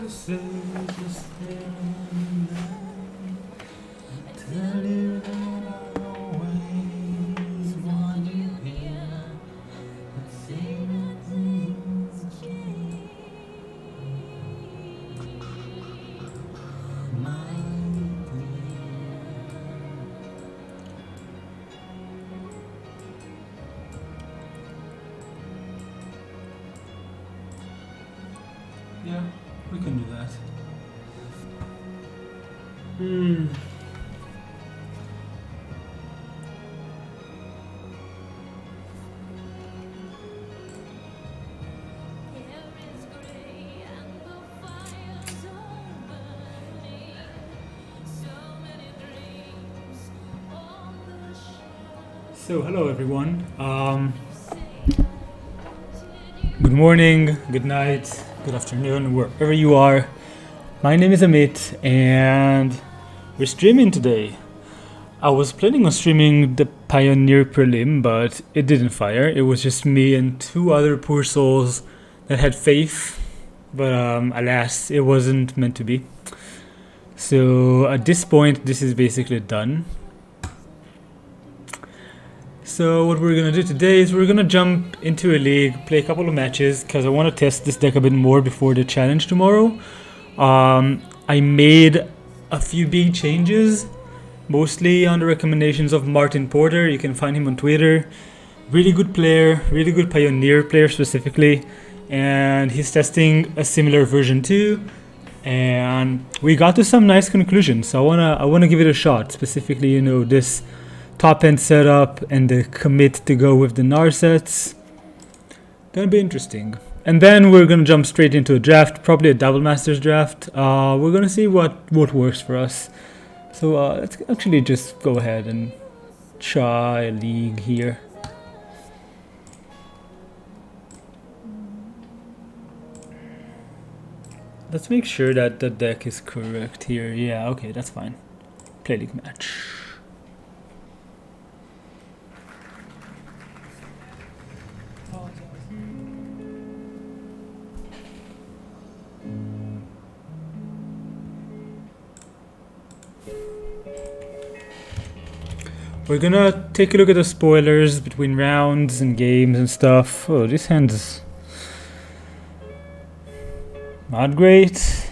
Yeah, we can do that. So hello everyone. Good morning, good night, good afternoon, wherever you are. My name is Amit and we're streaming today. I was planning on streaming the Pioneer prelim, but it didn't fire. It was just me and two other poor souls that had faith, but alas, it wasn't meant to be. So at this point, this is basically done. So what we're gonna do today is we're gonna jump into a league, play a couple of matches, because I want to test this deck a bit more before the challenge tomorrow. I made a few big changes, mostly on the recommendations of Martin Porter. You can find him on Twitter. Really good player, really good Pioneer player specifically, and he's testing a similar version too. And we got to some nice conclusions. So I wanna give it a shot. Specifically, this top end setup and the commit to go with the NAR sets. Gonna be interesting. And then we're gonna jump straight into a draft, probably a double masters draft. We're gonna see what works for us. So let's actually just go ahead and try a league here. Let's make sure that the deck is correct here. Yeah, okay, that's fine. Play league match. We're gonna take a look at the spoilers between rounds and games and stuff. Oh, this hand is not great.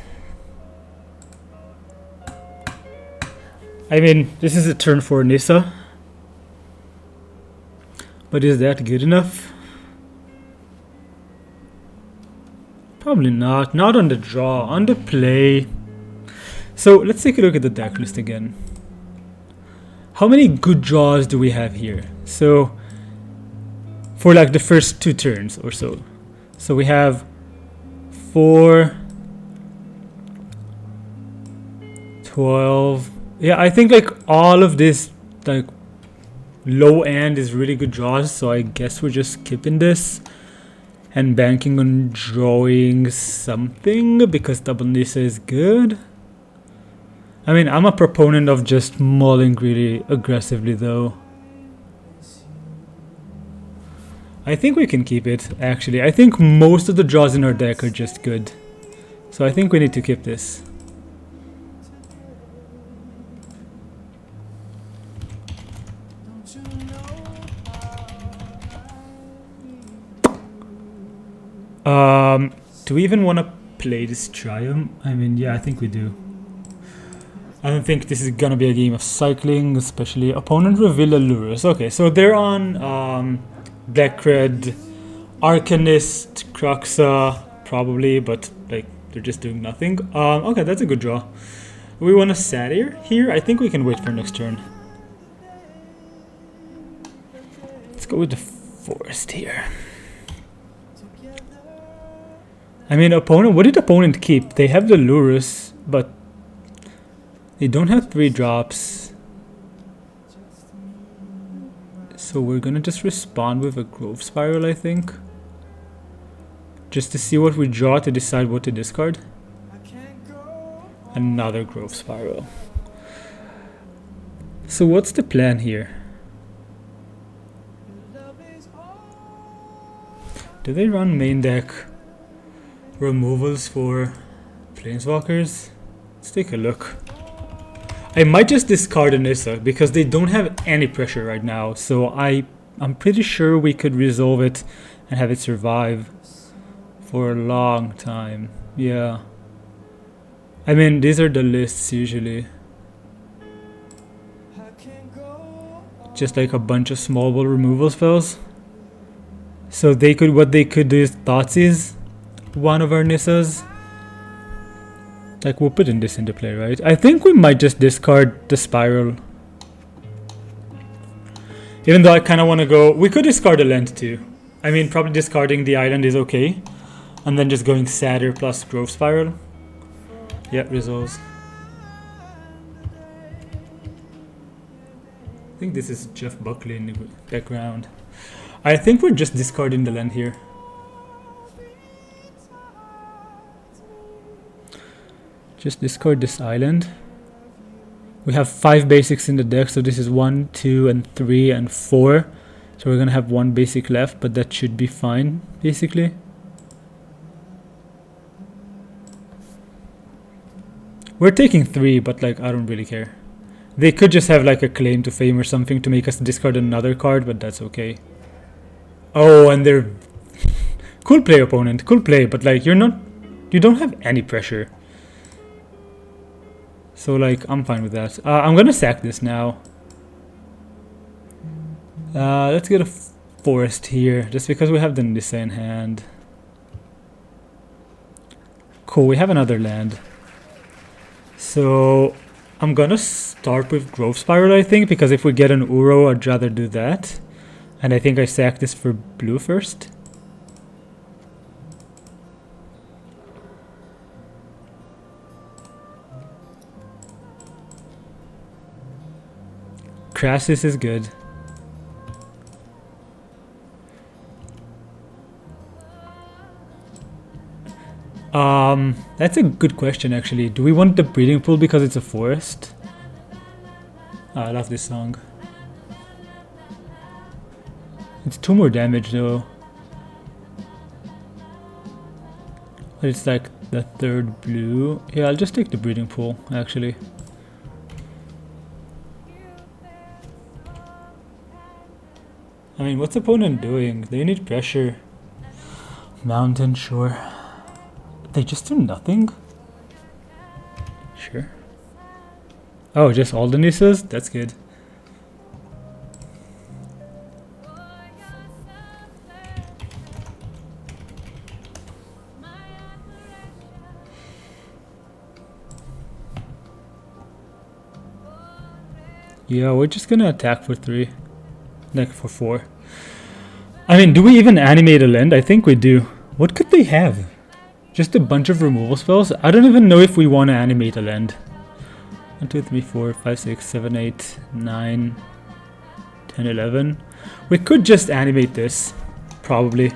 I mean, this is a turn for Nissa. But is that good enough? Probably not. Not on the draw. On the play. So let's take a look at the deck list again. How many good draws do we have here? So for like the first two turns or so. So we have 4, 12. Yeah, I think like all of this like low end is really good draws. So I guess we're just skipping this and banking on drawing something because double Nissa is good. I mean, I'm a proponent of just mulling really aggressively though. I think we can keep it, actually. I think most of the draws in our deck are just good. So I think we need to keep this. Do we even want to play this Triumph? I mean, yeah, I think we do. I don't think this is gonna be a game of cycling, especially opponent reveal Allurus. Okay, so they're on Black Red, Arcanist, Cruxa, probably, but like they're just doing nothing. Okay, that's a good draw. We want a Satyr here. I think we can wait for next turn. Let's go with the Forest here. I mean, opponent. What did opponent keep? They have the Allurus, but they don't have 3 drops. So we're gonna just respond with a Growth Spiral, I think. Just to see what we draw to decide what to discard. Another Growth Spiral. So what's the plan here? Do they run main deck removals for planeswalkers? Let's take a look. I might just discard a Nissa because they don't have any pressure right now, so I'm pretty sure we could resolve it and have it survive for a long time. Yeah. I mean, these are the lists usually. Just like a bunch of small ball removal spells. So what they could do is Thoughtseize one of our Nissas. Like, we'll put this into play, right? I think we might just discard the Spiral. Even though I kind of want to go... We could discard the land too. I mean, probably discarding the island is okay. And then just going Satyr plus Grove Spiral. Yeah, resolves. I think this is Jeff Buckley in the background. I think we're just discarding the land here. Just discard this island. We have 5 basics in the deck, so this is 1, 2, and 3, and 4. So we're gonna have 1 basic left, but that should be fine, basically. We're taking 3, but like, I don't really care. They could just have like a claim to fame or something to make us discard another card, but that's okay. Oh, and they're... Cool play, opponent. Cool play, but like, you don't have any pressure. So like, I'm fine with that. I'm gonna sack this now. Let's get a forest here, just because we have the Nissa in hand. Cool, we have another land. So I'm gonna start with Grove Spiral, I think, because if we get an Uro, I'd rather do that. And I think I sack this for blue first. Crassus is good. That's a good question actually. Do we want the breeding pool because it's a forest? Oh, I love this song. It's 2 more damage though. But it's like the 3rd blue. Yeah, I'll just take the breeding pool actually. I mean, what's the opponent doing? They need pressure. Mountain, sure. They just do nothing? Sure. Oh, just all the Nissas? That's good. Yeah, we're just gonna attack for 3. Like for 4. I mean, do we even animate a land? I think we do. What could they have? Just a bunch of removal spells? I don't even know if we want to animate a land. 1, 2, 3, 4, 5, 6, 7, 8, 9, 10, 11. We could just animate this. Probably.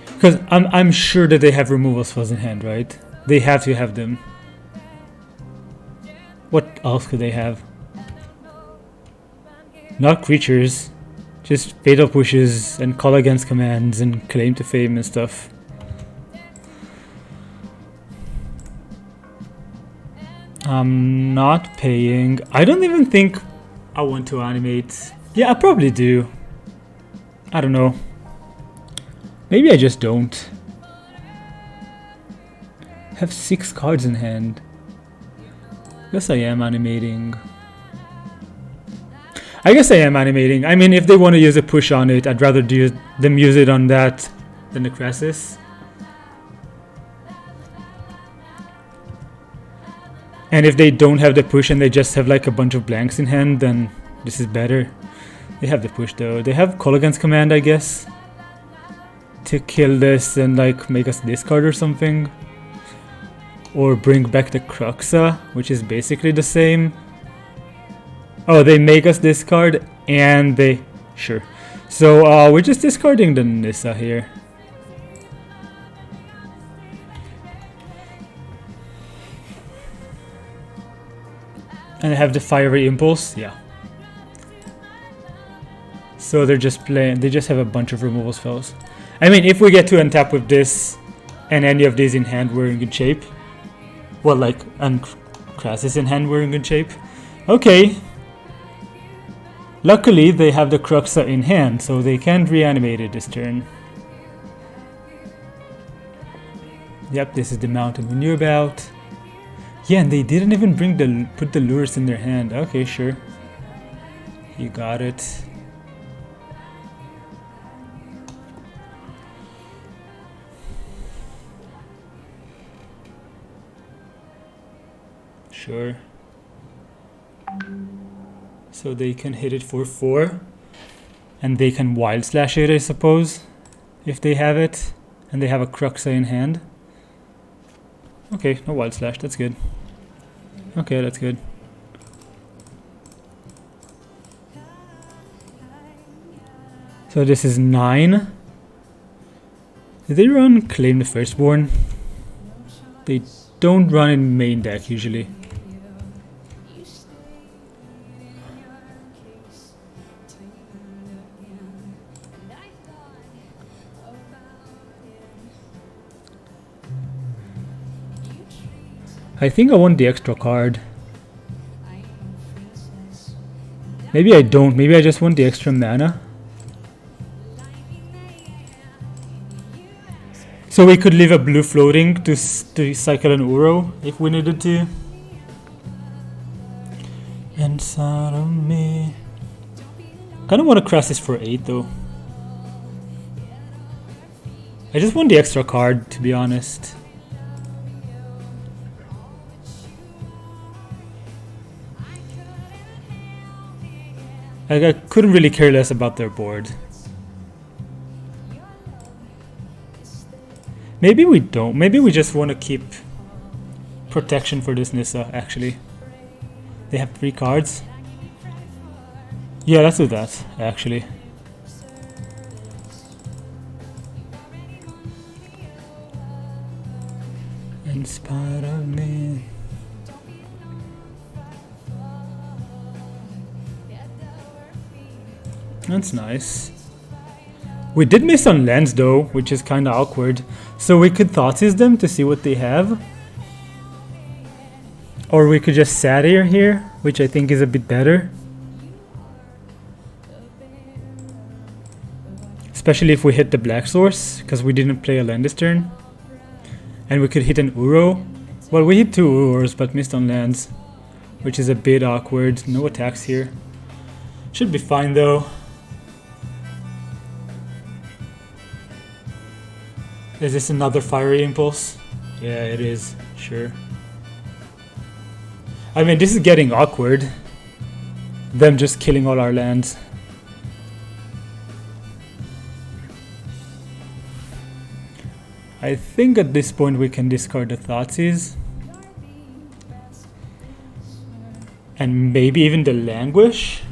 Because I'm sure that they have removal spells in hand, right? They have to have them. What else could they have? Not creatures. Just fatal pushes and call against commands and claim to fame and stuff. I'm not paying. I don't even think I want to animate. Yeah, I probably do. I don't know. Maybe I just don't. Have 6 cards in hand. Guess I am animating. I mean, if they want to use a push on it, I'd rather them use it on that than the Crassus. And if they don't have the push and they just have like a bunch of blanks in hand, then this is better. They have the push though. They have call against command, I guess, to kill this and like make us discard or something. Or bring back the Cruxa, which is basically the same. Oh, they make us discard and they... Sure. So we're just discarding the Nissa here. And I have the Fiery Impulse, yeah. So they're just playing. They just have a bunch of removal spells. I mean, if we get to untap with this and any of these in hand, we're in good shape. Well, like, and Krasis in hand, we're in good shape. Okay. Luckily, they have the Cruxa in hand, so they can't reanimate it this turn. Yep, this is the mountain we knew about. Yeah, and they didn't even put the lures in their hand. Okay, sure. You got it. Sure. So they can hit it for 4. And they can wild slash it, I suppose. If they have it. And they have a Cruxa in hand. Okay, no wild slash, that's good. Okay, that's good. So this is 9. Did they run Claim the Firstborn? They don't run in main deck usually. I think I want the extra card. Maybe I don't. Maybe I just want the extra mana. So we could leave a blue floating to cycle an Uro if we needed to. Inside of me. Kind of want to crash this for 8 though. I just want the extra card, to be honest. Like, I couldn't really care less about their board. Maybe we don't. Maybe we just want to keep protection for this Nissa, actually. They have 3 cards. Yeah, let's do that, actually. In spite of me. That's nice. We did miss on lands though, which is kinda awkward. So we could Thoughtseize them to see what they have. Or we could just Satyr here, which I think is a bit better. Especially if we hit the black source, because we didn't play a land this turn. And we could hit an Uro. Well, we hit 2 Uros, but missed on lands. Which is a bit awkward. No attacks here. Should be fine though. Is this another Fiery Impulse? Yeah, it is. Sure. I mean, this is getting awkward. Them just killing all our lands. I think at this point we can discard the Thoughtseize. And maybe even the Languish.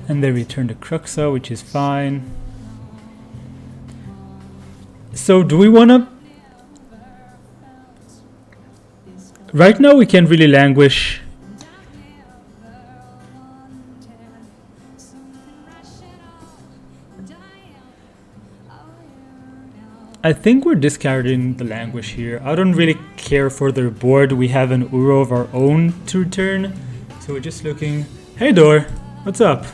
And they return the Cruxa, which is fine. So do we wanna... Right now we can't really Languish. I think we're discarding the Languish here. I don't really care for their board. We have an Uro of our own to return. So we're just looking... Hey Door, what's up?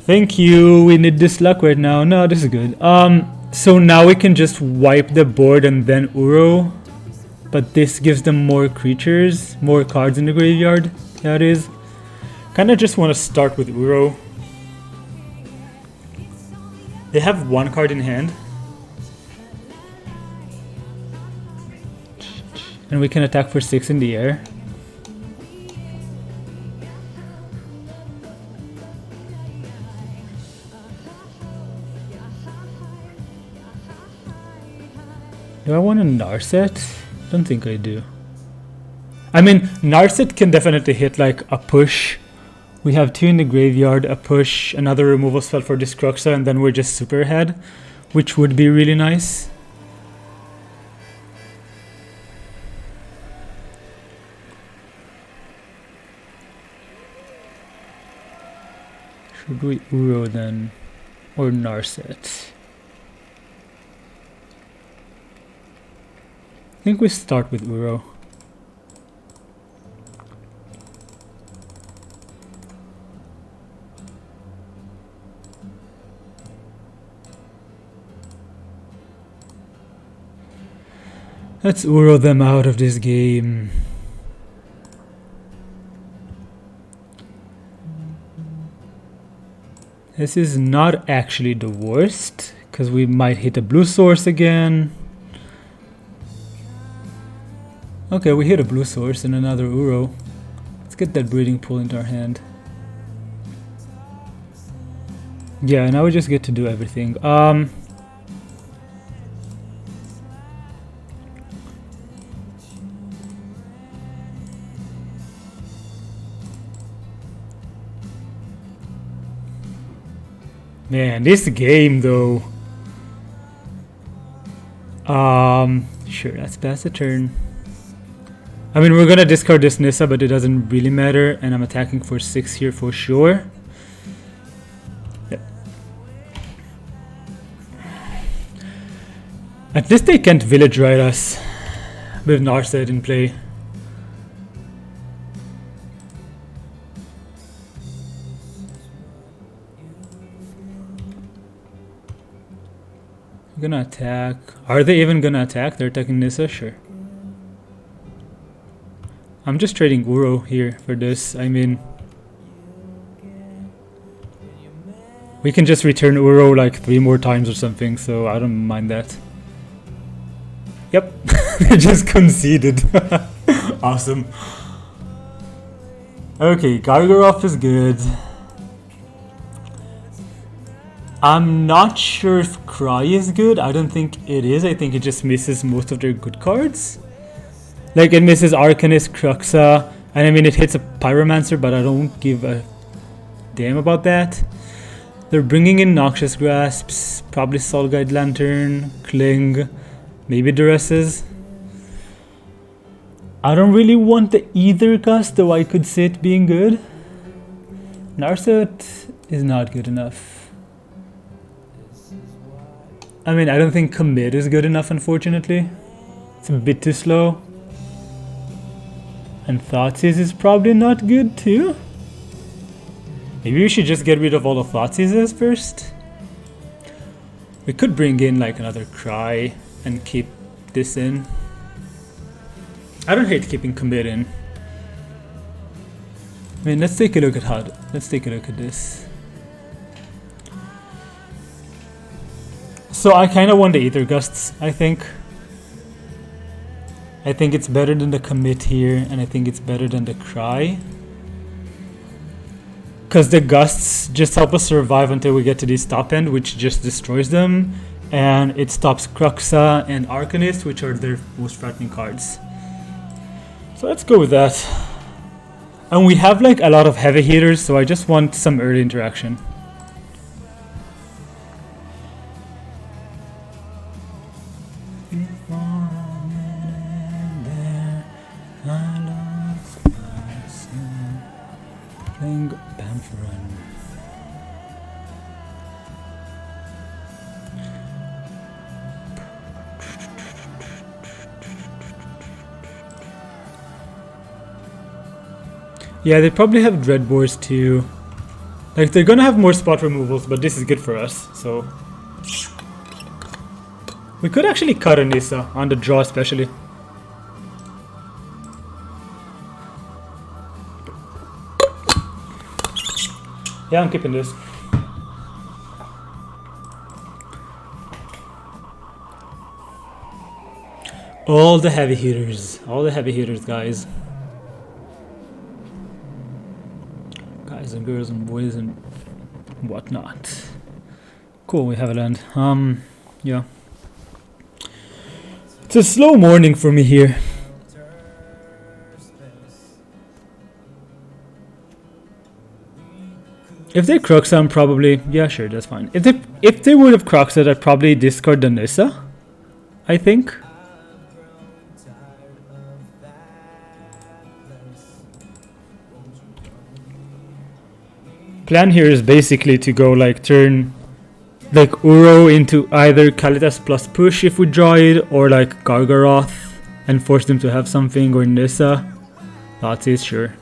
Thank you, we need this luck right now. No, this is good. So now we can just wipe the board and then Uro. But this gives them more creatures, more cards in the graveyard. That is. Kinda just want to start with Uro. They have 1 card in hand. And we can attack for 6 in the air. Do I want a Narset? Don't think I do. I mean, Narset can definitely hit like a push. We have 2 in the graveyard, a push, another removal spell for this Cruxa, and then we're just super ahead, which would be really nice. Should we Uro then? Or Narset? I think we start with Uro. Let's Uro them out of this game. This is not actually the worst, because we might hit a blue source again. Okay, we hit a blue source and another Uro. Let's get that breeding pool into our hand. Yeah, now we just get to do everything. Man, this game though. Sure, let's pass the turn. I mean, we're gonna discard this Nissa, but it doesn't really matter, and I'm attacking for 6 here for sure. Yep. At least they can't village ride us with Narset in play. Gonna attack. Are they even gonna attack? They're attacking Nissa? Sure. I'm just trading Uro here for this. I mean, we can just return Uro like 3 more times or something, so I don't mind that. Yep, they just conceded. Awesome. Okay, Gargoroth is good. I'm not sure if Cry is good. I don't think it is. I think it just misses most of their good cards. Like, it misses Arcanist, Cruxa, and I mean it hits a Pyromancer, but I don't give a damn about that. They're bringing in Noxious Grasps, probably Soul Guide Lantern, Cling, maybe Duresses. I don't really want the Ether Gust, though I could see it being good. Narset is not good enough. I mean, I don't think Commit is good enough, unfortunately. It's a bit too slow. And Thoughtseize is probably not good too. Maybe we should just get rid of all the Thoughtseizes first. We could bring in like another Cry and keep this in. I don't hate keeping Commit in. I mean, let's take a look at HUD. Let's take a look at this. So I kind of want the Aether Gusts, I think. I think it's better than the Commit here, and I think it's better than the Cry. Because the Gusts just help us survive until we get to this top end, which just destroys them. And it stops Cruxa and Arcanist, which are their most threatening cards. So let's go with that. And we have like a lot of heavy hitters, so I just want some early interaction. Yeah, they probably have Dreadbores too. Like, they're gonna have more spot removals, but this is good for us, so... We could actually cut a Nissa, on the draw especially. Yeah, I'm keeping this. All the heavy hitters, guys. Guys and girls and boys and whatnot. Cool, we have a land. Yeah. It's a slow morning for me here. If they Cruxa, I'm probably... Yeah, sure, that's fine. If they would have Cruxa, I'd probably discard the Nissa, I think. plan here is basically to go like turn like Uro into either Kalitas plus push if we draw it, or like Gargaroth and force them to have something, or Nissa. Thoughtseize, sure.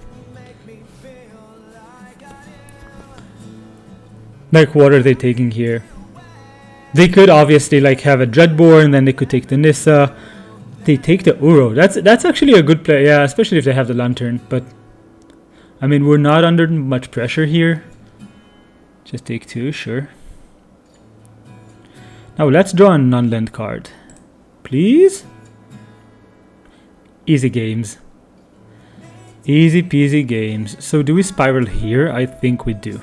Like, what are they taking here? They could obviously like have a Dreadborn, then they could take the Nissa. They take the Uro. That's actually a good play, yeah, especially if they have the Lantern. But I mean, we're not under much pressure here. Just take 2, sure. Now let's draw a non-land card, please. Easy games. Easy peasy games. So do we spiral here? I think we do.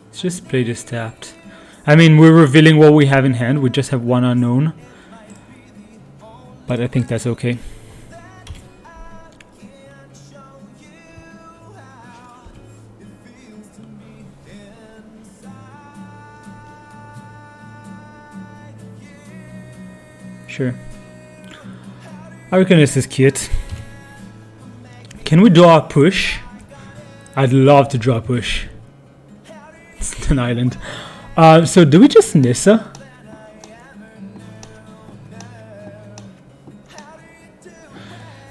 Let's just play this tapped. I mean, we're revealing what we have in hand. We just have one unknown. But I think that's okay. Sure. I reckon this is cute. Can we draw a push? I'd love to draw a push. It's an island. So do we just Nissa?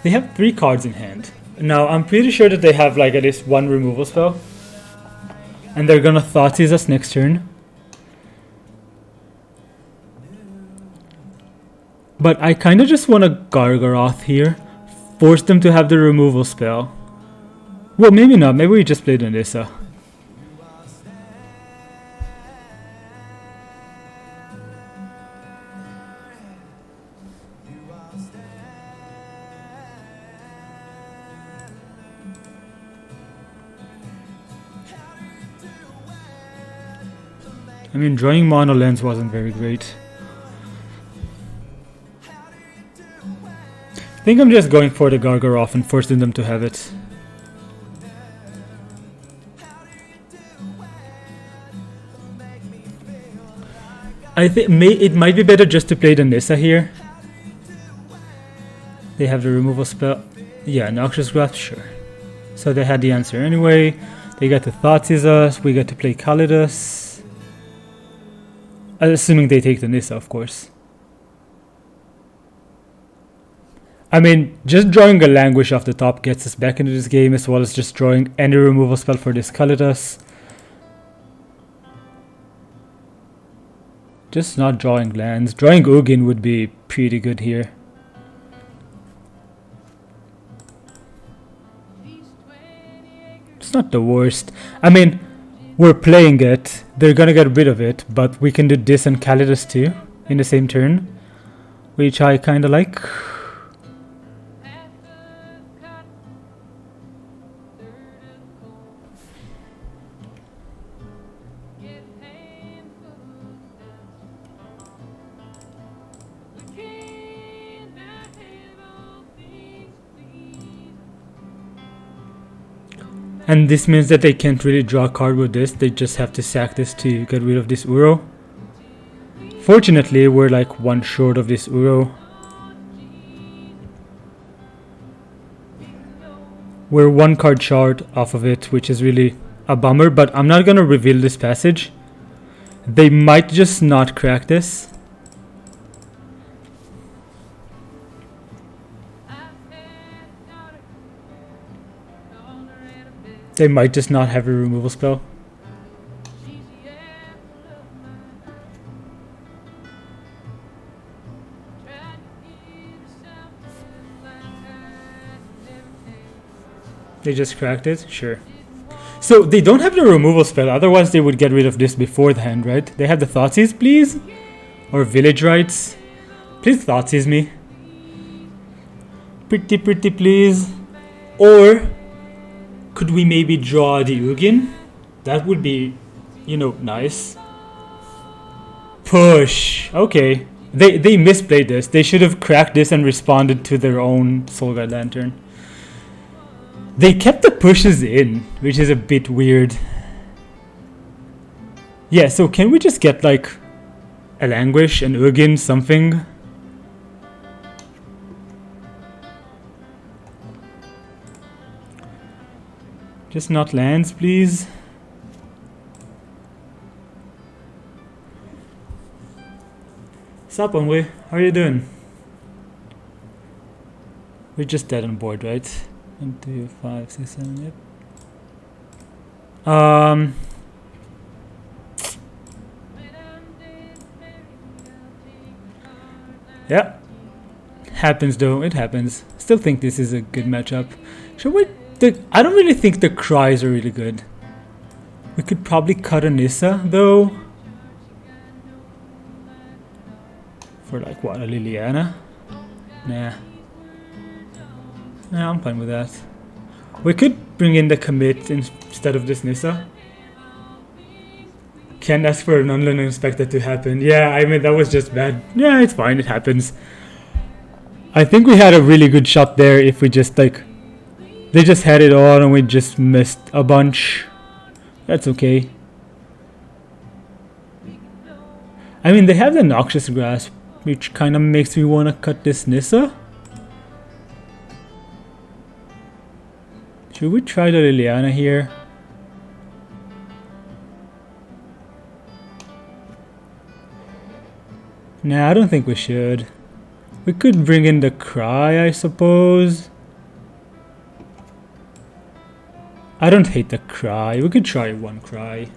They have 3 cards in hand. Now I'm pretty sure that they have like at least 1 removal spell. And they're gonna Thoughtseize us next turn. But I kind of just want a Gargaroth here. Force them to have the removal spell. Well, maybe not. Maybe we just play the Nissa. I mean, drawing mono lands wasn't very great. I think I'm just going for the Gargaroth and forcing them to have it. I think it might be better just to play the Nissa here. They have the removal spell. Yeah, Noxious Grasp, sure. So they had the answer anyway. They got to Thoughtseize us. We got to play Kalitas. Assuming they take the Nissa, of course. I mean, just drawing a Languish off the top gets us back into this game, as well as just drawing any removal spell for this Kalitas. Just not drawing lands. Drawing Ugin would be pretty good here. It's not the worst. I mean, we're playing it. They're gonna get rid of it, but we can do this and Kalitas too in the same turn, which I kinda like. And this means that they can't really draw a card with this, they just have to sack this to get rid of this Uro. Fortunately, we're like 1 short of this Uro. We're 1 card short off of it, which is really a bummer, but I'm not gonna reveal this passage. They might just not crack this. They might just not have a removal spell. They just cracked it? Sure. So they don't have the removal spell, otherwise they would get rid of this before the hand, right? They have the Thoughtseize, please? Or Village Rites? Please Thoughtseize me. Pretty please. Or could we maybe draw the Ugin? That would be, you know, nice. Push. Okay. They misplayed this. They should have cracked this and responded to their own Soulguide Lantern. They kept the pushes in, which is a bit weird. Yeah, so can we just get like a Languish, an Ugin, something. Just not lands, please. Sup, Onwe? How are you doing? We're just dead on board, right? 1, 2, 5, 6, 7, yep. Yeah. Happens though, it happens. Still think this is a good matchup. Should we... I don't really think the cries are really good. We could probably cut a Nissa though. For like what, a Liliana? Nah. Nah, I'm fine with that. We could bring in the commit instead of this Nissa. Can't ask for an unexpected to happen. Yeah, I mean, that was just bad. Yeah, it's fine, it happens. I think we had a really good shot there if we just like... They just had it all and we just missed a bunch. That's okay. I mean, they have the Noxious Grasp, which kind of makes me want to cut this Nissa. Should we try the Liliana here? Nah, I don't think we should. We could bring in the Cry, I suppose. I don't hate the Cry. We could try one Cry.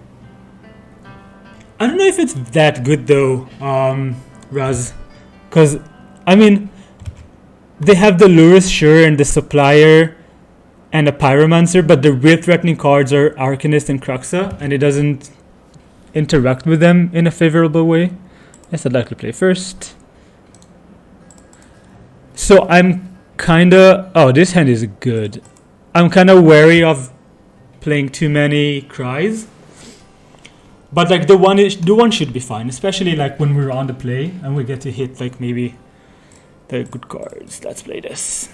I don't know if it's that good though, Raz. Because, I mean, they have the Lurus, sure, and the Supplier and a Pyromancer, but the real threatening cards are Arcanist and Cruxa, and it doesn't interact with them in a favorable way. Yes, I'd like to play first. So I'm kinda... Oh, this hand is good. I'm kinda wary of playing too many Cries. But like the one should be fine, especially like when we're on the play and we get to hit like maybe the good cards. Let's play this.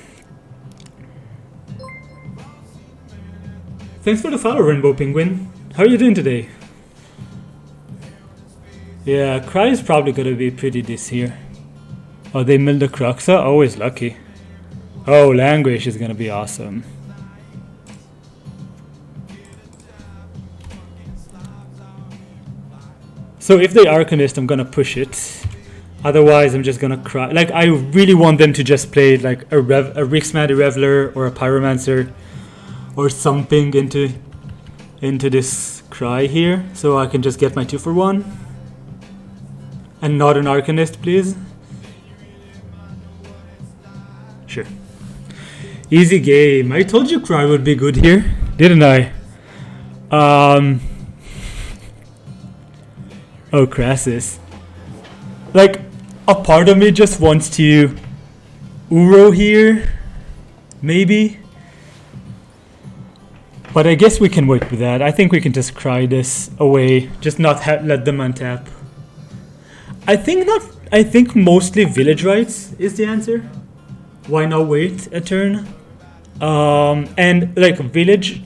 Thanks for the follow, Rainbow Penguin. How are you doing today? Yeah, Cry is probably gonna be pretty this here. Oh, they milled the Cruxa? Always lucky. Oh, Languish is gonna be awesome. So if they Arcanist, I'm gonna push it. Otherwise, I'm just gonna cry. Like, I really want them to just play like a Rixmad Reveler or a Pyromancer or something into this Cry here, so I can just get my 2-for-1. And not an Arcanist, please. Sure. Easy game. I told you Cry would be good here, didn't I? Oh, Crassus. Like, a part of me just wants to Uro here, maybe. But I guess we can wait with that. I think we can just cry this away, just not let them untap. I think mostly Village Rites is the answer. Why not wait a turn? And like Village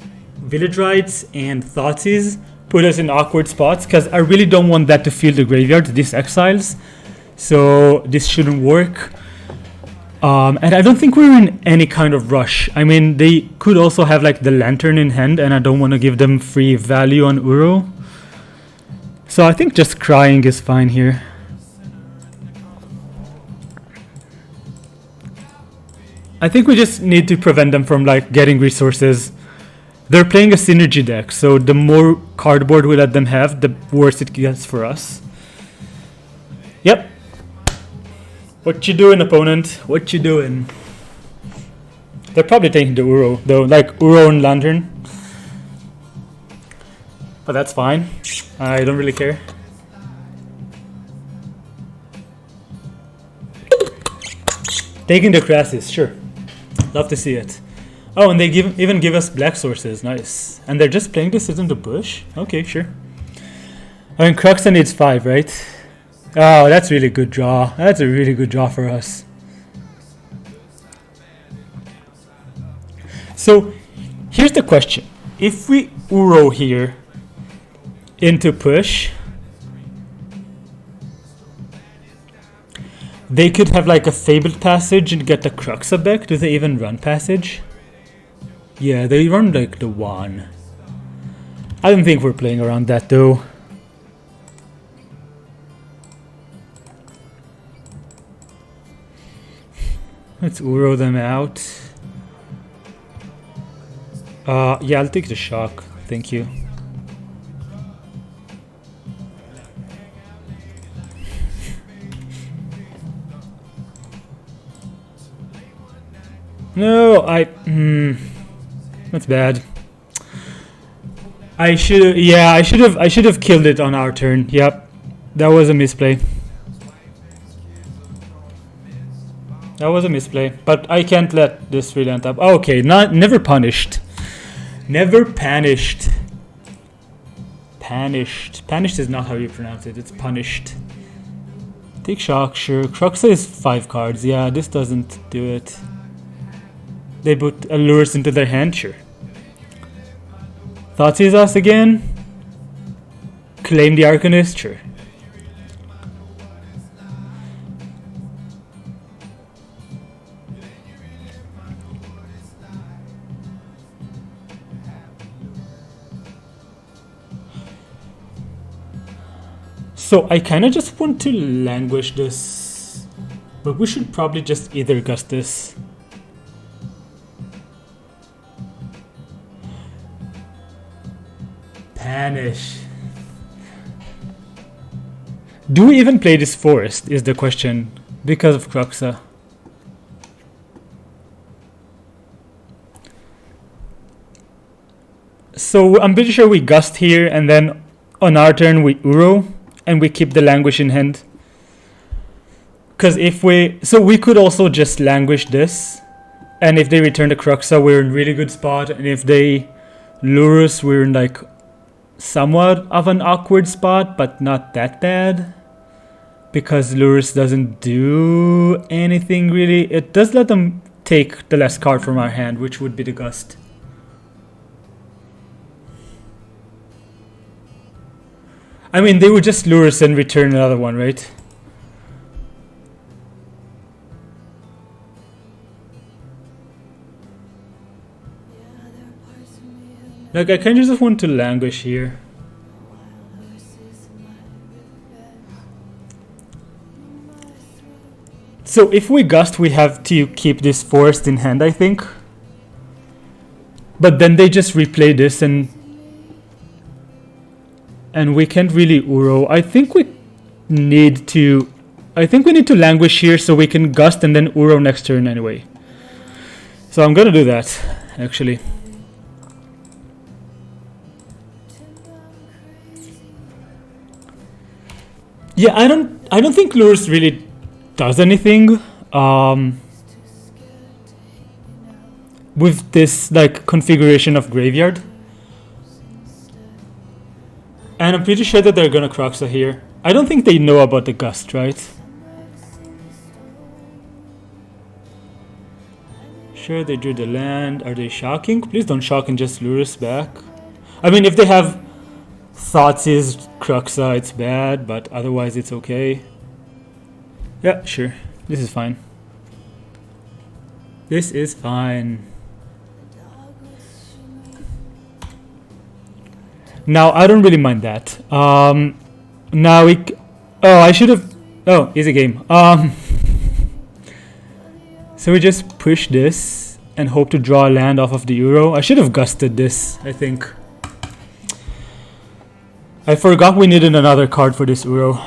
Rites and Thoughtseize put us in awkward spots because I really don't want that to fill the graveyard, these exiles. So this shouldn't work. And I don't think we're in any kind of rush. I mean, they could also have like the Lantern in hand and I don't want to give them free value on Uro. So I think just crying is fine here. I think we just need to prevent them from like getting resources. They're playing a synergy deck, so the more cardboard we let them have, the worse it gets for us. Yep. What you doing, opponent? What you doing? They're probably taking the Uro, though, like Uro and Lantern. But that's fine. I don't really care. Taking the Crassus, sure. Love to see it. Oh, and they even give us black sources. Nice. And they're just playing this in the bush? Okay, sure. I mean, Cruxa needs 5, right? Oh, that's really good draw. That's a really good draw for us. So, here's the question. If we Uro here into push, They could have like a Fabled Passage and get the Cruxa back. Do they even run Passage? Yeah, they run like the 1. I don't think we're playing around that though. Let's Uro them out. Yeah, I'll take the shock. Thank you. No, that's bad. I should have killed it on our turn. Yep. That was a misplay. That was a misplay. But I can't let this really end up. Okay, never punished. Never panished. Panished. Panished is not how you pronounce it. It's punished. Take shock, sure. Cruxa is 5 cards. Yeah, this doesn't do it. They put Allures into their hand, sure. Thoughtseize us again. Claim the Arcanist, sure. So I kind of just want to languish this, but we should probably just either gust this. Panish. Do we even play this forest is the question, because of Cruxa. So I'm pretty sure we gust here and then on our turn we Uro and we keep the languish in hand. Because if we could also just languish this, and if they return the Cruxa we're in really good spot, and if they lure us we're in like somewhat of an awkward spot, but not that bad. Because Lurus doesn't do anything really. It does let them take the last card from our hand, which would be the Gust. I mean, they would just lure us and return another one, right? Like, I kind of just want to languish here. So if we gust, we have to keep this forest in hand, I think. But then they just replay this and we can't really Uro. I think we need to languish here so we can gust and then Uro next turn anyway. So I'm gonna do that, actually. Yeah, I don't think Lures really does anything with this like configuration of graveyard. And I'm pretty sure that they're gonna Cruxa here. I don't think they know about the Gust, right? Sure, they drew the land. Are they shocking? Please don't shock and just lure us back. I mean, if they have Thoughtseize Cruxa, it's bad, but otherwise it's okay. Yeah, sure. This is fine. This is fine. Now, I don't really mind that. Now we... Oh, I should have... Oh, easy game. So we just push this and hope to draw a land off of the Euro. I should have gusted this, I think. I forgot we needed another card for this Euro.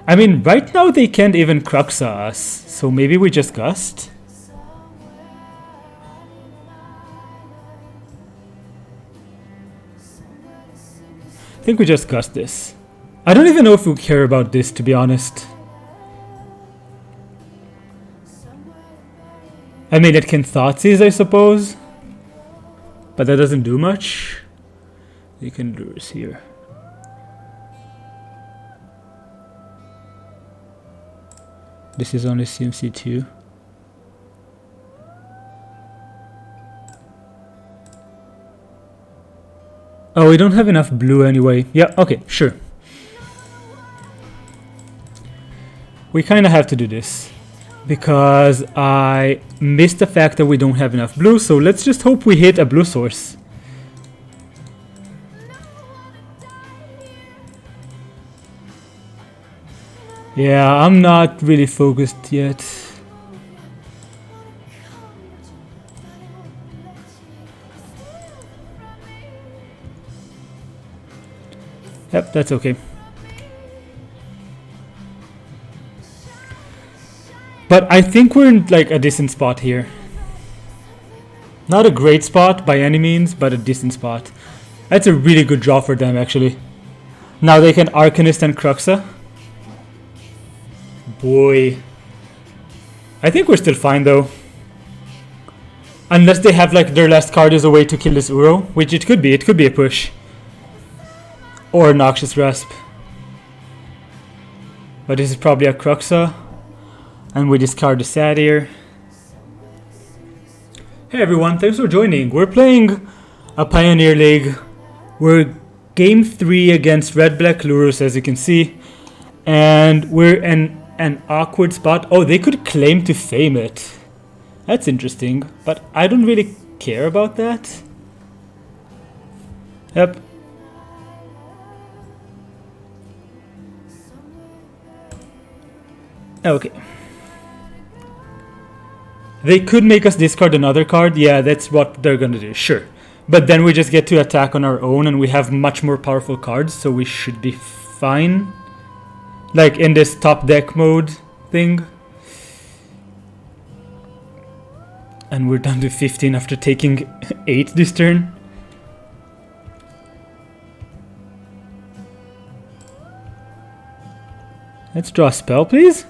I mean, right now they can't even Cruxa us, so maybe we just gust? I think we just gust this. I don't even know if we care about this, to be honest. I mean, it can Thoughtseize, I suppose. But that doesn't do much. You can lose here. This is only CMC 2. Oh, we don't have enough blue anyway. Yeah, okay, sure. we kind of have to do this because I missed the fact that we don't have enough blue, so let's just hope we hit a blue source. Yeah, I'm not really focused yet. Yep, that's okay. But I think we're in like a decent spot here. Not a great spot by any means, but a decent spot. That's a really good draw for them actually. Now they can Arcanist and Cruxa. Boy. I think we're still fine though. Unless they have like their last card is a way to kill this Uro, which it could be a push. Or Noxious Rasp. But this is probably a Cruxa. And we discard the Satyr. Hey everyone, thanks for joining. We're playing a Pioneer League. We're game 3 against Red Black Lurus, as you can see. And we're in an awkward spot. Oh, they could claim to fame it. That's interesting, but I don't really care about that. Yep. Okay. They could make us discard another card. Yeah, that's what they're gonna do, sure. But then we just get to attack on our own and we have much more powerful cards, so we should be fine. Like in this top deck mode thing. And we're down to 15 after taking 8 this turn. Let's draw a spell, please.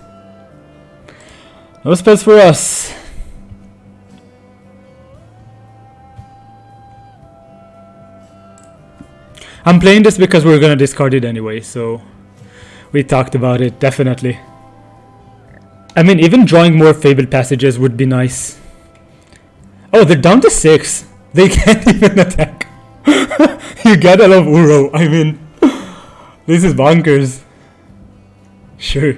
No spells for us. I'm playing this because we're gonna discard it anyway, so we talked about it, definitely. I mean, even drawing more Fabled Passages would be nice. Oh, they're down to 6. They can't even attack. You gotta love Uro. I mean, this is bonkers. Sure.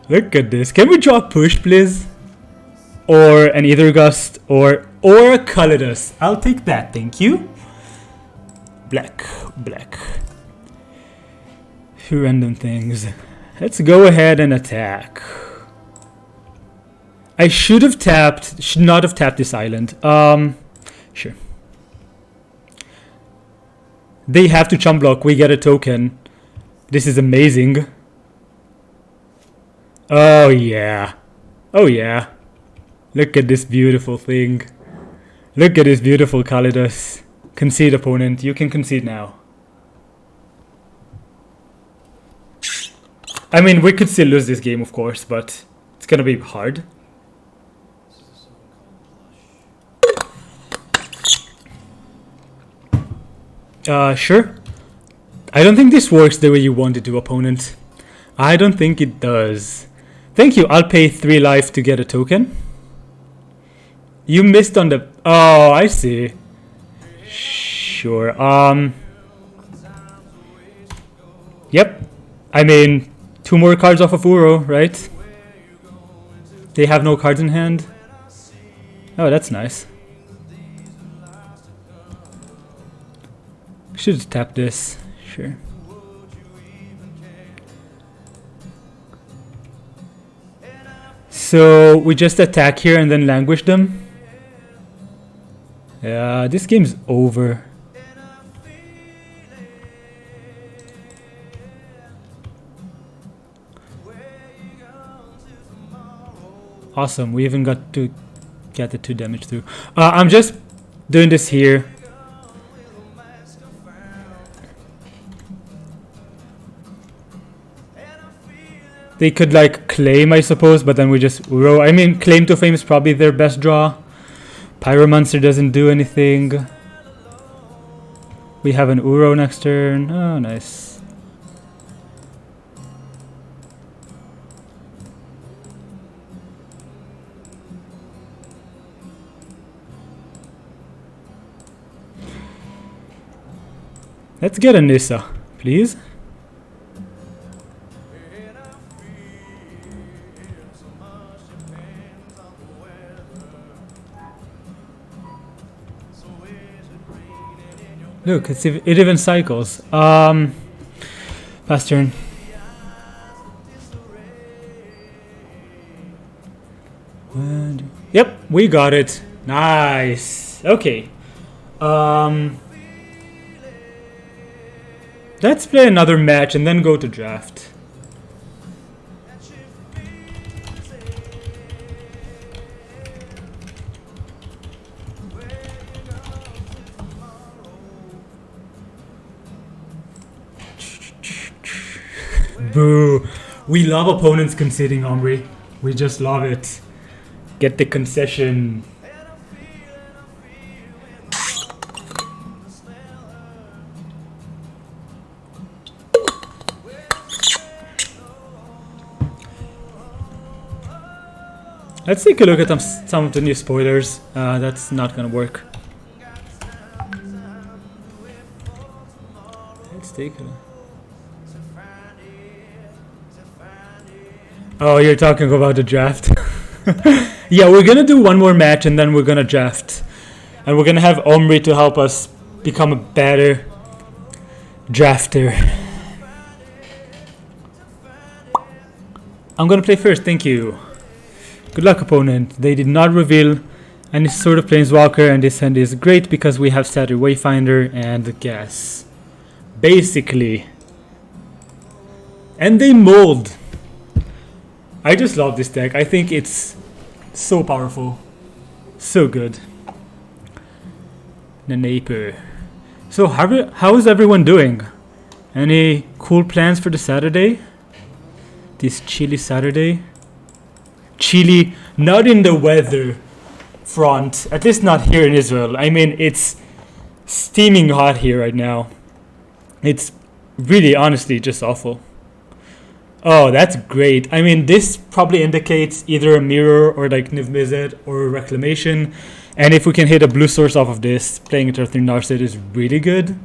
Look at this. Can we draw a push, please? Or an Ether Gust, or a Calidus. I'll take that, thank you. Black. Few random things. Let's go ahead and attack. I should not have tapped this island. Sure. They have to chump block. We get a token. This is amazing. Oh yeah. Oh yeah. Look at this beautiful thing. Look at this beautiful Calidus. Concede, opponent. You can concede now. I mean, we could still lose this game, of course, but it's gonna be hard. Sure. I don't think this works the way you want it to, opponent. I don't think it does. Thank you. I'll pay 3 life to get a token. You missed on the... Oh, I see. Sure. Yep. I mean, 2 more cards off of Uro, right? They have no cards in hand. Oh, that's nice. Should tap this. Sure. So we just attack here and then languish them. Yeah, this game's over. Awesome, we even got to get the 2 damage through. I'm just doing this here. They could like claim, I suppose, but then we just Uro. I mean, claim to fame is probably their best draw. Pyromancer doesn't do anything. We have an Uro next turn. Oh, nice. Let's get a Nissa, please. Look, it even cycles. Pass turn. Yep, we got it. Nice. Okay. Let's play another match and then go to draft. Boo. We love opponents conceding, Omri. We just love it. Get the concession. Let's take a look at some of the new spoilers. That's not gonna work. Let's take a look. Oh, you're talking about the draft. Yeah, we're gonna do one more match and then we're gonna draft. And we're gonna have Omri to help us become a better drafter. I'm gonna play first, thank you. Good luck, opponent. They did not reveal any sort of planeswalker, and this hand is great because we have Satyr Wayfinder and Gas. Basically. And they mold. I just love this deck. I think it's so powerful. So good. Naper. So how is everyone doing? Any cool plans for the Saturday? This chilly Saturday? Chilly, not in the weather front, at least not here in Israel. I mean, it's steaming hot here right now. It's really, honestly, just awful. Oh, that's great. I mean, this probably indicates either a mirror or like Niv Mizzet or a Reclamation. And if we can hit a blue source off of this, playing it through Narset is really good.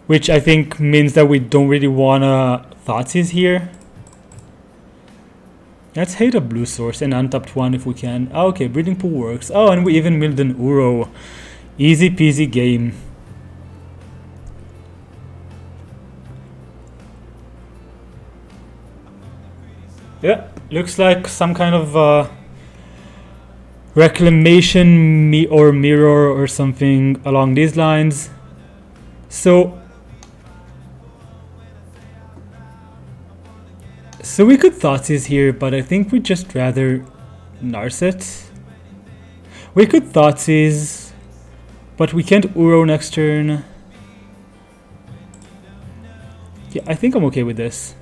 Which I think means that we don't really want to Thoughtseize here. Let's hit a blue source and untapped one if we can. Oh, okay, Breeding Pool works. Oh, and we even milled an Uro. Easy peasy game. Yeah, looks like some kind of reclamation or mirror or something along these lines. So we could Thoughtseize here, but I think we'd just rather Narset. We could Thoughtseize, but we can't Uro next turn. Yeah, I think I'm okay with this.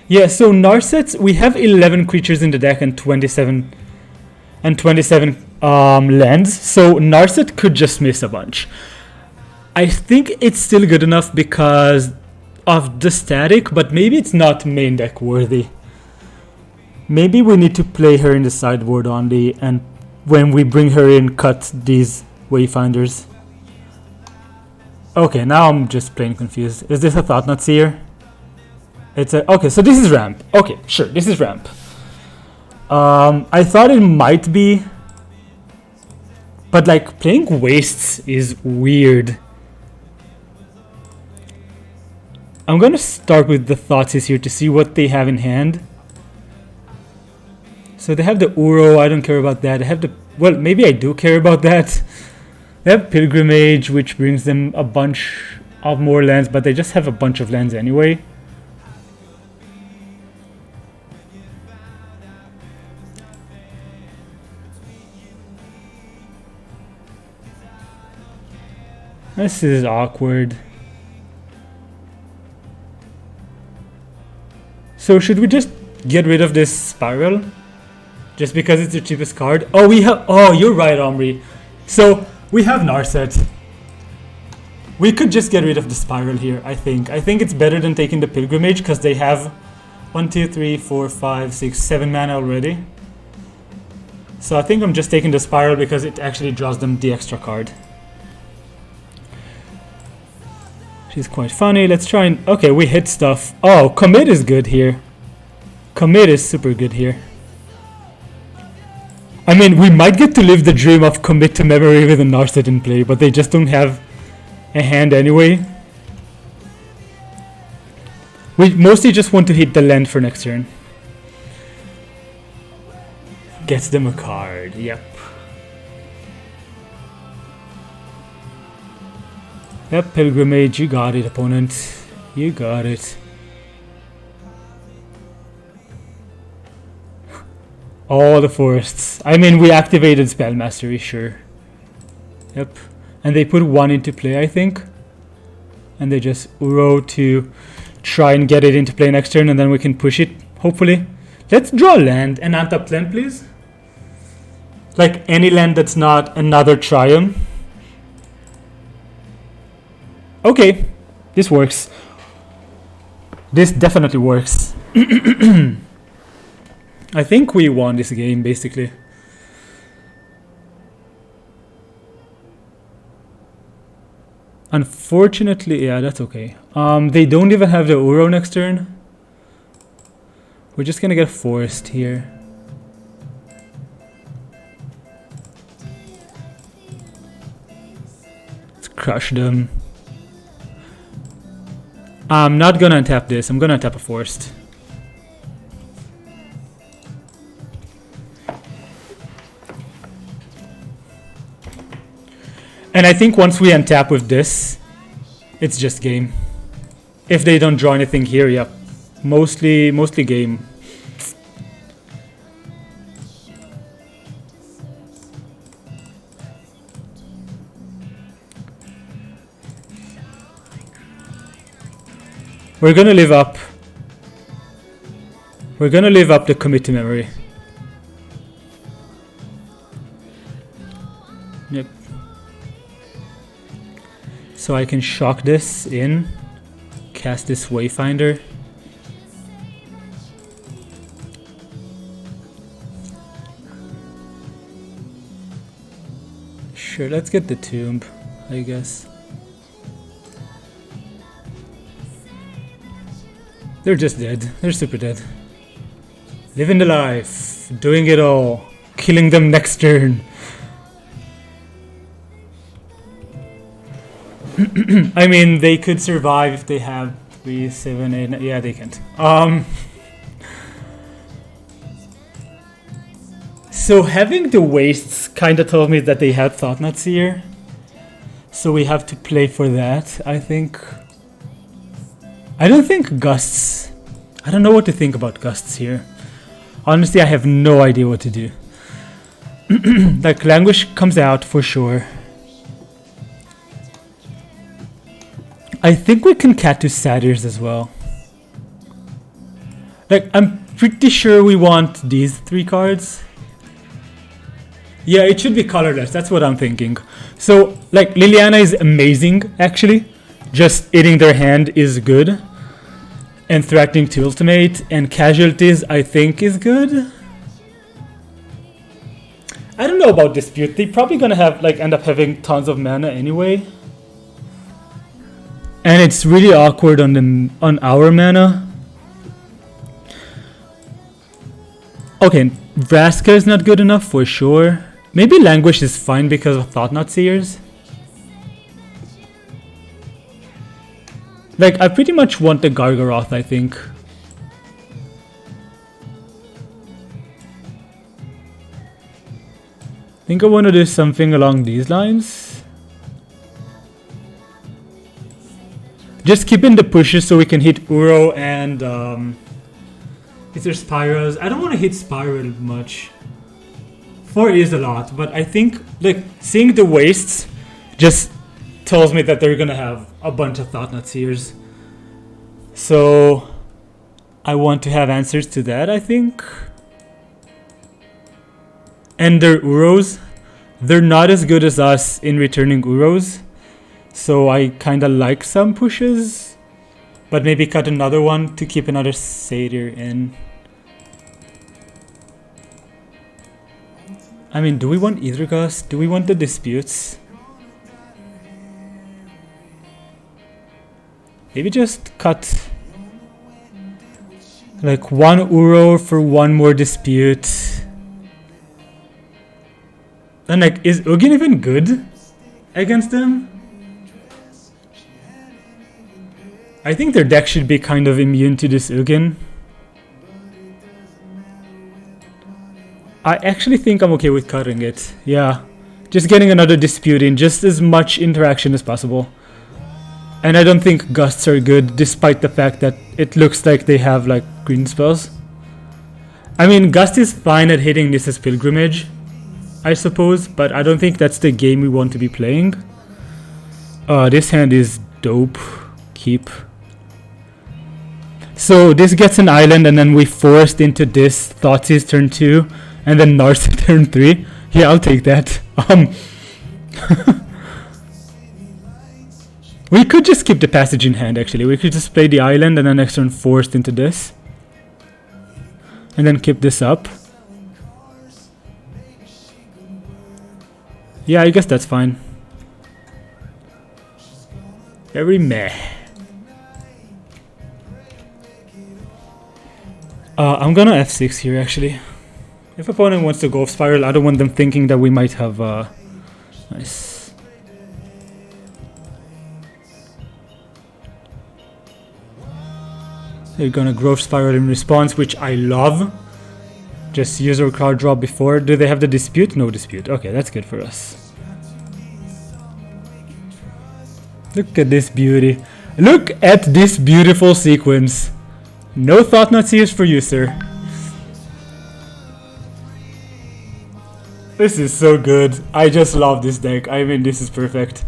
Yeah, so Narsets, we have 11 creatures in the deck and 27 lands, so Narset could just miss a bunch. I think it's still good enough because of the static, but maybe it's not main deck worthy. Maybe we need to play her in the sideboard only, and when we bring her in, cut these Wayfinders. Okay, now I'm just plain confused. Is this a Thought-Knot Seer? It's a... Okay, so this is ramp. Okay, sure, this is ramp. I thought it might be, but like playing wastes is weird. I'm gonna start with the Thoughtseize here to see what they have in hand. So they have the Uro, I don't care about that. I have the... Well, maybe I do care about that. They have Pilgrimage, which brings them a bunch of more lands, but they just have a bunch of lands anyway. This is awkward. So should we just get rid of this Spiral? Just because it's the cheapest card? Oh, we have... Oh, you're right, Omri. So, we have Narset. We could just get rid of the Spiral here, I think. I think it's better than taking the Pilgrimage because they have 1, 2, 3, 4, 5, 6, 7 mana already. So I think I'm just taking the Spiral because it actually draws them the extra card. She's quite funny. Let's try and... Okay, we hit stuff. Oh, Commit is good here. Commit is super good here. I mean, we might get to live the dream of commit to memory with a Narset in play, but they just don't have a hand anyway. We mostly just want to hit the land for next turn. Gets them a card, yep. Yep, Pilgrimage, you got it, opponent. You got it. All the forests. I mean, we activated Spell Mastery, sure. Yep. And they put one into play, I think. And they just Uro to try and get it into play next turn, and then we can push it, hopefully. Let's draw land. An untapped land, please. Like any land that's not another Triumph. Okay. This works. This definitely works. I think we won this game, basically. Unfortunately, yeah, that's okay. They don't even have the Uro next turn. We're just gonna get forced here. Let's crush them. I'm not gonna untap this. I'm gonna untap a forced. And I think once we untap with this, it's just game. If they don't draw anything here, yep. Mostly game. We're gonna live up. We're gonna live up the commit to memory. Yep. So I can shock this in, cast this Wayfinder. Sure, let's get the tomb, I guess. They're just dead. They're super dead. Living the life, doing it all, killing them next turn. I mean, they could survive if they have 3, 7, 8. Yeah, they can't. So having the wastes kind of told me that they had Thought-Knot Seer. So we have to play for that, I think. I don't think gusts. I don't know what to think about gusts here. Honestly, I have no idea what to do. Like, Languish comes out for sure. I think we can cat to Satyrs as well. Like, I'm pretty sure we want these 3 cards. Yeah, it should be colorless. That's what I'm thinking. So, like, Liliana is amazing, actually. Just eating their hand is good. And threatening to ultimate. And casualties, I think, is good. I don't know about Dispute. They're probably gonna have, like, end up having tons of mana anyway. And it's really awkward on our mana. Okay, Vraska is not good enough for sure. Maybe Languish is fine because of Thought-Knot Seers. Like, I pretty much want the Gargaroth, I think. I think I want to do something along these lines. Just keeping the pushes so we can hit Uro and is there Spirals? I don't want to hit Spiral much. 4 is a lot, but I think like seeing the wastes just tells me that they're gonna have a bunch of Thought-Knot Seers. So I want to have answers to that, I think. And their Uros, they're not as good as us in returning Uros. So I kinda like some pushes, but maybe cut another one to keep another Satyr in. I mean, do we want Ether Gust? Do we want the Disputes? Maybe just cut. Like 1 Uro for 1 more dispute. And like, is Ugin even good against them? I think their deck should be kind of immune to this Ugin. I actually think I'm okay with cutting it. Yeah. Just getting another dispute in, just as much interaction as possible. And I don't think gusts are good, despite the fact that it looks like they have like green spells. I mean, gust is fine at hitting this as pilgrimage, I suppose, but I don't think that's the game we want to be playing. This hand is dope. Keep. So this gets an island and then we forced into this Thoughtseize turn 2 and then Narset turn 3. Yeah, I'll take that. We could just keep the passage in hand actually. We could just play the island and then next turn forced into this. And then keep this up. Yeah, I guess that's fine. Very meh. I'm gonna F6 here actually. If opponent wants to go off spiral, I don't want them thinking that we might have nice. They're gonna growth spiral in response, which I love. Just use our card draw before. Do they have the dispute? No dispute. Okay, that's good for us. Look at this beauty. Look at this beautiful sequence. No Thought-Not-Seers for you, sir. This is so good. I just love this deck. I mean, this is perfect.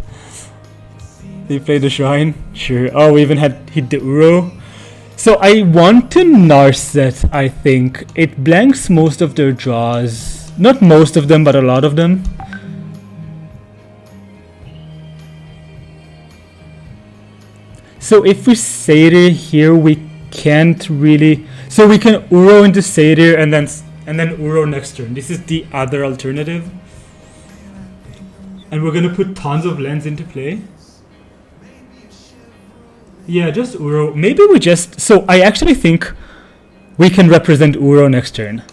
They play the Shrine? Sure. Oh, we even had hit the Uro. So I want to Narset, I think. It blanks most of their draws. Not most of them, but a lot of them. So if we Satyr here, we can't really... So we can Uro into Satyr and then Uro next turn. This is the other alternative. And we're gonna put tons of lands into play. Yeah, just Uro. Maybe we just... So I actually think we can represent Uro next turn.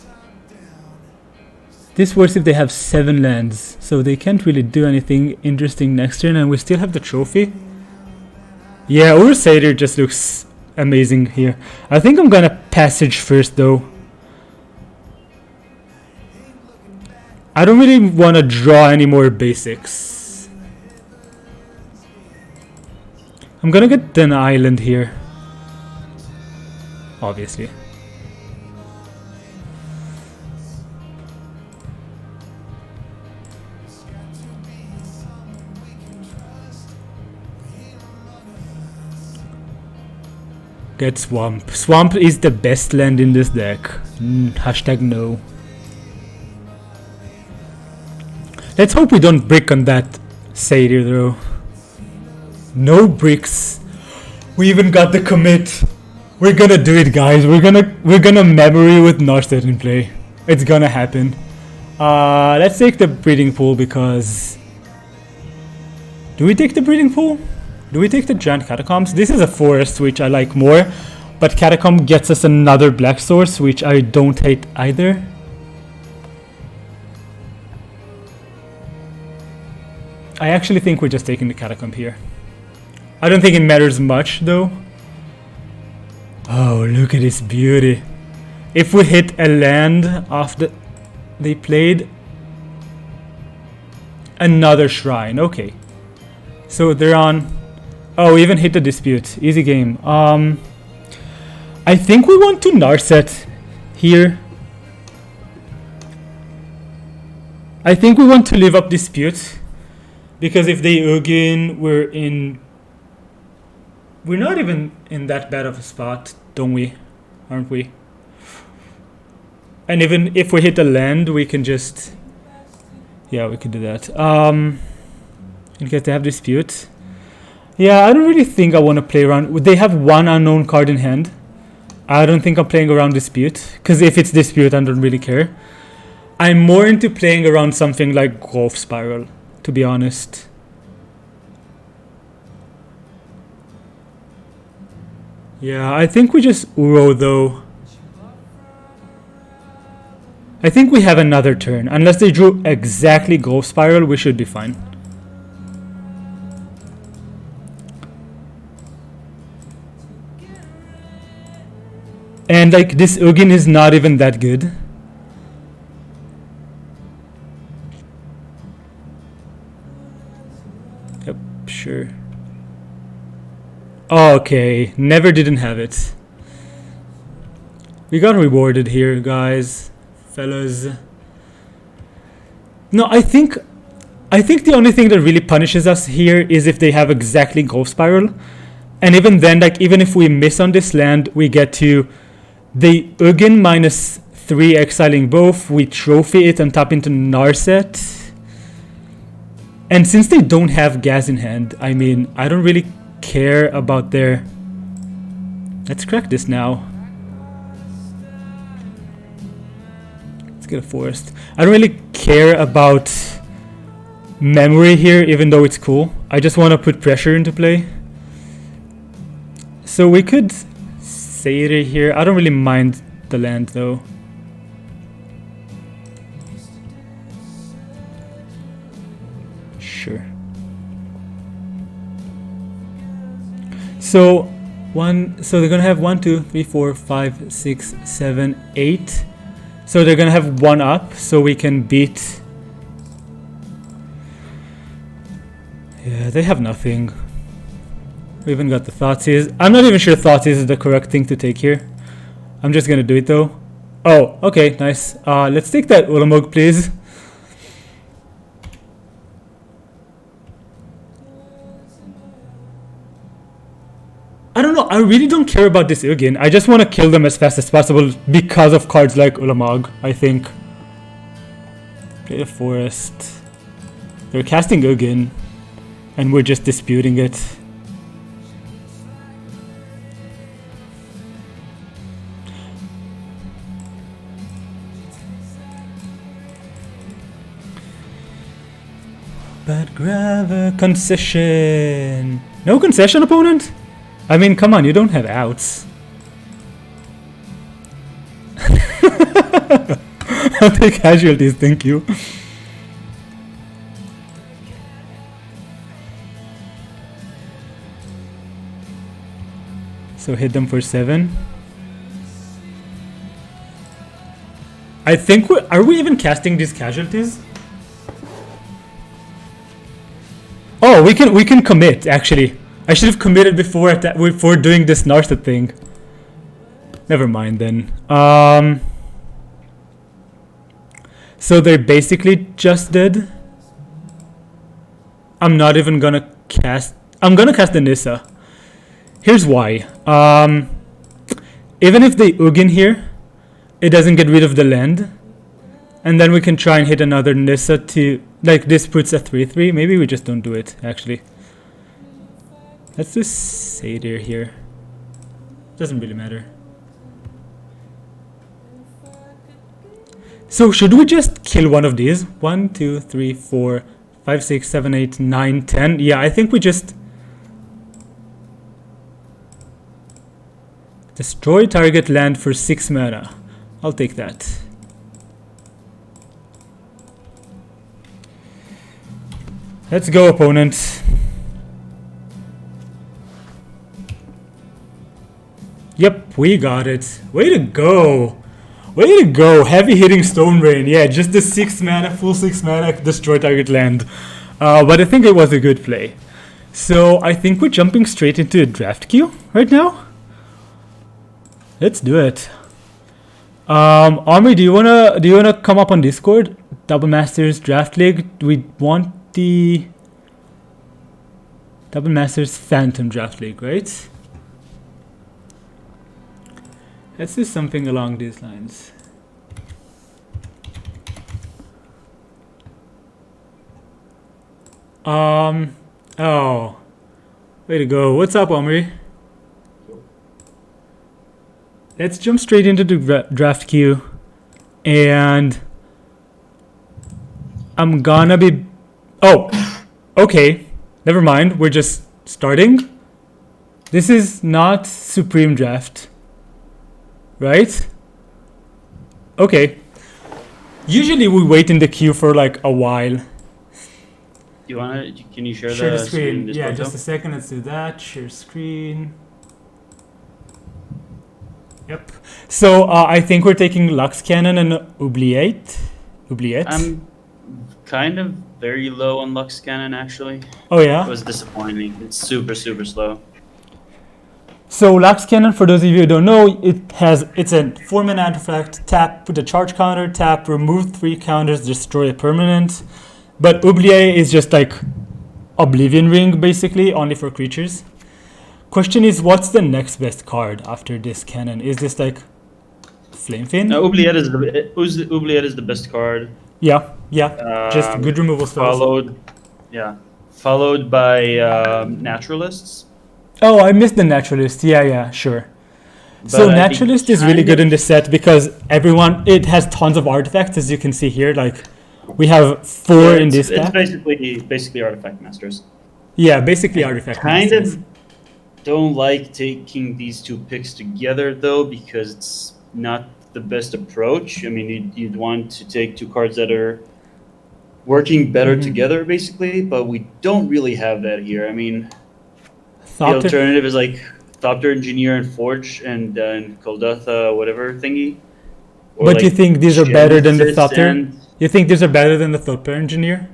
This works if they have 7 lands. So they can't really do anything interesting next turn and we still have the trophy. Yeah, Uro Satyr just looks amazing here. I think I'm gonna passage first though. I don't really want to draw any more basics. I'm gonna get an island here. Obviously. Get Swamp. Swamp is the best land in this deck. Hashtag no. Let's hope we don't brick on that Satyr though. No bricks. We even got the commit. We're gonna do it, guys. We're gonna memory with Narset in play. It's gonna happen. Let's take the breeding pool because... Do we take the breeding pool? Do we take the giant catacombs? This is a forest, which I like more, but catacomb gets us another black source, which I don't hate either. I actually think we're just taking the catacomb here. I don't think it matters much though. Oh, look at this beauty. If we hit a land after they played another shrine, okay. So they're on... Oh, we even hit the dispute. Easy game. I think we want to Narset here. I think we want to live up dispute. Because if they Ugin, we're not even in that bad of a spot, don't we? Aren't we? And even if we hit a land, we can just... Yeah, we can do that. In case they have dispute. Yeah, I don't really think I want to play around. They have one unknown card in hand. I don't think I'm playing around dispute. Because if it's dispute, I don't really care. I'm more into playing around something like Growth Spiral, to be honest. Yeah, I think we just Uro though. I think we have another turn. Unless they drew exactly Growth Spiral, we should be fine. And like this Ugin is not even that good. Yep, sure. Okay, never didn't have it. We got rewarded here, guys. Fellas. No, I think the only thing that really punishes us here is if they have exactly Growth Spiral. And even then, like, even if we miss on this land, we get to the Ugin -3 exiling both, we trophy it and tap into Narset. And since they don't have gas in hand, I mean, I don't really care about their... Let's crack this now. Get a forest. I don't really care about memory here, even though it's cool. I just want to put pressure into play. So we could Satyr here. I don't really mind the land though. Sure. So they're gonna have 1, 2, 3, 4, 5, 6, 7, 8. So they're gonna have 1 up, so we can beat. Yeah, they have nothing. We even got the Thoughtseize. I'm not even sure Thoughtseize is the correct thing to take here. I'm just gonna do it though. Oh, okay, nice. Let's take that Ulamog, please. I don't know, I really don't care about this Ugin. I just want to kill them as fast as possible because of cards like Ulamog, I think. Play a forest. They're casting Ugin, and we're just disputing it. But grab a concession. No concession, opponent? I mean, come on, you don't have outs. I'll take casualties, thank you. So hit them for 7. I think are we even casting these casualties? Oh, we can commit actually. I should have committed before doing this Narset thing. Never mind then. So they're basically just dead. I'm not even gonna cast. I'm gonna cast the Nissa. Here's why. Even if they Ugin here, it doesn't get rid of the land. And then we can try and hit another Nissa to... Like, this puts a 3-3. Maybe we just don't do it, actually. Let's do Satyr here. Doesn't really matter. So, should we just kill one of these? 1, 2, 3, 4, 5, 6, 7, 8, 9, 10. Yeah, I think we just... Destroy target land for 6 mana. I'll take that. Let's go, opponent. Yep, we got it. Way to go. Way to go. Heavy hitting Stone Rain. Yeah, just the 6 mana, full 6 mana, destroy target land. But I think it was a good play. So I think we're jumping straight into a draft queue right now. Let's do it. Army, do you wanna come up on Discord? Double Masters Draft League. We want the Double Masters Phantom Draft League, right? Let's do something along these lines. Oh, way to go. What's up, Omri? Let's jump straight into the draft queue, and I'm gonna be... Oh, okay. Never mind. We're just starting. This is not Supreme Draft, right? Okay. Usually we wait in the queue for like a while. Do you wanna? Can you share, Share the screen? screen. Yeah, just a second. Let's do that. Share screen. Yep. So I think we're taking Lux Cannon and Oubliette. I'm kind of very low on Lux Cannon actually. Oh yeah. It was disappointing. It's super slow. So Lux Cannon, for those of you who don't know, it's a 4-mana artifact. Tap, put a charge counter. Tap, remove 3 counters, destroy a permanent. But Oubliette is just like Oblivion Ring, basically, only for creatures. Question is, what's the next best card after this cannon? Is this like Flamefin? No, Oubliette is the best card. Yeah. Just good removal spells. Followed by Naturalists. Oh, I missed the Naturalist. Yeah, sure. But So I think Naturalist is really good in this set because it has tons of artifacts, as you can see here. Like, we have 4 in this It's pack. basically Artifact Masters. Yeah, basically artifact. Kind masters. of don't like taking these 2 picks together though, because it's not the best approach. I mean, you'd want to take 2 cards that are working better together, basically, but we don't really have that here. I mean, the alternative is like Thopter Engineer and Forge and Koldatha whatever thingy. Or But like you think these are better than the Genesis Thopter? and- You think these are better than the Thopter Engineer?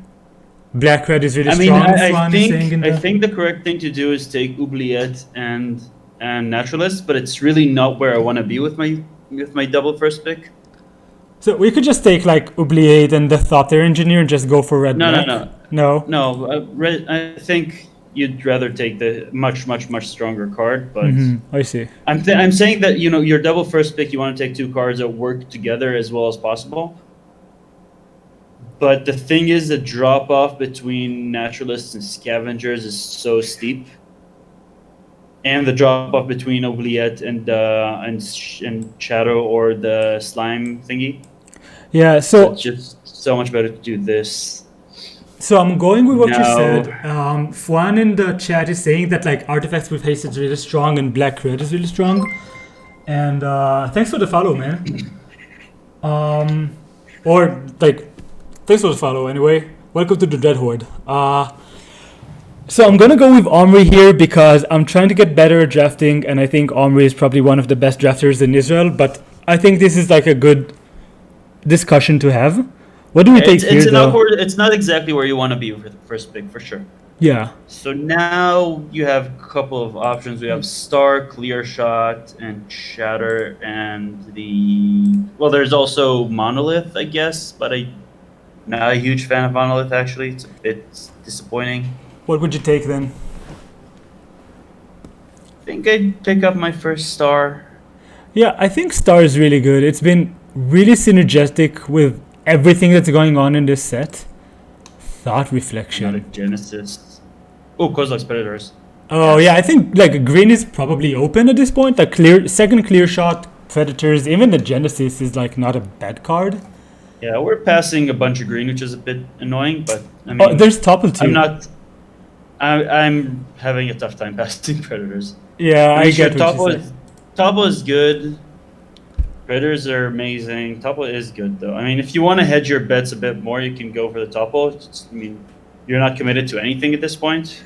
Black Red is really I mean, strong. I Swan is saying in think the... I think the correct thing to do is take Oubliette and Naturalist, but it's really not where I want to be with my double first pick. So we could just take like Oubliette and the Thopter Engineer and just go for red. No, black. No. I think you'd rather take the much stronger card, but I see. I'm saying that your double first pick, you want to take 2 cards that work together as well as possible. But the thing is, the drop off between Naturalists and Scavengers is so steep, and the drop off between Oubliette and Shadow or the Slime thingy. Yeah. So It's just so much better to do this. So I'm going with what you No. said. Fuan in the chat is saying that like artifacts with haste is really strong and black red is really strong. And thanks for the follow, man. Or like, thanks for the follow anyway. Welcome to the Dread Horde. So I'm gonna go with Omri here because I'm trying to get better at drafting, and I think Omri is probably one of the best drafters in Israel. But I think this is like a good discussion to have. What do we take here, though? It's not exactly where you want to be for the first pick, for sure. Yeah. So now you have a couple of options. We have Star, Clear Shot, and Shatter, and there's also Monolith, I guess, but I'm not a huge fan of Monolith, actually. It's a bit disappointing. What would you take then? I think I'd pick up my first Star. Yeah, I think Star is really good. It's been really synergistic with everything that's going on in this set. Thought Not a Reflection. Genesis. Oh, Kozilek's Predators. Oh yeah, I think like green is probably open at this point. Like second clear shot, Predators, even the Genesis is like not a bad card. Yeah, we're passing a bunch of green, which is a bit annoying, but I mean, There's Topple too. I'm having a tough time passing Predators. Yeah, I get what you Topple said. Topple is good. Predators are amazing. Topple is good though. I mean, if you want to hedge your bets a bit more, you can go for the Topple. I mean, you're not committed to anything at this point.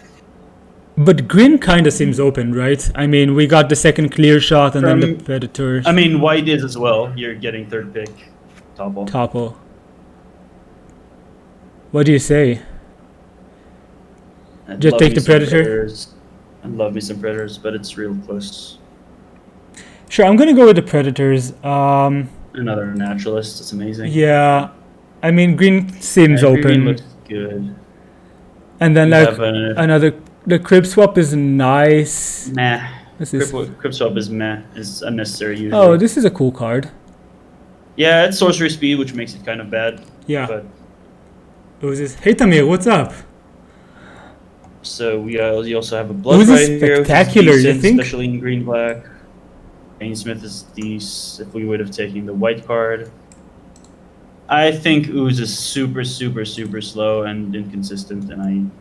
But green kind of seems open, right? I mean, we got the second clear shot and then the Predators. I mean, white is as well. You're getting third pick. Topple. Topple. What do you say? I'd Just love take me the some Predator? Predators. I love me some Predators, but it's real close. Sure, I'm gonna go with the Predators. Another Naturalist. It's amazing. Yeah, I mean green seems Green open, looks good. and then You like have a- another. The crib swap is nice. Meh. This is. Crypt Swap is meh. Is unnecessary usually. Oh, this is a cool card. Yeah, it's sorcery speed, which makes it kind of bad. Yeah. But Who's this? Hey Tamir, what's up? so you also have a blood Who's right this here, which is spectacular, you decent, think? especially in green black. Ainsmith is decent if we would have taken the white card. I think Ooze is super slow and inconsistent, and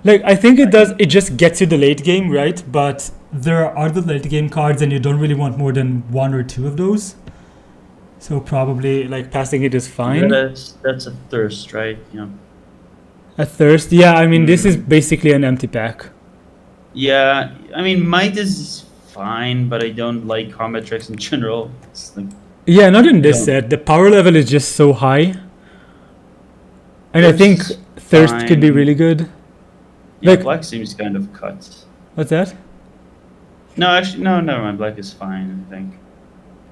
Like I think it does. It just gets you the late game, right? But there are other late game cards, and you don't really want more than one or two of those. So probably like passing it is fine. That's a thirst, right? Yeah. A thirst, yeah. I mean, this is Mm. basically an empty pack. Yeah, I mean, might is fine, but I don't like combat tricks in general. It's like Yeah, not in this don't. set. The power level is just so high, and I think Thirst thirst could be fine. really good. Yeah, Like, black seems kind of cut. what's that? No, actually, no, never mind. Black is fine, I think.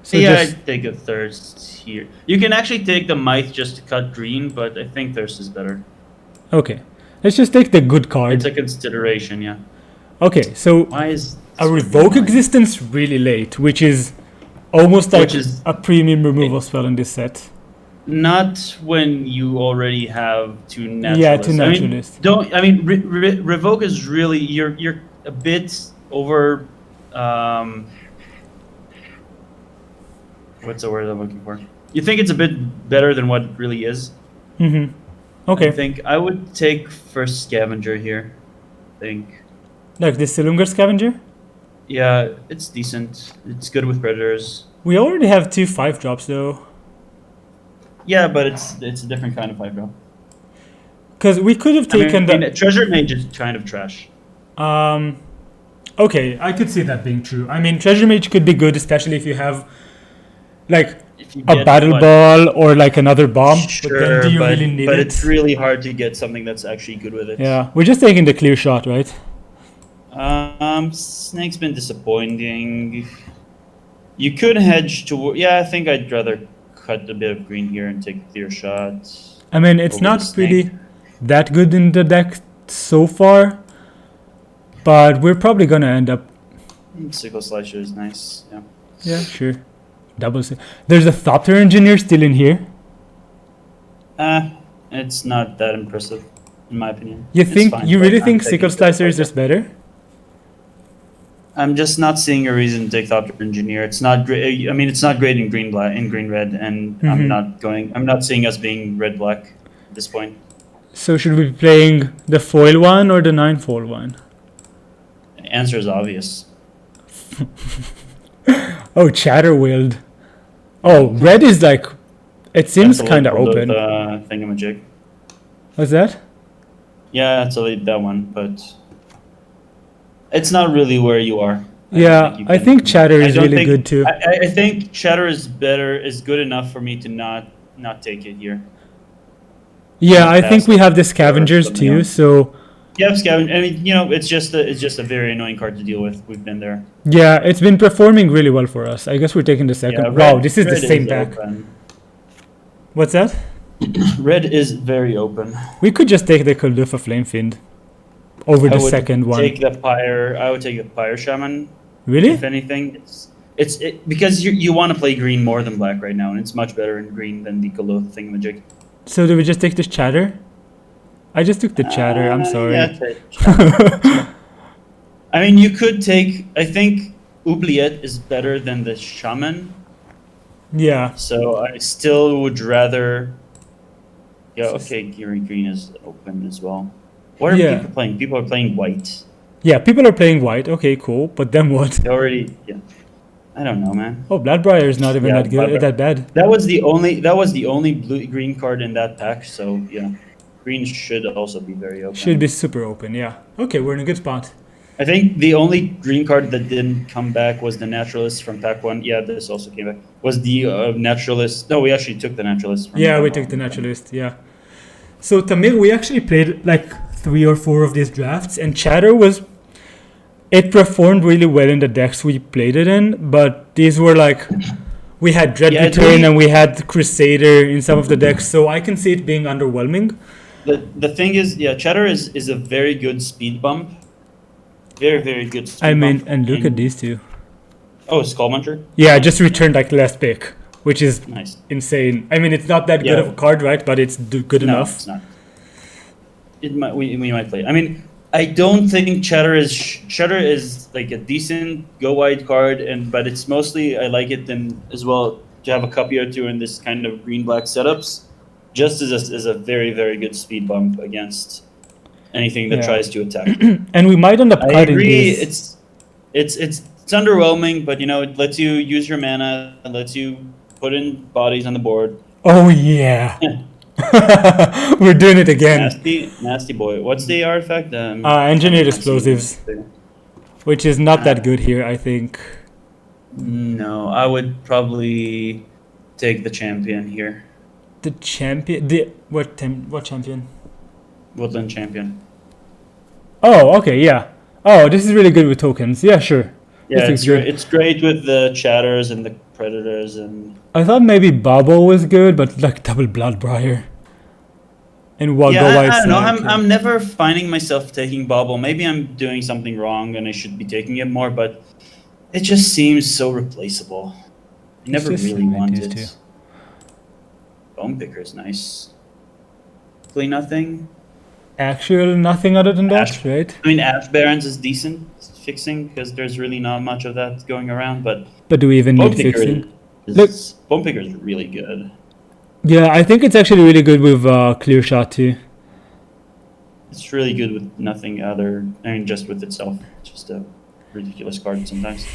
So Yeah, just I'd take a thirst here. You can actually take the might just to cut green, but I think thirst is better. okay. Let's just take the good It's card. a consideration, yeah. Okay, so Why is a this revoke annoying? existence really late, which is almost like Which is a premium removal spell in this set. not when you already have two naturalists. Yeah, two naturalists. Revoke is really you're a bit over. What's the word I'm looking for? You think it's a bit better than what it really is. Mm-hmm. I Okay. think I would take first scavenger here. I think. Like this Silumgar Scavenger? Yeah, it's decent. It's good with predators. We already have 2 5-drops though. Yeah, but it's a different kind of 5-drop. Because we could have taken the. treasure mage is kind of trash. Okay, I could see that being true. I mean, Treasure Mage could be good, especially if you have like If you a get battle what- ball or like another bomb. Sure, but then do you really need but it? it's really hard to get something that's actually good with it. Yeah, we're just taking the clear shot, right? Snake's been disappointing. You could hedge to. Yeah, I think I'd rather cut a bit of green here and take a clear shot. I mean, it's Over not the snake. really that good in the deck so far, but we're probably gonna end up. Sickle slasher is nice. Yeah. Yeah, sure. There's a Thopter Engineer still in here. It's not that impressive, in my opinion. You It's think fine, you but really I'm think taking Sickle it. Slicer is just better? I'm just not seeing a reason to take Thopter Engineer. It's not great. I mean, it's not great in green black, in green red, and Mhm. I'm not seeing us being red black at this point. So should we be playing the foil one or the 9-foil one? The answer is obvious. Oh, Chatterwild. Oh, red is like, it seems That's a kind of little open. Thingamajig. What's that? Yeah, it's a that one, but it's not really where you are. Yeah, you I can- think Chatter I is don't really think- good too. I think Shatter is good enough for me to not take it here. Yeah, I pass think we it have the or scavengers something too, else. so Yeah, Scavenger. I mean, it's just a very annoying card to deal with. We've been there. yeah, it's been performing really well for us. I guess we're taking the second. Yeah, Wow, this is the same pack. open. What's that? Red is very open. We could just take the Kaldufa Flamefiend over I the would second one. I would take the Pyre Shaman. Really? If anything, because you want to play green more than black right now, and it's much better in green than the Koloth thingamajig. So do we just take this Chatter? I just took the Chatter, I'm sorry. Yeah, I mean, you could take. I think Oubliette is better than the Shaman, Yeah. so I still would rather. Yeah, okay, green is open as well. What are Yeah. people playing? People are playing white. Yeah, people are playing white. Okay, cool. But then what? They already. Yeah. I don't know, man. Oh, Bloodbriar is not even Yeah, that good, Bloodbriar. that bad. That was the only green card in that pack. So yeah, green should also be very open. Should be super open, yeah. Okay, we're in a good spot. I think the only green card that didn't come back was the Naturalist from pack 1. Yeah, this also came back. Was the Naturalist. No, we actually took the Naturalist. From Yeah, pack we one. took the Naturalist, yeah. So, Tamir, we actually played like 3 or 4 of these drafts, and Chatter was... It performed really well in the decks we played it in, but these were like... We had Dread Yeah, Return and we had Crusader in some of the decks, so I can see it being underwhelming. The thing is, yeah, Chatter is a very good speed bump. Very, very good speed I mean, bump. and look at these two. Oh, Skullmuncher? Yeah, I just returned like last pick, which is Nice. insane. I mean, it's not that good Yeah. of a card, right? But it's good No, enough. it's not. We might play it. I mean, I don't think Chatter is like a decent go wide card, but it's mostly I like it then as well to have a copy or two in this kind of green black setups, just as a very, very good speed bump against anything that Yeah. tries to attack. And we might end up I cutting agree. these. It's underwhelming, but it lets you use your mana. It lets you put in bodies on the board. Oh yeah. We're doing it again. Nasty boy. What's the artifact? Engineered I'm seeing explosives, it. which is not that good here, I think. No, I would probably take the champion here. The champion. What champion? Woodland champion. Oh, okay, yeah. Oh, this is really good with tokens. Yeah, sure. Yeah, This looks good. it's great with the chatters and the predators and. I thought maybe Babo was good, but like double Bloodbriar. And Yeah, I White don't know. Snake. I'm never finding myself taking Bobble. Maybe I'm doing something wrong and I should be taking it more, but it just seems so replaceable. I never just really like want these it. two. Bone Picker's nice. Play nothing. Actual nothing other than that, Ash- right? I mean, Ash Barons is decent fixing because there's really not much of that going around, but But do we even Bone need Picker fixing? is Bone Picker is really good. Yeah, I think it's actually really good with Clear Shot too. It's really good with nothing other. I mean, just with itself. It's just a ridiculous card sometimes.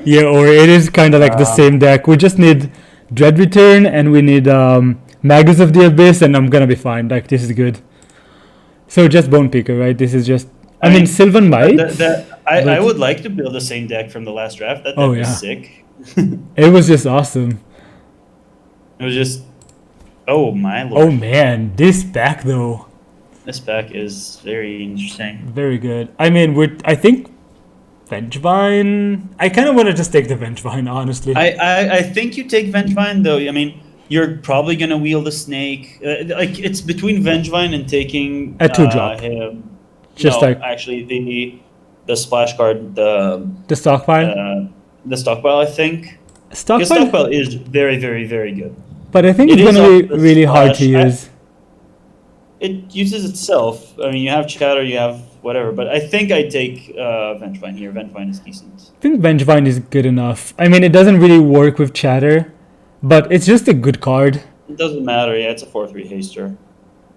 Yeah, or it is kind of like the same deck. We just need Dread Return and we need Magus of the Abyss, and I'm gonna be fine. Like, this is good. So just Bone Picker, right? This is just. I mean, Sylvan Might. I would like to build the same deck from the last draft. That deck was sick. It was just awesome. It was just. Oh my lord. Oh man, this pack though. This pack is very interesting. Very good. I mean, I think Vengevine. I kind of want to just take the Vengevine, honestly. I think you take Vengevine though. I mean, you're probably gonna wield a snake. Like it's between Vengevine and taking a 2-drop. Just actually the splash card, the stockpile. The stockpile, I think. Stockpile. The stockpile is very, very, very good. But I think it's gonna be really hard to use. It uses itself. I mean, you have Chatter, you have whatever, but I think I take Vengevine here. Vengevine is decent. I think Vengevine is good enough. I mean, it doesn't really work with Chatter, but it's just a good card. It doesn't matter. Yeah, it's a 4/3 haster.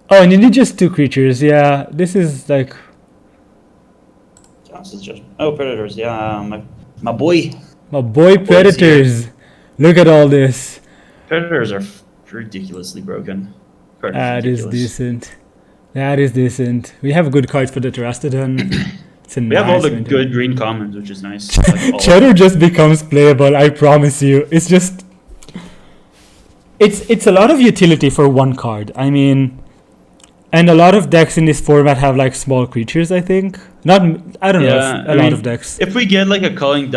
Oh, and you need just 2 creatures. Yeah, this is like. Johnson's Judgment. Oh, Predators. Yeah, my boy. My boy Predators. Look at all this. Predators are ridiculously broken. That is decent. That is decent. We have good cards for the Terastodon. We have all the good green commons, which is nice. Like Cheddar just becomes playable, I promise you. It's just... It's a lot of utility for one card. I mean... And a lot of decks in this format have like small creatures, I think. I don't know, a lot of decks. If we get like a Calling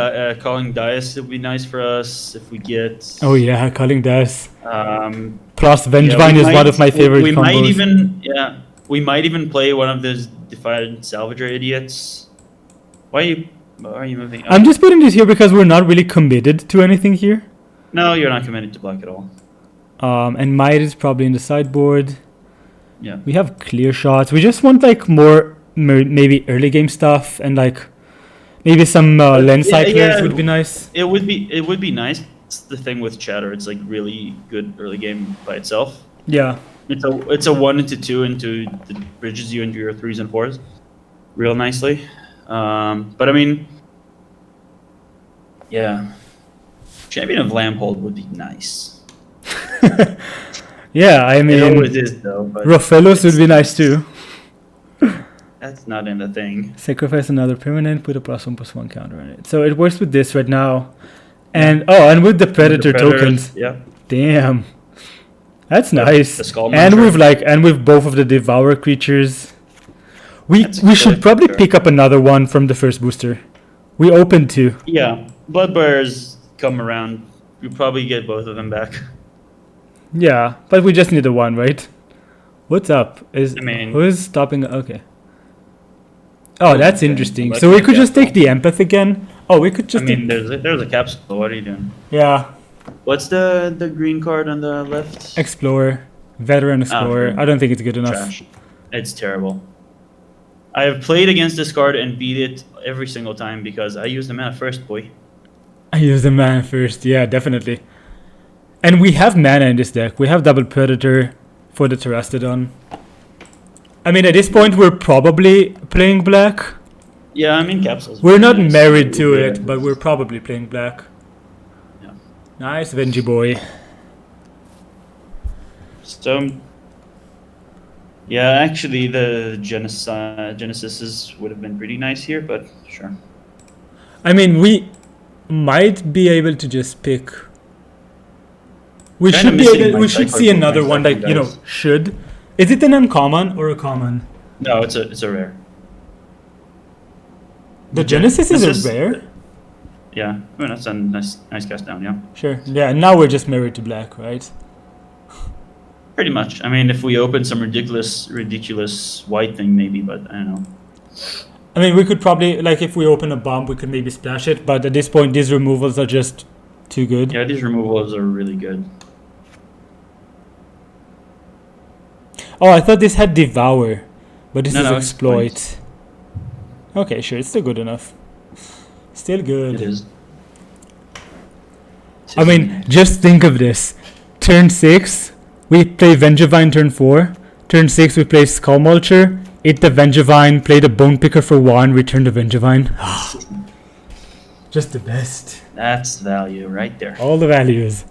Dice, it would be nice for us. If we get... Oh yeah, Calling Dice. Plus Vengevine is one of my favorite combos. We might even play one of those Defiant Salvager idiots. Why are you moving? I'm just putting this here because we're not really committed to anything here. No, you're not committed to black at all. And Might is probably in the sideboard. Yeah. We have Clear Shots. We just want like more maybe early game stuff and like maybe some lens cyclers would be nice. It would be nice. It's the thing with Chatter. It's like really good early game by itself. Yeah. It's a 1 into 2 into the bridges you into your 3s and 4s real nicely. But I mean, yeah, Champion of Lamphold would be nice. Yeah, I mean, it always is though. But Rofellos would be nice too. That's not in the thing. Sacrifice another permanent, put a +1/+1 counter on it. So it works with this right now, and with the Predator tokens. Yeah. Damn, that's nice. The Skull and Muncher. with both of the Devour creatures. We should probably pick up another one from the first booster. We opened 2. Yeah, Bloodbearers come around. You probably get both of them back. Yeah, but we just need the one, right? What's up? Who is stopping? Okay. Oh, that's interesting. So we could just take the Empath again. Oh, we could just. There's a capsule. What are you doing? Yeah. What's the green card on the left? Explorer, Veteran Explorer. I don't think it's good enough. Trash. It's terrible. I have played against this card and beat it every single time because I use the mana first, boy. I use the mana first. Yeah, definitely. And we have mana in this deck. We have double Predator for the Terastodon. I mean, at this point, we're probably playing black. Yeah, I mean, capsules. We're not married to it, but we're probably playing black. Yeah. Nice, Vengy boy. So, yeah, actually, the Genesises would have been pretty nice here, but sure. I mean, we might be able to just pick. We Kinda should be missing able. my We should cycler see for my another one, second like, you know, guys. should. Is it an uncommon or a common? No, it's a rare. The Genesis is Genesis- a rare? Yeah, I mean, that's a nice cast down, yeah. Sure. Yeah, now we're just married to black, right? Pretty much. I mean, if we open some ridiculous white thing, maybe, but I don't know. I mean, we could probably, like, if we open a bomb, we could maybe splash it, but at this point, these removals are just too good. Yeah, these removals are really good. Oh, I thought this had Devour, but this No, is no, Exploit. Okay, sure, it's still good enough. Still good. It is. I mean, just think of this. Turn 6, we play Vengevine turn 4. Turn 6, we play Skull Mulcher, eat the Vengevine, play the Bone Picker for 1, return the Vengevine. Just the best. That's value right there. All the values.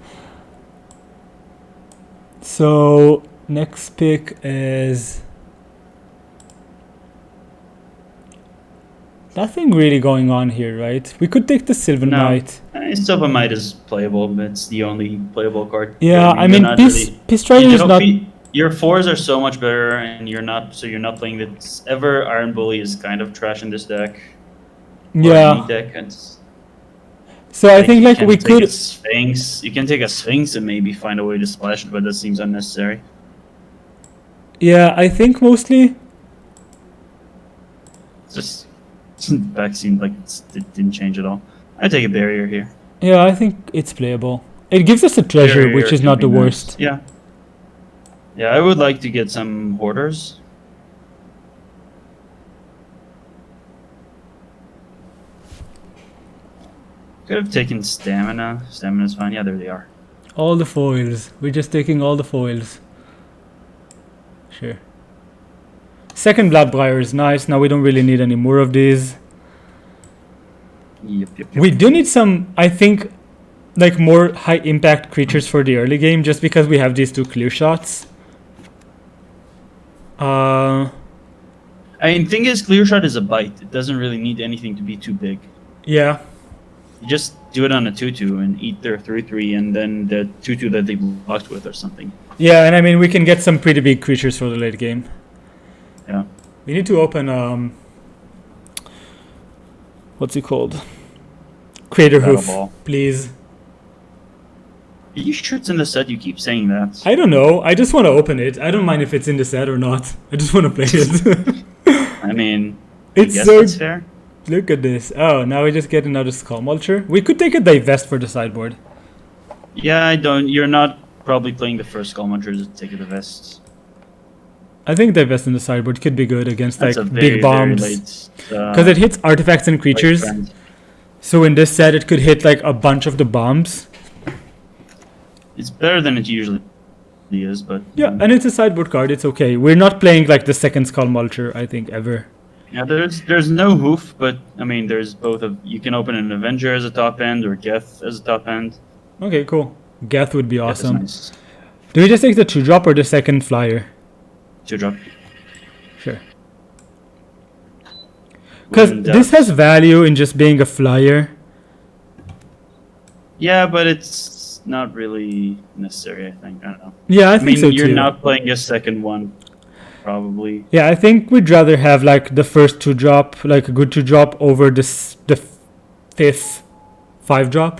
So, next pick is... Nothing really going on here, right? We could take the Sylvan No. Knight. Silvermite is playable, but it's the only playable card. Yeah, I mean, you're not Peace Strider you is don't not... your 4s are so much better, and you're not playing this ever. Iron Bully is kind of trash in this deck. Or Yeah. any deck. It's, So I think you like can we take could... a Sphinx. You can take a Sphinx and maybe find a way to splash it, but that seems unnecessary. Yeah, I think mostly... It's just back seemed like it didn't change at all. I take a barrier here. Yeah, I think it's playable. It gives us a treasure, Barrier which is can not be the nice. worst. Yeah. Yeah, I would like to get some hoarders. Could have taken stamina. Stamina's fine. Yeah, there they are. All the foils. We're just taking all the foils. Sure. Second Bloodbriar is nice. Now we don't really need any more of these. Yep. We do need some, I think, like more high impact creatures for the early game, just because we have these two clear shots. I mean, thing is, clear shot is a bite. It doesn't really need anything to be too big. Yeah. You just do it on a 2/2 and eat their 3/3, and then the 2/2 that they blocked with or something. Yeah, and I mean, we can get some pretty big creatures for the late game. Yeah. We need to open, what's it called? Crater Battle Hoof, Ball. please. Are you sure it's in the set? You keep saying that. I don't know. I just want to open it. I don't mind if it's in the set or not. I just want to play it. I mean, It's I guess so... that's fair. Look at this. Oh, now we just get another Skull Mulcher. We could take a Divest for the sideboard. Yeah, I don't. You're not probably playing the first Skull Muncher to take a vest. I think Divest in the sideboard could be good against That's like a very, big bombs. very late. Because it hits artifacts and creatures. late trend. So in this set, it could hit like a bunch of the bombs. It's better than it usually is, but Yeah, and it's a sideboard card. It's okay. We're not playing like the second Skull Mulcher, I think, ever. yeah. There's no hoof, but I mean, there's both of. You can open an Avenger as a top end or Geth as a top end. Okay, cool. Geth would be Geth is awesome. nice. Do we just take the 2-drop or the second flyer? 2-drop. Sure. Because Wouldn't this doubt. has value in just being a flyer. Yeah, but it's not really necessary. I think. I don't know. Yeah, I I think mean, so you're too. not playing a second one, probably. Yeah, I think we'd rather have like the first 2-drop, like a good 2-drop, over the fifth 5-drop.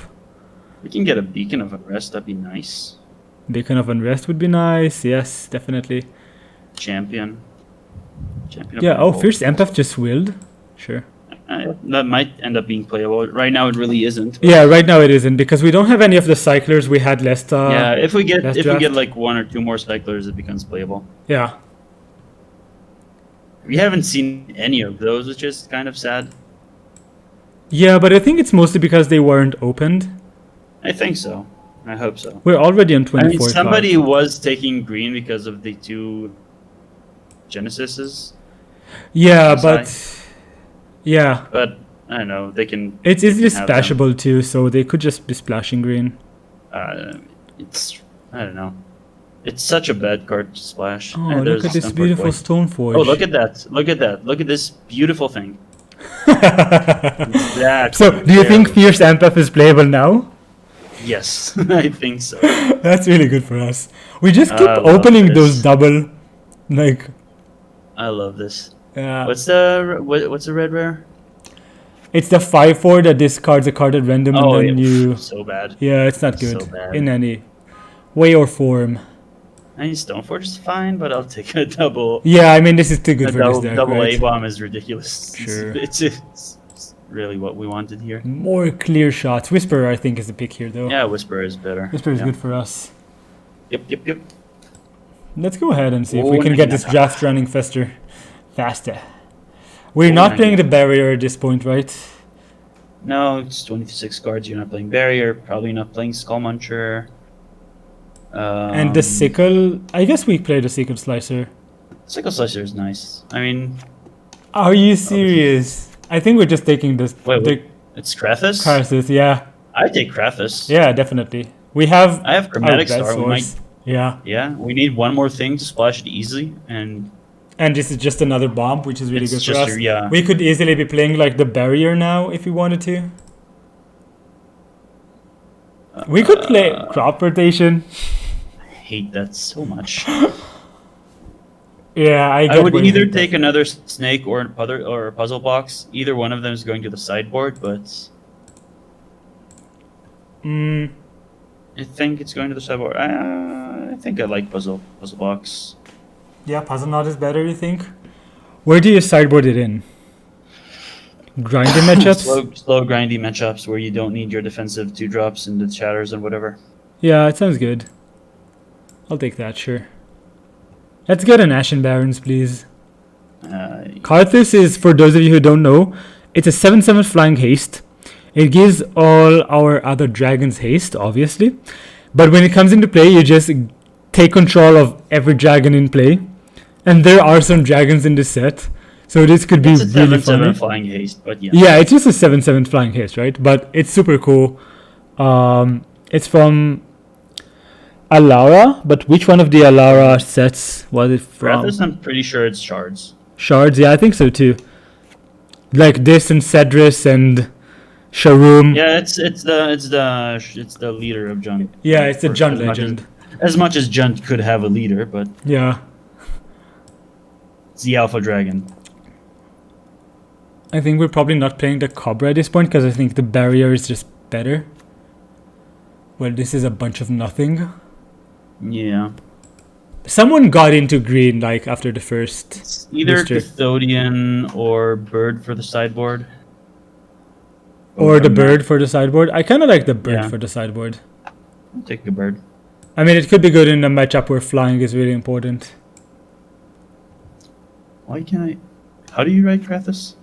We can get a Beacon of Unrest. That'd be nice. Beacon of Unrest would be nice. Yes, definitely. Champion. Champion. Yeah. Of Oh, Revolt. Fierce Empath just willed. Sure. That might end up being playable. Right now, it really isn't. Yeah. Right now it isn't because we don't have any of the cyclers we had last. Yeah, if we get last if draft. we get like 1 or 2 more cyclers, it becomes playable. Yeah. We haven't seen any of those, which is kind of sad. Yeah, but I think it's mostly because they weren't opened. I think so. I hope so. We're already on I 24 mean, cards. somebody was taking green because of the 2 Genesises, Yeah, Yes, but yeah, but I don't know. They can. it's they easily can have them. splashable too, so they could just be splashing green. It's I don't know. It's such a bad card to splash. Oh, And look there's at this Stone beautiful Forge. stone forge. Oh, look at that! Look at that! Look at this beautiful thing. Exactly. So, do you think There. Fierce Ampef is playable now? Yes, I think so. That's really good for us. We just keep I love opening this. those double, like, I love this. yeah. What's the red rare? It's the 5/4 that discards a card at random Oh, and then yeah. you... So bad. Yeah, it's not So good bad. in any way or form. I mean, Stoneforge is fine, but I'll take a double. Yeah, I mean, this is too good A for double, this deck, double right? A-bomb is ridiculous. Sure. It's really what we wanted here. More clear shots. Whisperer, I think, is the pick here, though. Yeah, Whisper is better. Whisperer is Yeah. good for us. Yep. Let's go ahead and see if Oh, we can get this Nagata. draft running faster. We're Oh, not playing the Nagata. barrier at this point, right? No, it's 26 cards. You're not playing Barrier. Probably not playing Skull Muncher. And the sickle, I guess we play the sickle slicer. Sickle Slicer is nice. I mean, Are you serious? I think we're just taking this. wait, the it's Krathus? Karthus, yeah. I take Krathus. Yeah, definitely. We have I have our Chromatic red Star. We might, source. Yeah. yeah, we need one more thing to splash it easily, and And this is just another bomb, which is really It's good for just us. yeah. We could easily be playing like the barrier now if we wanted to. We could play crop rotation. I hate that so much. Yeah, I I get would why you either hate that. take another snake or a puzzle box. Either one of them is going to the sideboard, but Mm, I think it's going to the sideboard. I think I like puzzle box. yeah, puzzle knot is better, you think? Where do you sideboard it in? Grinding matchups? slow grindy matchups where you don't need your defensive 2-drops and the shatters and whatever. Yeah, it sounds good. I'll take that, sure. Let's get an Ashen Barons, please. Karthus is, for those of you who don't know, it's a 7/7 flying haste. It gives all our other dragons haste, obviously. But when it comes into play, you just take control of every dragon in play. And there are some dragons in this set. So this could be It's a really 7/7 funny. flying haste, but yeah. Yeah, it's just a 7/7 flying haste, right? But it's super cool. It's from Alara, but which one of the Alara sets was it from? Krathus, I'm pretty sure it's shards. Shards, yeah, I think so too. Like this and Cedrus and Sharum. Yeah, it's the leader of Junt. Yeah, it's the For- Junt as much legend. As much as Junt could have a leader, but Yeah, it's the Alpha Dragon. I think we're probably not playing the Cobra at this point because I think the barrier is just better. Well, this is a bunch of nothing. Yeah. Someone got into green like after the first. It's either booster. Cathodian or Bird for the sideboard. Or the I'm bird for the sideboard. I kind of like the bird Yeah. for the sideboard. I'll take a bird. I mean, it could be good in a matchup where flying is really important. Why can't I? How do you write Krathus?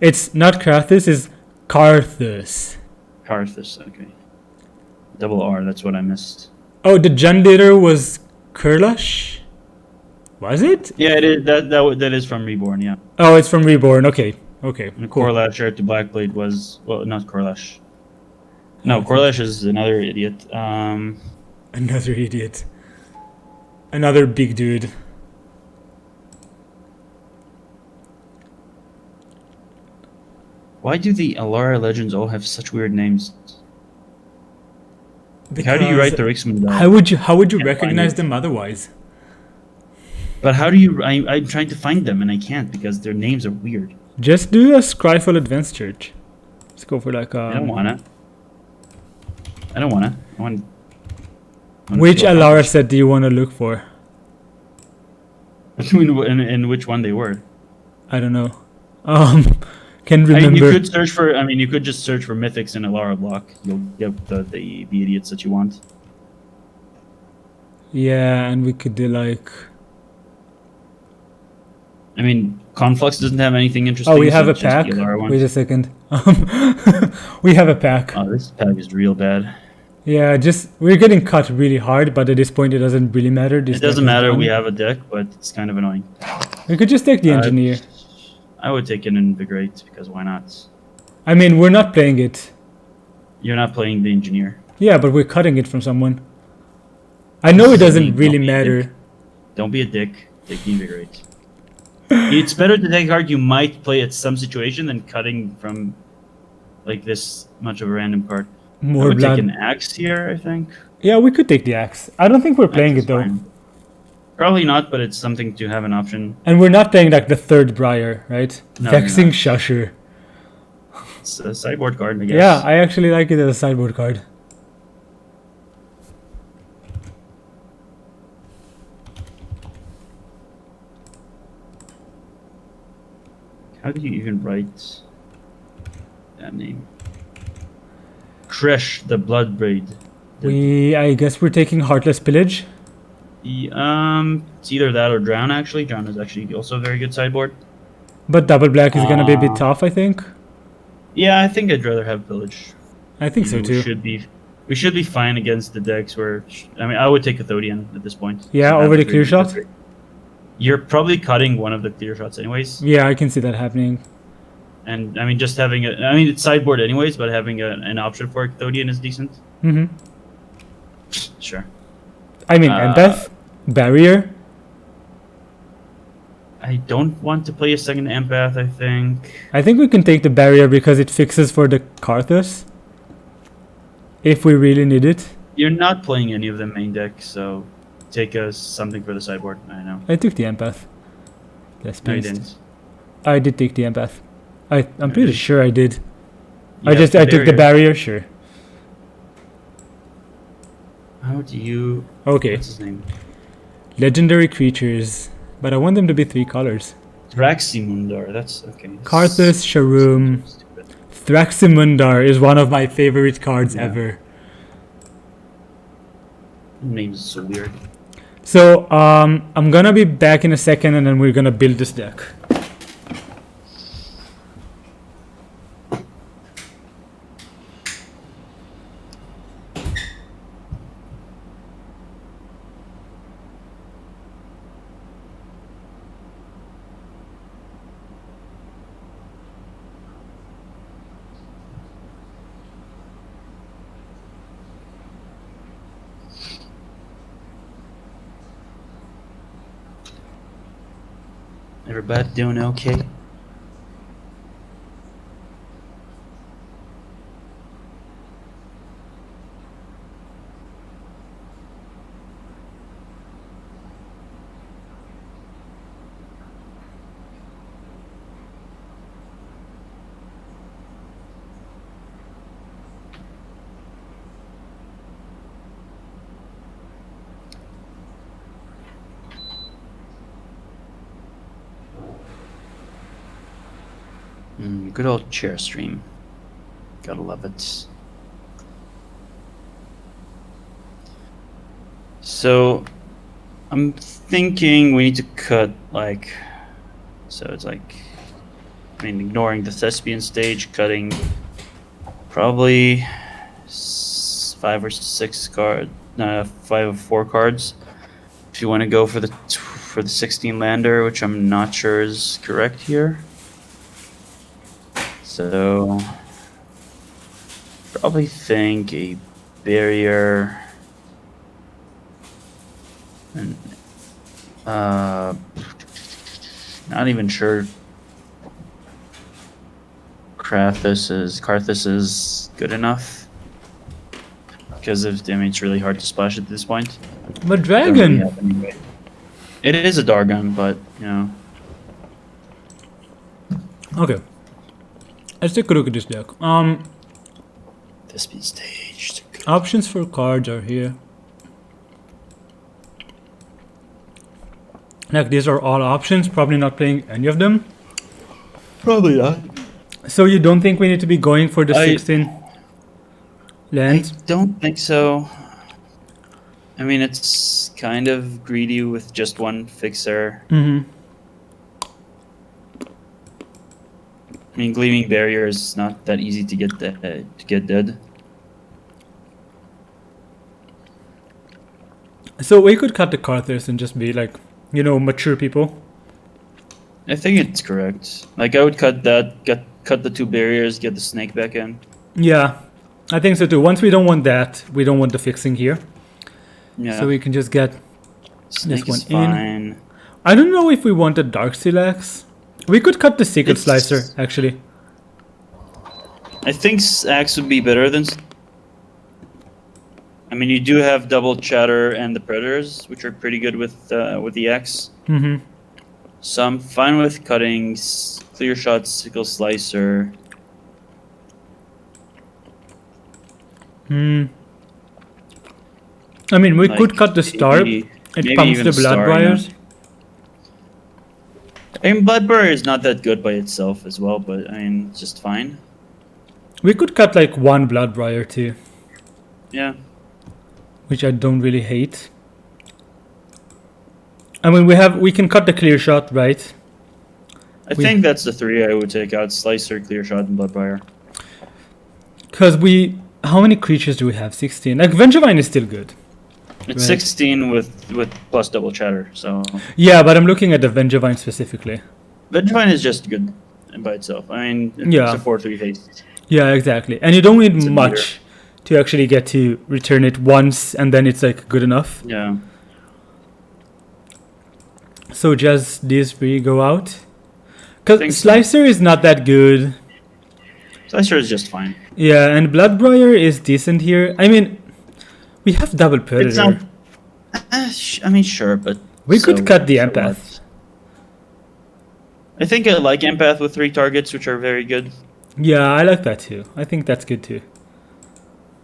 It's not Krathus, it's Karthus. Karthus, okay. Double R, that's what I missed. Oh, the Jund leader was Kurlash? Was it? Yeah, it is. That is from Reborn, yeah. Oh, it's from Reborn. Okay. Okay. And Cool. Corlash to Blackblade was, well, not Corlash. No, Corlash is another idiot. Another idiot. Another big dude. Why do the Alara legends all have such weird names? How do you write the Rixman? How would you Can't recognize find it. them otherwise? But how do you? I'm trying to find them and I can't because their names are weird. Just do a Scryfall Advanced Church. Let's go for like I don't wanna. I want. Which Alara set do you want to look for? in which one they were? I don't know. Can I mean, remember. you could search for. I mean, you could just search for mythics in Alara block. You'll get the idiots that you want. Yeah, and we could do like. I mean, Conflux doesn't have anything interesting. Oh, we so have a it's just pack. the Alara ones. Wait a second. We have a pack. Oh, this pack is real bad. Yeah, just we're getting cut really hard, but at this point it doesn't really matter. This It doesn't deck is matter. done. We have a deck, but it's kind of annoying. We could just take the engineer. I would take an Invigorate because why not? I mean, we're not playing it. You're not playing the engineer. Yeah, but we're cutting it from someone. I know it Don't doesn't really be a dick. matter. Don't be a dick. Take Invigorate. It's better to take a card you might play at some situation than cutting from like this much of a random card. I More would take blood. an axe here, I think. Yeah, we could take the axe. I don't think we're Axe playing is it though. fine. Probably not, but it's something to have an option. And we're not playing like the third Briar, right? No, Vexing you're not. Shusher. It's a sideboard card, I guess. Yeah, I actually like it as a sideboard card. How do you even write that name? Kresh the Bloodbraid. I guess we're taking Heartless Pillage. It's either that or Drown, actually. Drown is actually also a very good sideboard. But double black is gonna be a bit tough, I think. Yeah, I think I'd rather have Pillage. I think so too. We should be fine against the decks where... I mean, I would take Cathodian at this point. Yeah, So over that the would clear be shot? perfect. You're probably cutting one of the clear shots anyways. Yeah, I can see that happening. And, I mean, just having I mean, it's sideboard anyways, but having an option for Cathodian is decent. Mm-hmm. Sure. I mean, Empath, Barrier. I don't want to play a second Empath, I think. I think we can take the Barrier because it fixes for the Karthus. If we really need it. You're not playing any of the main deck, so take something for the sideboard. I know. I took the Empath. Less No, you pissed. didn't. I did take the Empath. I'm No, pretty you- sure I did. You I have took the Barrier, sure. How do you... Okay. What's his name? Legendary creatures. But I want them to be 3 colors. Thraximundar, that's okay. Karthus, Sharum. Stupid. Thraximundar is one of my favorite cards Yeah. ever. Name's so weird. So, I'm gonna be back in a second and then we're gonna build this deck. Everybody doing okay? Good old chair stream. Gotta love it. So, I'm thinking we need to cut, like... So it's like... I mean, ignoring the thespian stage, cutting... Probably... 5 or 6 cards... 5 or 4 cards. If you want to go for the 16 lander, which I'm not sure is correct here. So, probably think a barrier, and not even sure. Karthus is good enough because I mean it's really hard to splash at this point. But Don't really Dragon! have any way. It is a Dargon, but you know. Okay. Let's take a look at this deck. Thespian stage. Options for cards are here. Like these are all options, probably not playing any of them. Probably not. So you don't think we need to be going for the I- 16 lands? I don't think so. I mean, it's kind of greedy with just one fixer. Mm-hmm. I mean, Gleaming Barrier is not that easy to get dead. So we could cut the Karthus and just be like, you know, mature people. I think it's correct. Like, I would cut that, cut the 2 barriers, get the snake back in. Yeah, I think so too. Once we don't want that, we don't want the fixing here. Yeah. So we can just get Snake this one is fine. in. I don't know if we want a Dark Steel Axe. We could cut the Secret Slicer, actually. I think axe would be better than. I mean, you do have double chatter and the predators, which are pretty good with the axe. Mm-hmm. So I'm fine with cutting clear shot, sickle slicer. Hmm. I mean, we Like, could cut the star. maybe It pumps even the the star, Bloodbriars. I mean, Bloodbriar is not that good by itself as well, but I mean, it's just fine. We could cut like one Bloodbriar too, Yeah. which I don't really hate. I mean, we can cut the clear shot, right? I think that's the three I would take out: Slicer, Clear Shot, and Bloodbriar. Because how many creatures do we have? 16. Like Vengevine is still good. It's Right. 16 with plus double chatter. So Yeah, but I'm looking at the Vengevine specifically. Vengevine is just good by itself. I mean, Yeah. it's a 4/3 haste. Yeah, exactly. And you don't need It's a much to actually get to return it once, and then it's like good enough. Yeah. So just these three go out. Think Because so. Slicer is not that good. Slicer is just fine. Yeah, and Bloodbriar is decent here. I mean, we have double Predator. It's not. I mean, sure, but We could so- cut the so Empath. what? I think I like Empath with 3 targets, which are very good. Yeah, I like that too. I think that's good too.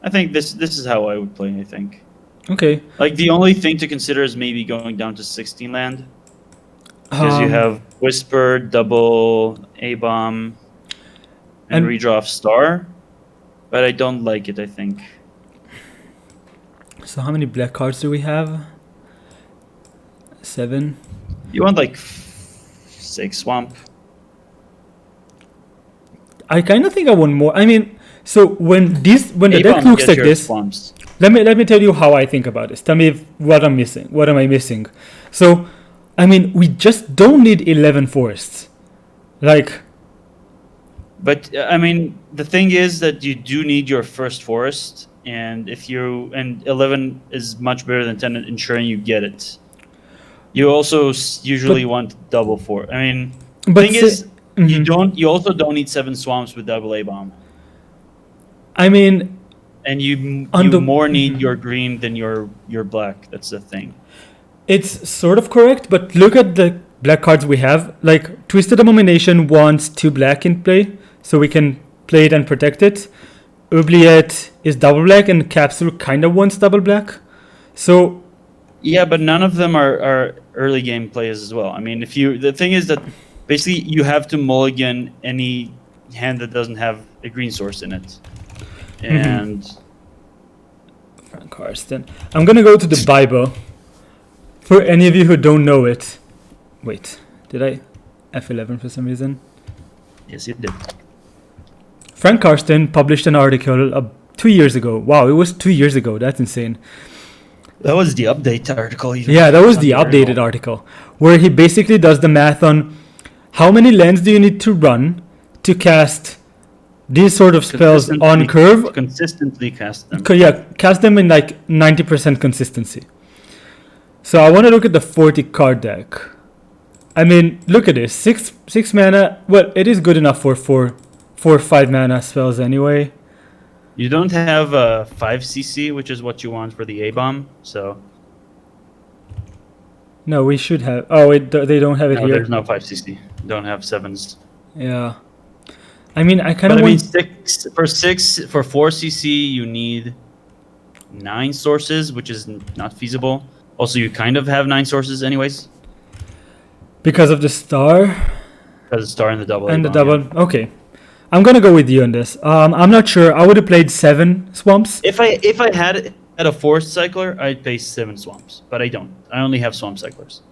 I think this is how I would play. I think Okay. like the only thing to consider is maybe going down to 16 land because you have Whisper, double A bomb, and And- redraw of Star, but I don't like it. I think So how many black cards do we have? 7. you want like 6 swamp. I kind of think I want more. I mean, so when the A deck bomb looks gets like your this, swamps. let me tell you how I think about this. Tell me what I'm missing. What am I missing? So, I mean, we just don't need 11 forests. Like, But I mean, the thing is that you do need your first forest, and 11 is much better than 10 at ensuring you get it. You also usually want double I mean, the but thing say- is, Mhm. you also don't need 7 swamps with double A bomb, I mean, and you On the- more need Mhm. your green than your black. That's the thing. it's sort of correct, but look at the black cards we have. Like, Twisted Abomination wants 2 black in play, so we can play it and protect it. Oubliette is double black, and Capsule kind of wants double black. So, Yeah, but none of them are early game plays as well. I mean, the thing is that basically you have to mulligan any hand that doesn't have a green source in it. And Frank Karsten. I'm gonna go to the Bible. For any of you who don't know it. Wait, did I F11 for some reason? yes, it did. Frank Karsten published an article 2 years ago. Wow, it was 2 years ago. That's insane. That was the update article. Yeah, that was the updated article where he basically does the math on how many lands do you need to run to cast these sort of spells on curve. Consistently cast them. Yeah, cast them in like 90% consistency. So I want to look at the 40 card deck. I mean, look at this. 6 mana. Well, it is good enough for 4 or 5 mana spells anyway. You don't have a 5 CC, which is what you want for the A bomb. So No, we should have. Oh, they don't have it no, here. there's no 5 CC. Don't have 7s. Yeah. I mean, I kind But of I mean, want. 6 for 4 CC, you need 9 sources, which is not feasible. Also, you kind of have 9 sources anyways, Because of the star because it's star and the double. and the A-bomb, double. Okay. I'm gonna go with you on this. I'm not sure. I would have played 7 swamps. yeah. If I had a forest cycler, I'd play 7 swamps, but I don't. I only have swamp cyclers.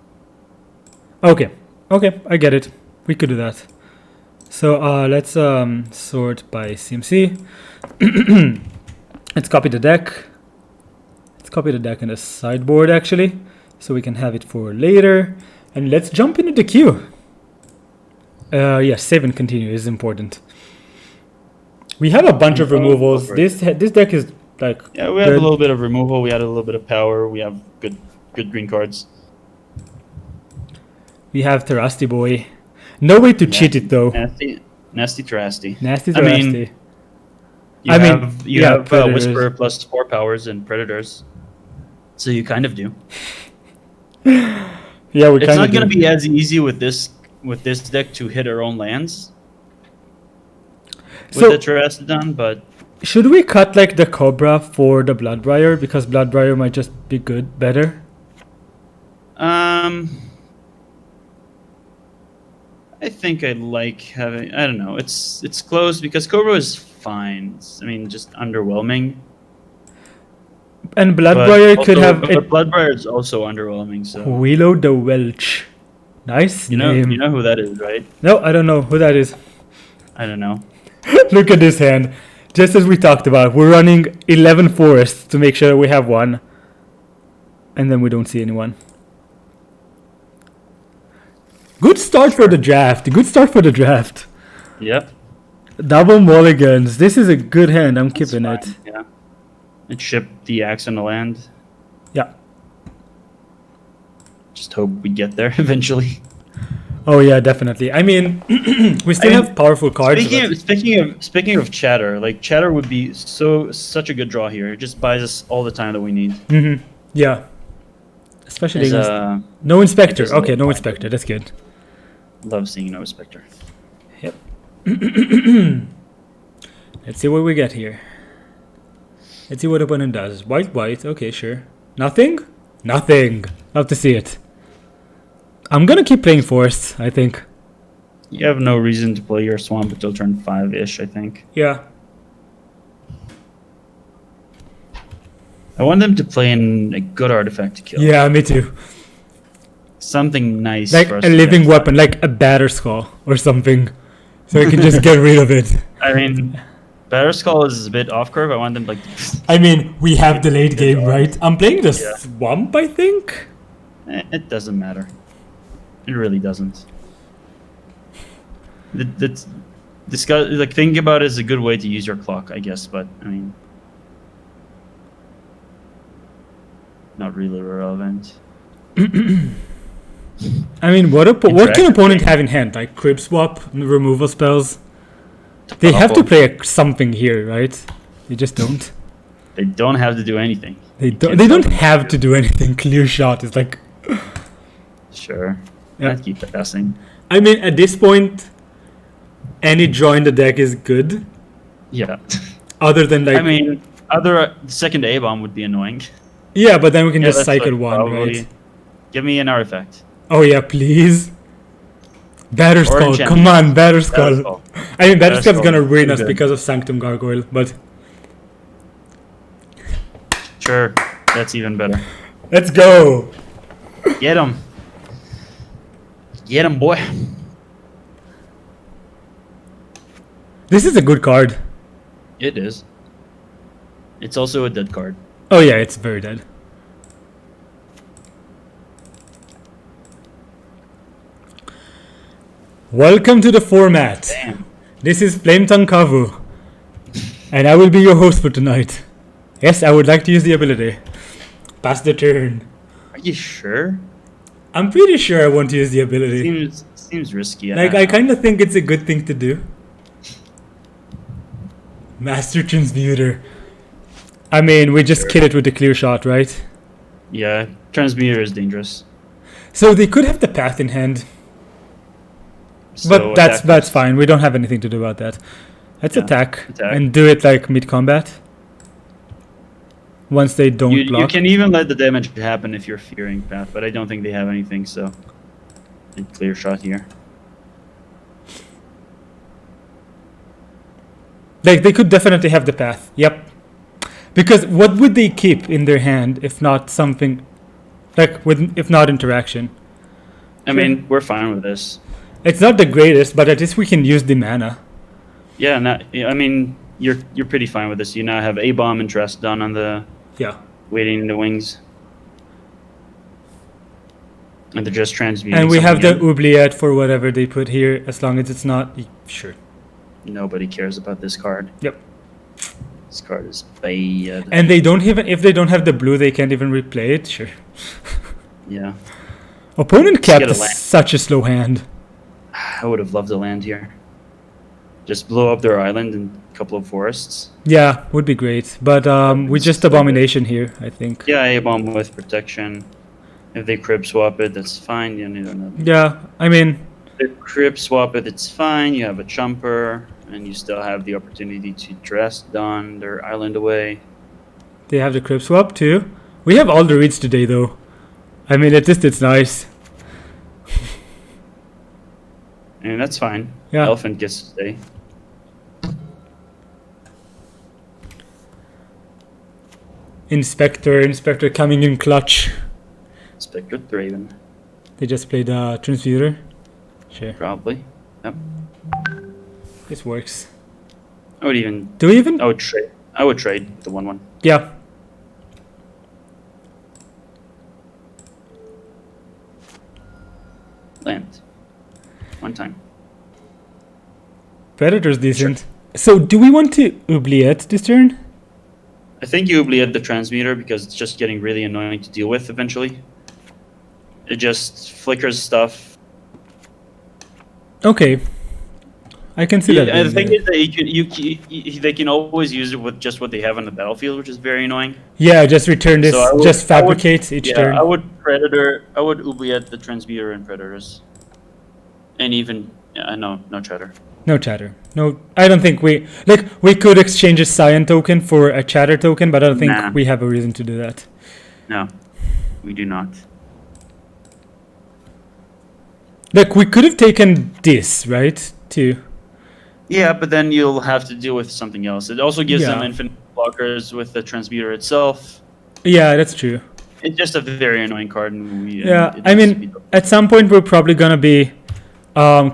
Okay. Okay, I get it. We could do that. So let's sort by CMC. Let's copy the deck. Let's copy the deck in the sideboard actually, so we can have it for later. And let's jump into the queue. Yes, save and continue is important. We have a bunch of removals. This deck is Like Yeah, we have a good. little bit of removal. We had a little bit of power. We have good green cards. We have Terasti boy. No way to cheat it though. Nasty Trasty. Nasty I mean, Terasti. I mean, you yeah, have Predators. Whisper plus 4 powers and Predators. So you kind of do. Yeah, we It's kind not of going do. to be as easy with this deck to hit our own lands with So the Terastodon, but should we cut like the Cobra for the Bloodbriar because Bloodbriar might just be better? I think I like having. I don't know. It's close because Cobra is fine. I mean, just underwhelming. And But Bloodbriar could have but it. Bloodbriar is also underwhelming. So Willow the Welch. Nice name. you know who that is, right? No, I don't know who that is. I don't know. Look at this hand. Just as we talked about, we're running 11 forests to make sure that we have one. And then we don't see anyone. Good start for the draft. Good start for the draft. Yep. Double mulligans. This is a good hand. I'm That's keeping fine, it. Yeah. And ship the axe on the land. Yeah. Just hope we get there eventually. Oh yeah, definitely. I mean, we still have powerful cards. Speaking of Chatter, like Chatter would be such a good draw here. It just buys us all the time that we need. Mm-hmm. Yeah. Especially There's against... No Inspector. there's Okay, no no Inspector. That's good. Love seeing no Spectre. Yep. Let's see what we get here. Let's see what opponent does. White, white. Okay, sure. Nothing? Nothing. Love to see it. I'm gonna keep playing forests, I think. You have no reason to play your swamp until turn 5-ish, I think. Yeah. I want them to play in a good artifact to kill. Yeah, me too. Something nice. Like for us a to living get. weapon, like a batter skull or something. So I can just get rid of it. I mean, Batter Skull is a bit off curve. I want them like. I mean, we have the late game, right? I'm playing the Yeah. swamp, I think. It doesn't matter. It really doesn't. Like thinking about it is a good way to use your clock, I guess. But I mean, not really relevant. I mean, what can Interactive opponent game. have in hand? Like crib swap, removal spells. They have to play something here, right? They just don't. They don't have to do anything. They don't. can't They tell don't them have to do anything. Clear shot is like. Sure. Yeah. I'd keep passing. I mean, at this point, any draw in the deck is good. Yeah. Other than like. I mean, second A bomb would be annoying. Yeah, but then we can Yeah, just that's cycle like one, probably- right? Give me an artifact. Oh yeah, please. Batter skull, enchantment. come on, batter Batter skull. Skull. I mean, batter Batter skull's Skull gonna is ruin too us good. because of Sanctum Gargoyle, but Sure, that's even better. let's go. Get him. Get him, boy. This is a good card. It is. It's also a dead card. Oh yeah, it's very dead. Welcome to the format. Damn. This is Flame Tongue Kavu, and I will be your host for tonight. Yes, I would like to use the ability. Pass the turn. Are you sure? I'm pretty sure I want to use the ability. Seems risky. Like, I kind of think it's a good thing to do. Master Transmuter. I mean, we just kill it with the clear shot, right? Yeah, Transmuter is dangerous. So they could have the path in hand. So But attack that's first. fine. We don't have anything to do about that. Let's Yeah, attack attack. and do it like mid combat. Once they don't You block. can even let the damage happen if you're fearing path, but I don't think they have anything, so a clear shot here. Like they could definitely have the path. Yep. Because what would they keep in their hand if not something like if not interaction? I mean, we're fine with this. It's not the greatest, but at least we can use the mana. Yeah, I mean, you're pretty fine with this. You now have A bomb and Trestodon on the Yeah. waiting in the wings, and they're just transmuting. And we have the something in. oubliette for whatever they put here, as long as it's not sure. Nobody cares about this card. Yep. This card is bad. And they don't even, if they don't have the blue, they can't even replay it. Sure. Yeah. Opponent Just get kept a land. such a slow hand. I would have loved to land here. Just blow up their island and a couple of forests. Yeah, would be great. But we just so good. Abomination here, I think. Yeah, A-bomb with protection. If they crib swap it, that's fine. You need another. Yeah, I mean, If they crib swap it, it's fine. You have a chumper, and you still have the opportunity to dress down their island away. they have the crib swap too. We have all the reads today, though. I mean, at least it's nice. And that's fine. Yeah. Elephant gets to stay. Inspector coming in clutch. Spectre Draven, They just played Transmuter. Sure, probably. Yep. this works. I would even. Do we even? I would trade. I would trade the 1/1. Yeah. Land. One time. Predator's decent. So, do we want to Oubliette this turn? I think you oubliette the transmuter because it's just getting really annoying to deal with eventually. It just flickers stuff. Okay. I can see that. Yeah, the being thing there. is that they can always use it with just what they have on the battlefield, which is very annoying. Yeah, just return this. So I would- just I would- fabricate each Yeah, turn. I would oubliette the transmuter and predators, and even no chatter. No chatter. No, I don't think we could exchange a Cyan token for a chatter token, but I don't think Nah. we have a reason to do that. No, we do not. Like, we could have taken this, right? Too. Yeah, but then you'll have to deal with something else. It also gives them Yeah. infinite blockers with the transmuter itself. Yeah, that's true. It's just a very annoying card. And Yeah, it I needs to mean, be- at some point we're probably gonna be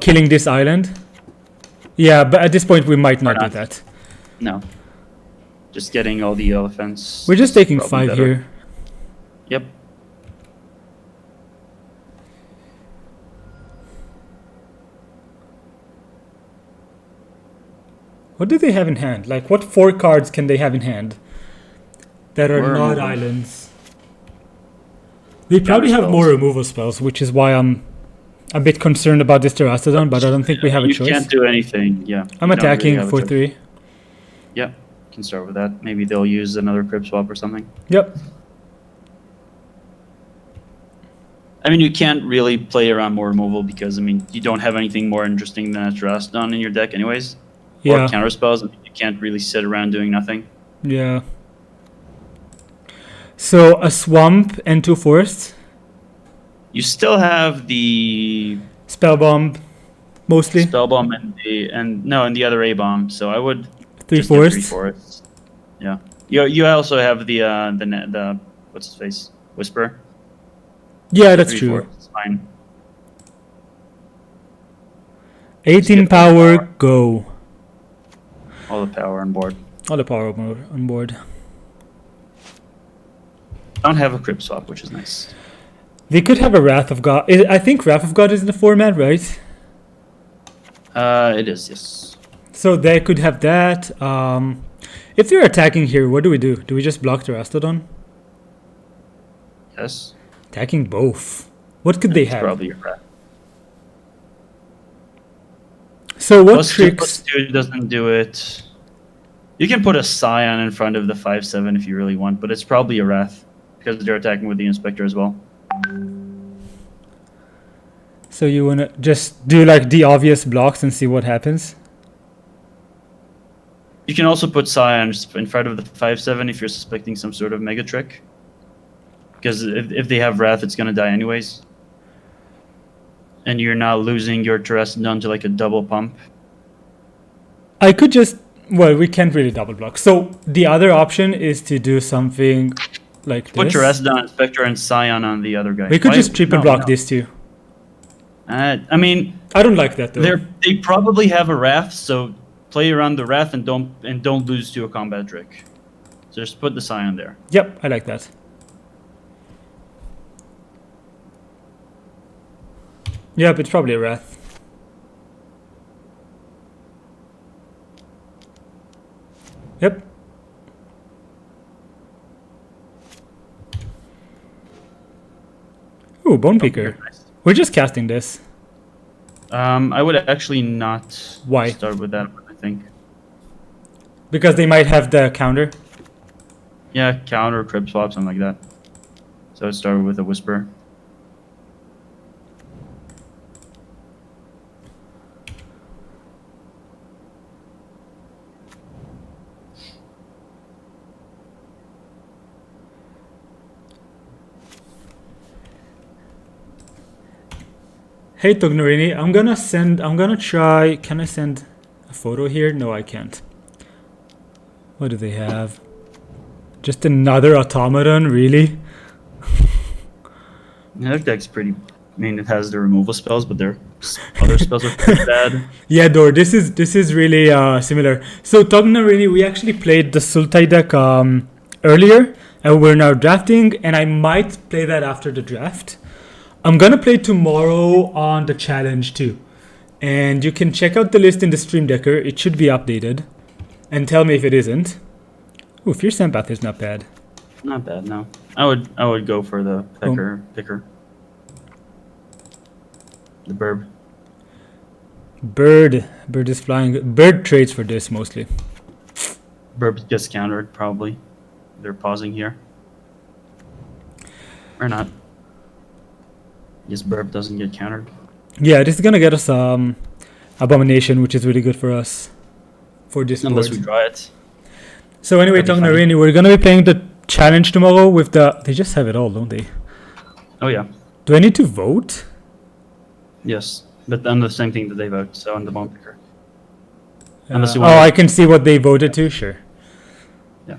killing this island. Yeah, but at this point we might not do not. that. no. Just getting all the elephants. We're just is taking probably 5 better. here. Yep. What do they have in hand? Like, what 4 cards can they have in hand that are More not removal. islands? They probably have spells. more removal spells, which is why I'm a bit concerned about this Terastodon, but I don't think we have a You choice. can't do anything. Yeah. I'm you don't really attacking have a for choice. 3. Yep. Can start with that. Maybe they'll use another crib swap or something. Yep. I mean, you can't really play around more removal because, I mean, you don't have anything more interesting than a Terastodon in your deck anyways. Or Yeah. counter spells. I mean, you can't really sit around doing nothing. Yeah. So a swamp and 2 forests. You still have the Spell bomb, mostly. spell bomb and the other A bomb. So I would 3 just get forests. 3 forests. Yeah. You also have the what's his face Whisper. Yeah, that's 3 true. forests, fine. 18 Skip power, power. go. All the power on board. All the power on board. Don't have a crib swap, which is nice. They could have a Wrath of God. I think Wrath of God is in the format, right? It is, yes. So they could have that. If they're attacking here, what do we do? Do we just block the Terastodon? Yes. Attacking both. What could they It's have? probably your rat. So what Plus 2, tricks? plus 2 doesn't do it. You can put a Scion in front of the 5/7 if you really want, but it's probably a Wrath because they're attacking with the Inspector as well. So you wanna just do like the obvious blocks and see what happens? You can also put Scions in front of the 5/7 if you're suspecting some sort of mega trick. Because if they have Wrath, it's gonna die anyways. And you're not losing your Terastodon to like a double pump. I could just, well, we can't really double block. So the other option is to do something like Put this. Terastodon, Inspector, and Scion on the other guy. We could Why- just triple no, block no. this too. I mean, I don't like that though. they probably have a Wrath, so play around the Wrath and don't lose to a combat trick. So just put the Scion there. Yep, I like that. Yep, it's probably a Wrath. Yep. Ooh, Bone Picker. Nice. We're just casting this. I would actually not Why? start with that, I think. Because they might have the counter. Yeah, counter, crib swap, something like that. So it started with a Whisper. Hey Tognarini, I'm gonna try, can I send a photo here? No, I can't. What do they have? Just another automaton, really? Yeah, that deck's pretty. I mean, it has the removal spells, but their other spells are pretty bad. Yeah, Dor, this is really similar. So Tognarini, we actually played the Sultai deck earlier, and we're now drafting, and I might play that after the draft. I'm gonna play tomorrow on the challenge too. And you can check out the list in the stream decker, it should be updated. And tell me if it isn't. Ooh, Fierce Empath is not bad. Not bad, no. I would go for the picker. The burb. Bird is flying. Bird trades for this mostly. Burb gets countered, probably. They're pausing here. Or not. Yes, burb doesn't get countered. Yeah, this is gonna get us Abomination, which is really good for us. For this Unless board. we draw it. So anyway, That'd be Tognarini, we're gonna be playing the challenge tomorrow with the... They just have it all, don't they? Oh yeah. Do I need to vote? Yes. But on the same thing that they vote, so on the bone picker. Oh, Unless you want I can see what they voted to, sure. Yeah.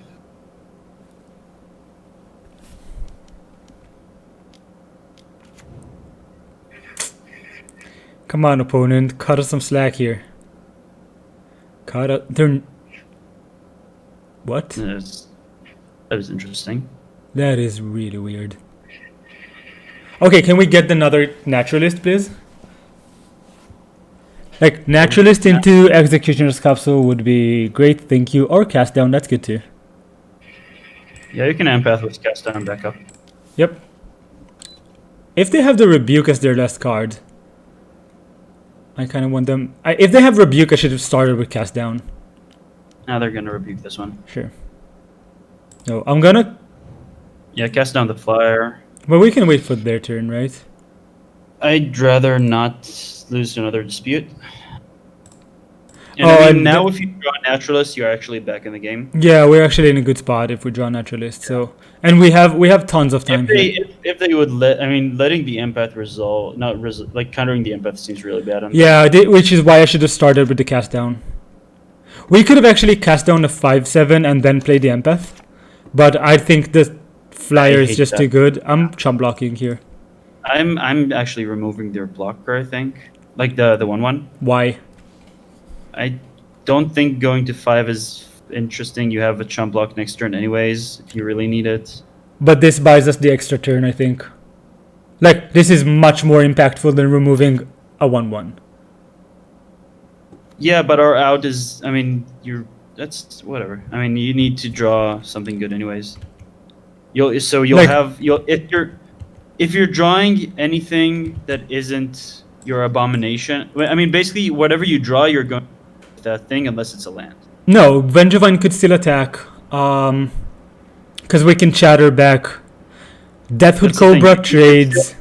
Come on, opponent, cut us some slack here. Cut up. They're... What? That was interesting. That is really weird. Okay, can we get another naturalist, please? Like, naturalist into executioner's capsule would be great, thank you. Or cast down, that's good too. Yeah, you can empath with cast down backup. Yep. If they have the rebuke as their last card, I kind of want them. If they have rebuke, I should have started with cast down. Now they're gonna rebuke this one. Sure. No, I'm gonna. Yeah, cast down the flyer. But we can wait for their turn, right? I'd rather not lose to another dispute. And Oh, I mean, and now if you draw a naturalist, you're actually back in the game. Yeah, we're actually in a good spot if we draw naturalist. So, and we have tons of time here. If they would letting the empath like countering the empath seems really bad. On Yeah, which is why I should have started with the cast down. We could have actually cast down a 5/7 and then play the empath, but I think the flyer is just too good. I'm chump blocking here. I'm actually removing their blocker. I think like the 1/1. Why? I don't think going to 5 is interesting. You have a chump block next turn anyways if you really need it. But this buys us the extra turn, I think. Like, this is much more impactful than removing a 1/1. Yeah, but our out is, I mean, that's whatever. I mean, you need to draw something good anyways. You'll if you're drawing anything that isn't your abomination. I mean, basically, whatever you draw, you're going with that thing unless it's a land. No, Vengevine could still attack. Because we can chatter back. Deathhood Cobra trades.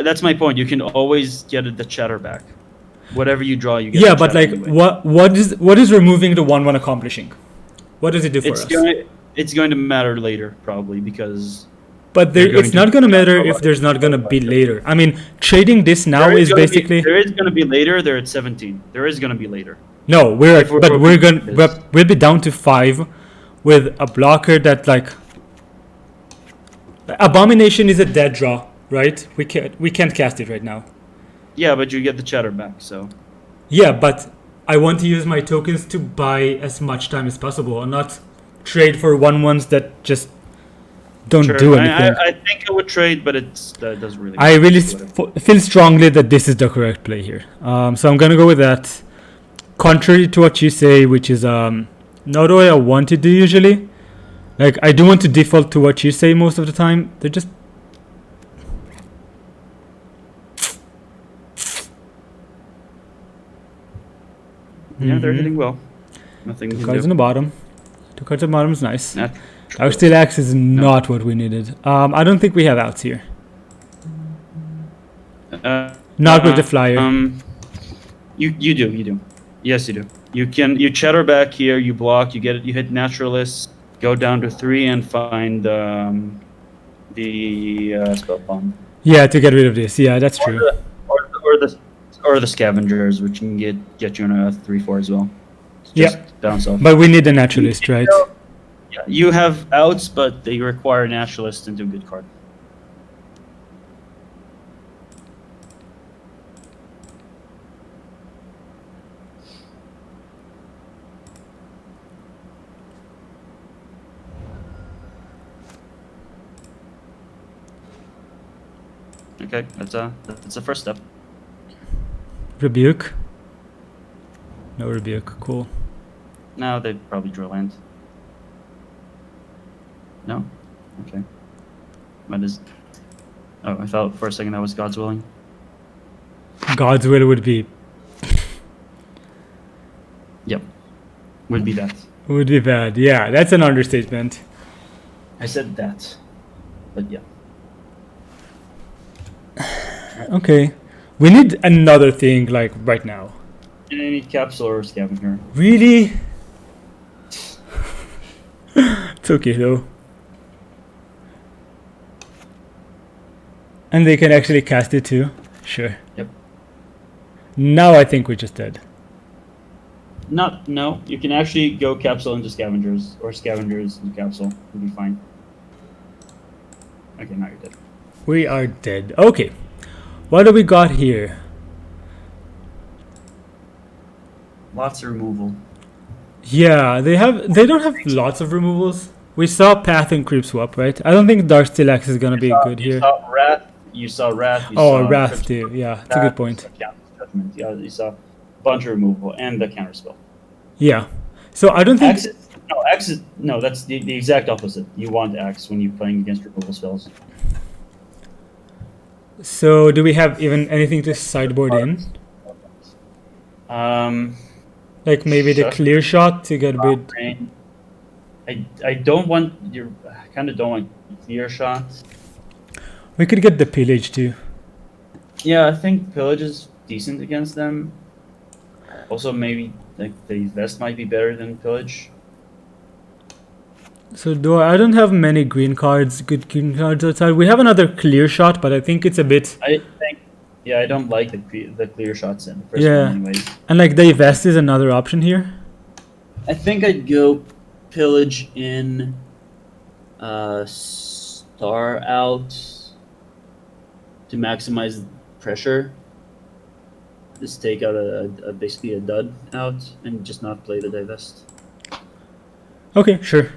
That's my point. You can always get the chatter back. Whatever you draw, you get. Yeah, but like, anyway. what is removing the 1/1 accomplishing? What does it do for us? It's going to matter later, probably, because. But it's not going to matter if there's not going to be later. I mean, trading this now is basically. There is going to be later. They're at 17. There is going to be later. No, we'll be down to 5 with a blocker that like. Abomination is a dead draw, right? We can't cast it right now. Yeah, but you get the chatter back, so. Yeah, but I want to use my tokens to buy as much time as possible and not trade for 1/1s that just don't do anything. I think I would trade, but that doesn't really. I really feel strongly that this is the correct play here. So I'm gonna go with that. Contrary to what you say, which is not the way I want to do usually. Like, I do want to default to what you say most of the time. They're just... Yeah, they're hitting well. Nothing we Two can cards do. in the bottom. 2 cards in the bottom is nice. Not Our steel axe is not what we needed. I don't think we have outs here. Not with the flyer. You do. Yes, you do. You cheddar back here. You block. You get it. You hit naturalist. Go down to 3 and find the spell bomb. Yeah, to get rid of this. Yeah, that's true. Or the scavengers, which can get you in a 3/4 as well. Yeah. Bounce off. But we need the naturalist, right? Yeah, you have outs, but they require naturalist into a good card. Okay, that's the first step. Rebuke. No rebuke. Cool. Now they'd probably draw land. No? Okay. What is... Oh, I thought for a second that was God's willing. God's will would be Yep. Would be that. bad. Yeah, that's an understatement. I said that. But yeah. Okay. We need another thing, like, right now. And I need capsule or scavenger. Really? It's okay, though. And they can actually cast it, too? Sure. Yep. Now I think we're just dead. No. You can actually go capsule into scavengers, or scavengers into capsule. You'll be fine. Okay, now you're dead. We are dead. Okay. What do we got here? Lots of removal. Yeah, they don't have lots of removals. We saw Path and Creep Swap, right? I don't think Dark Steel Axe is gonna be good here. You saw Wrath. Oh, Wrath too. Yeah, it's a good point. Judgment. Yeah, you saw a bunch of removal and the counter spell. Yeah. So I don't think... Axe is that's the exact opposite. You want Axe when you're playing against removal spells. So do we have even anything to sideboard in? Like maybe the clear shot to get rid... I don't want I kind of don't want clear shots. We could get the pillage too. Yeah, I think pillage is decent against them. Also, maybe like the vest might be better than pillage. So I don't have many good green cards outside. We have another clear shot, but I think it's a bit... I don't like the clear shots in the first yeah. one anyways. And like the vest is another option here. I think I'd go pillage in, star out to maximize pressure. Just take out basically a dud out and just not play the divest. Okay, sure.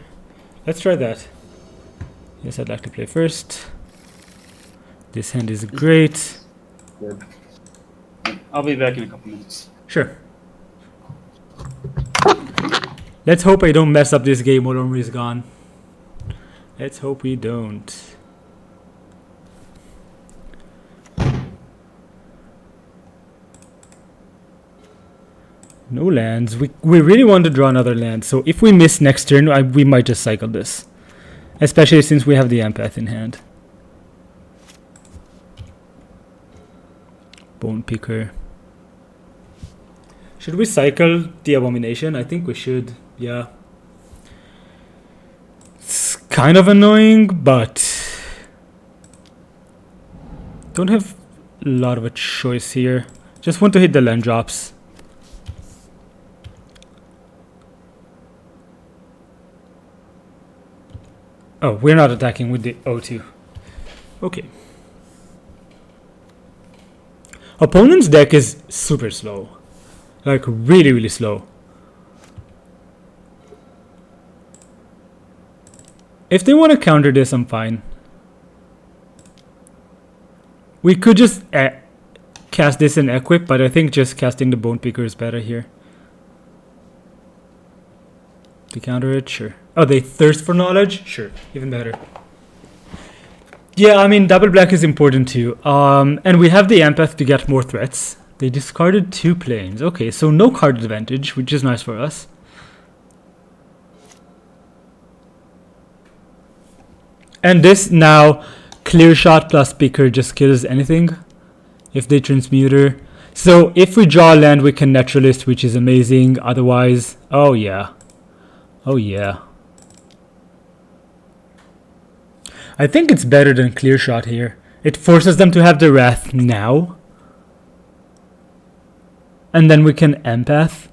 Let's try that. Yes, I'd like to play first. This hand is great. Good. I'll be back in a couple minutes. Sure. Let's hope I don't mess up this game while Omri's gone. Let's hope we don't. No lands. We really want to draw another land, so if we miss next turn, we might just cycle this. Especially since we have the Empath in hand. Bone Picker. Should we cycle the Abomination? I think we should, yeah. It's kind of annoying, but... don't have a lot of a choice here. Just want to hit the land drops. Oh, we're not attacking with the O2. Okay. Opponent's deck is super slow. Like, really, really slow. If they want to counter this, I'm fine. We could just cast this and equip, but I think just casting the Bone Picker is better here. To counter it, sure. Oh, they thirst for knowledge? Sure, even better. Yeah, I mean, double black is important too. And we have the Empath to get more threats. They discarded 2 planes. Okay, so no card advantage, which is nice for us. And this now, clear shot plus picker just kills anything if they transmuter. So if we draw land, we can naturalist, which is amazing. Otherwise, oh yeah. Oh yeah. I think it's better than clear shot here. It forces them to have the wrath now. And then we can empath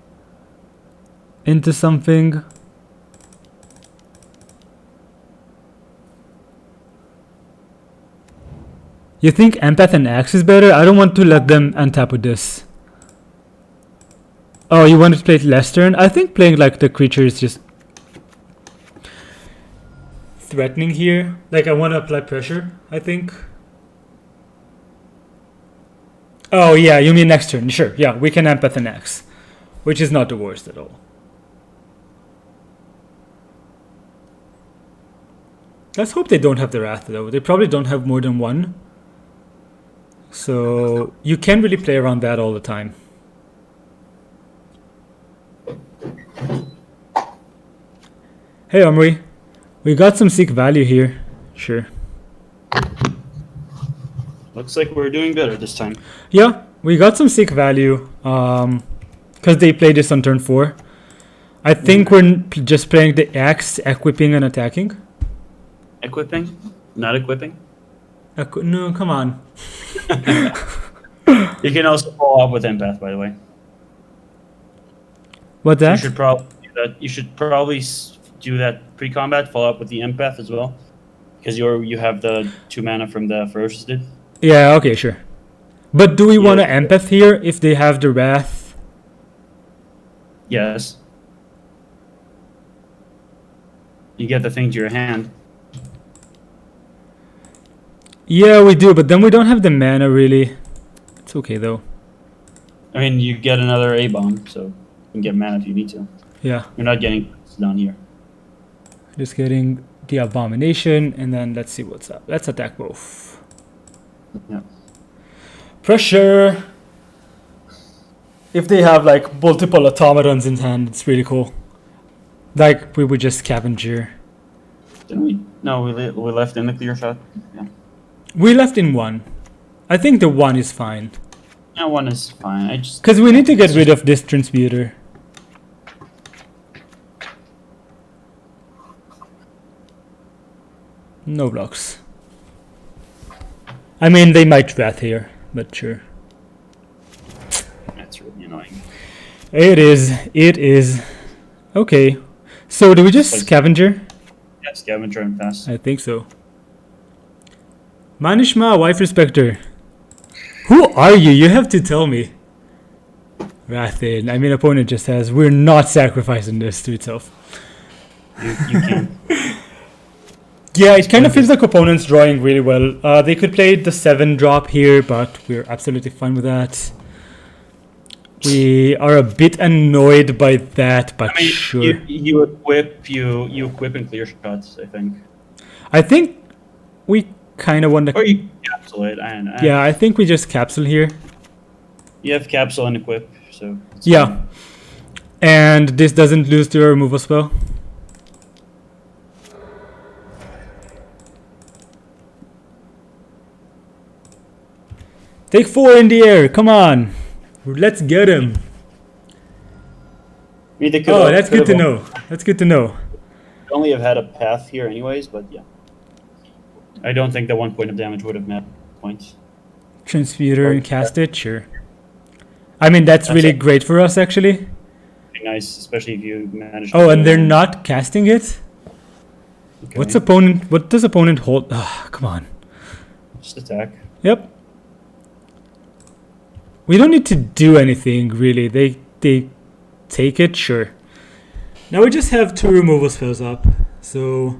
into something. You think empath and axe is better? I don't want to let them untap with this. Oh, you want to play it less turn? I think playing like the creature is just threatening here. Like I want to apply pressure, I think. Oh yeah, you mean next turn. Sure, yeah, we can empath and axe, which is not the worst at all. Let's hope they don't have the wrath though. They probably don't have more than 1. So you can really play around that all the time. Hey Omri, we got some seek value here. Sure. Looks like we're doing better this time. Yeah, we got some seek value because they played this on turn 4. I think we're just playing the axe, equipping and attacking. Equipping? Not equipping? No, come on. You can also follow up with empath, by the way. What that? You should probably do that. You should probably do that pre-combat. Follow up with the empath as well, because you have the 2 mana from the ferocious dude. Yeah. Okay. Sure. But do we want to empath here if they have the wrath? Yes. You get the thing to your hand. Yeah, we do, but then we don't have the mana really. It's okay though. I mean, you get another A-bomb, so you can get mana if you need to. Yeah. You're not getting down here. Just getting the abomination, and then let's see what's up. Let's attack both. Yeah. Pressure. If they have like multiple automatons in hand, it's really cool. Like we would just scavenger. Didn't we? No, we left in the clear shot. Yeah. We left in 1. I think the 1 is fine. Yeah, 1 is fine. I just Because we need to get rid of this transmuter. No blocks. I mean, they might wrath here, but sure. That's really annoying. It is. It is. Okay. So do we just scavenger? Yeah, scavenger and pass. I think so. Manishma, wife respecter. Who are you? You have to tell me. Wrathin. I mean, opponent just says, we're not sacrificing this to itself. You can. Yeah, it kind of feels like opponents drawing really well. They could play the 7 drop here, but we're absolutely fine with that. We are a bit annoyed by that, but I mean, sure. you equip and clear shots, I think. I think we kind of want to... Or you capsule it. I don't know. Yeah, I think we just capsule here. You have capsule and equip, so... Yeah. Fine. And this doesn't lose to a removal spell. Take 4 in the air, come on. Let's get him. I mean, Oh, that's good to know. That's good to know. Only have had a path here anyways, but yeah. I don't think that 1 point of damage would have met points. Transmuter and cast it, sure. I mean, that's really great for us, actually. Be nice, especially if you manage. Oh, and they're not casting it? Okay. What does opponent hold? Ah, come on. Just attack. Yep. We don't need to do anything, really. They take it, sure. Now we just have 2 removal spells up. So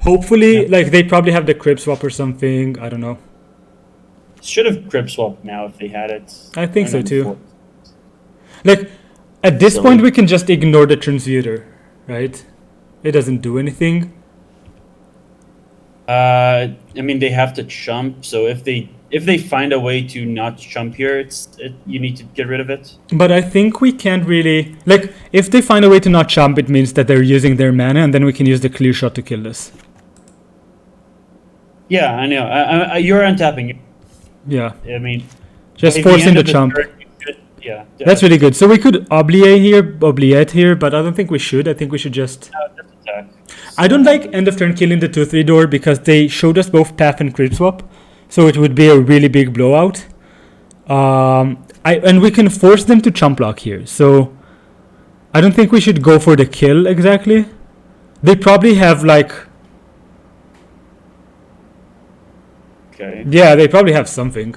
hopefully, like, they probably have the crib swap or something. I don't know. Should have crib swapped now if they had it. I think so too. Before. Like, at this point we can just ignore the transmuter, right? It doesn't do anything. I mean, they have to chump, so if if they find a way to not jump here, you need to get rid of it. But I think we can't really... Like, if they find a way to not jump, it means that they're using their mana, and then we can use the clear shot to kill this. Yeah, I know. You're untapping. Yeah. I mean... Just if forcing end the of jump. turn, yeah. That's really good. So we could Oubliette here, but I don't think we should. I think we should just... Just attack. I don't like end of turn killing the 2/3 door because they showed us both path and crit swap, so it would be a really big blowout. And we can force them to chump block here, so I don't think we should go for the kill exactly. They probably have like... Okay. Yeah, they probably have something.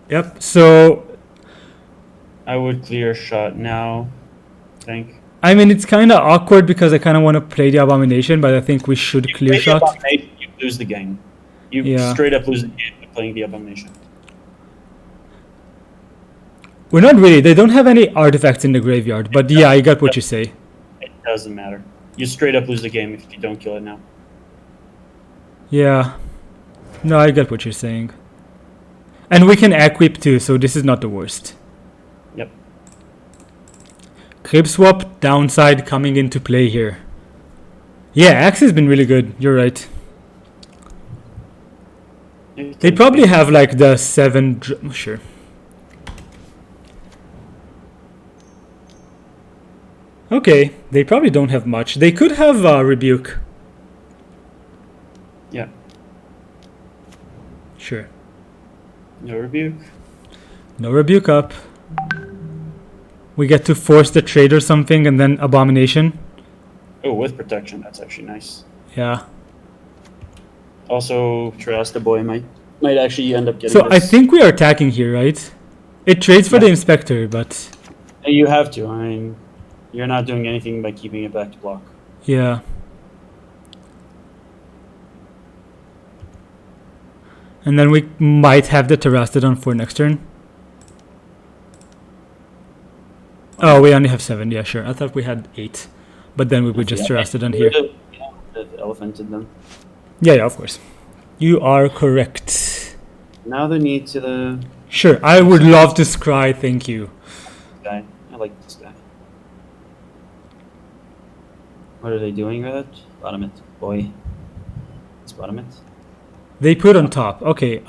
Yep, so... I would clear shot now, I think. I mean, it's kind of awkward because I kind of want to play the Abomination, but I think we should clear shot. You lose the game. You Yeah. straight up lose the game by playing the Abomination. We're not really. They don't have any artifacts in the graveyard, but yeah, I got what you say. It doesn't matter. You straight up lose the game if you don't kill it now. Yeah. No, I get what you're saying. And we can equip too, so this is not the worst. Yep. Crib swap downside coming into play here. Yeah, Axe has been really good. You're right. They probably have like the 7... Sure. Okay, they probably don't have much. They could have Rebuke. Yeah. Sure. No rebuke. No Rebuke up. We get to force the trade or something and then Abomination. Oh, with protection, that's actually nice. Yeah. Also, Trust the boy might actually end up getting So this. I think we are attacking here, right? It trades for the Inspector, but... You have to. I mean, you're not doing anything by keeping it back to block. Yeah. And then we might have the Terrastodon for next turn. Oh, we only have 7. Yeah, sure. I thought we had 8. But then we would just Terrastodon here. Yeah, the elephant in them. Yeah, of course. You are correct. Now they need to the Sure, I would love to scry, thank you. guy. I like this guy. What are they doing with it? Bottom it, boy. Let's bottom it. They put on top. Okay,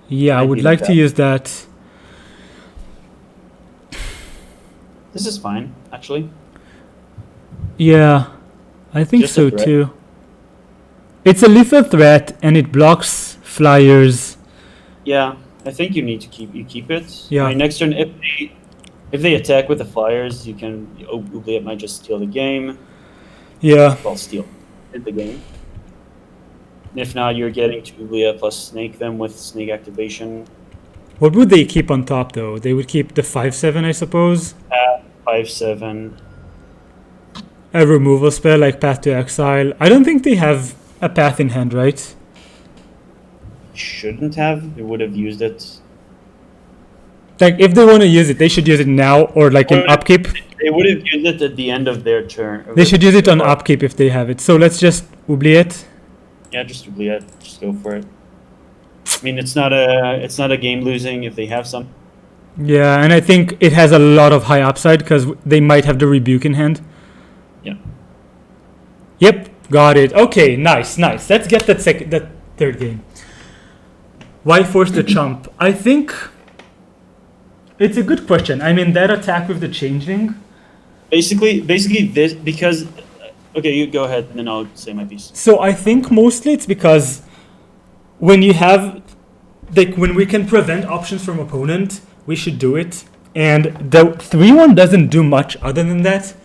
yeah, I would like to use that. This is fine, actually. Yeah, I think Just so a threat. too. It's a lethal threat and it blocks flyers. Yeah, I think you need to keep it. Yeah. I mean, next turn, if they attack with the flyers, you can Oubliette might just steal the game. Yeah, Well, steal in the game. If not, you're getting to Oubliette plus snake them with snake activation. what would they keep on top though? They would keep the 5/7, I suppose. 5/7. A removal spell like Path to Exile. I don't think they have a path in hand, right? Shouldn't have. They would have used it. Like, if they want to use it, they should use it now or like in upkeep. They would have used it at the end of their turn. They should use it on upkeep if they have it. So let's just Oubliette. Yeah, just Oubliette. Just go for it. I mean, it's not a game losing if they have some. Yeah, and I think it has a lot of high upside because they might have the Rebuke in hand. Yeah. Yep, got it. Okay, nice. Let's get that third game. Why force the chump? I think it's a good question. I mean, that attack with the changeling. Basically this because. Okay, you go ahead, and then I'll say my piece. So I think mostly it's because when you have, like, when we can prevent options from opponent, we should do it. And the 3/1 doesn't do much other than that.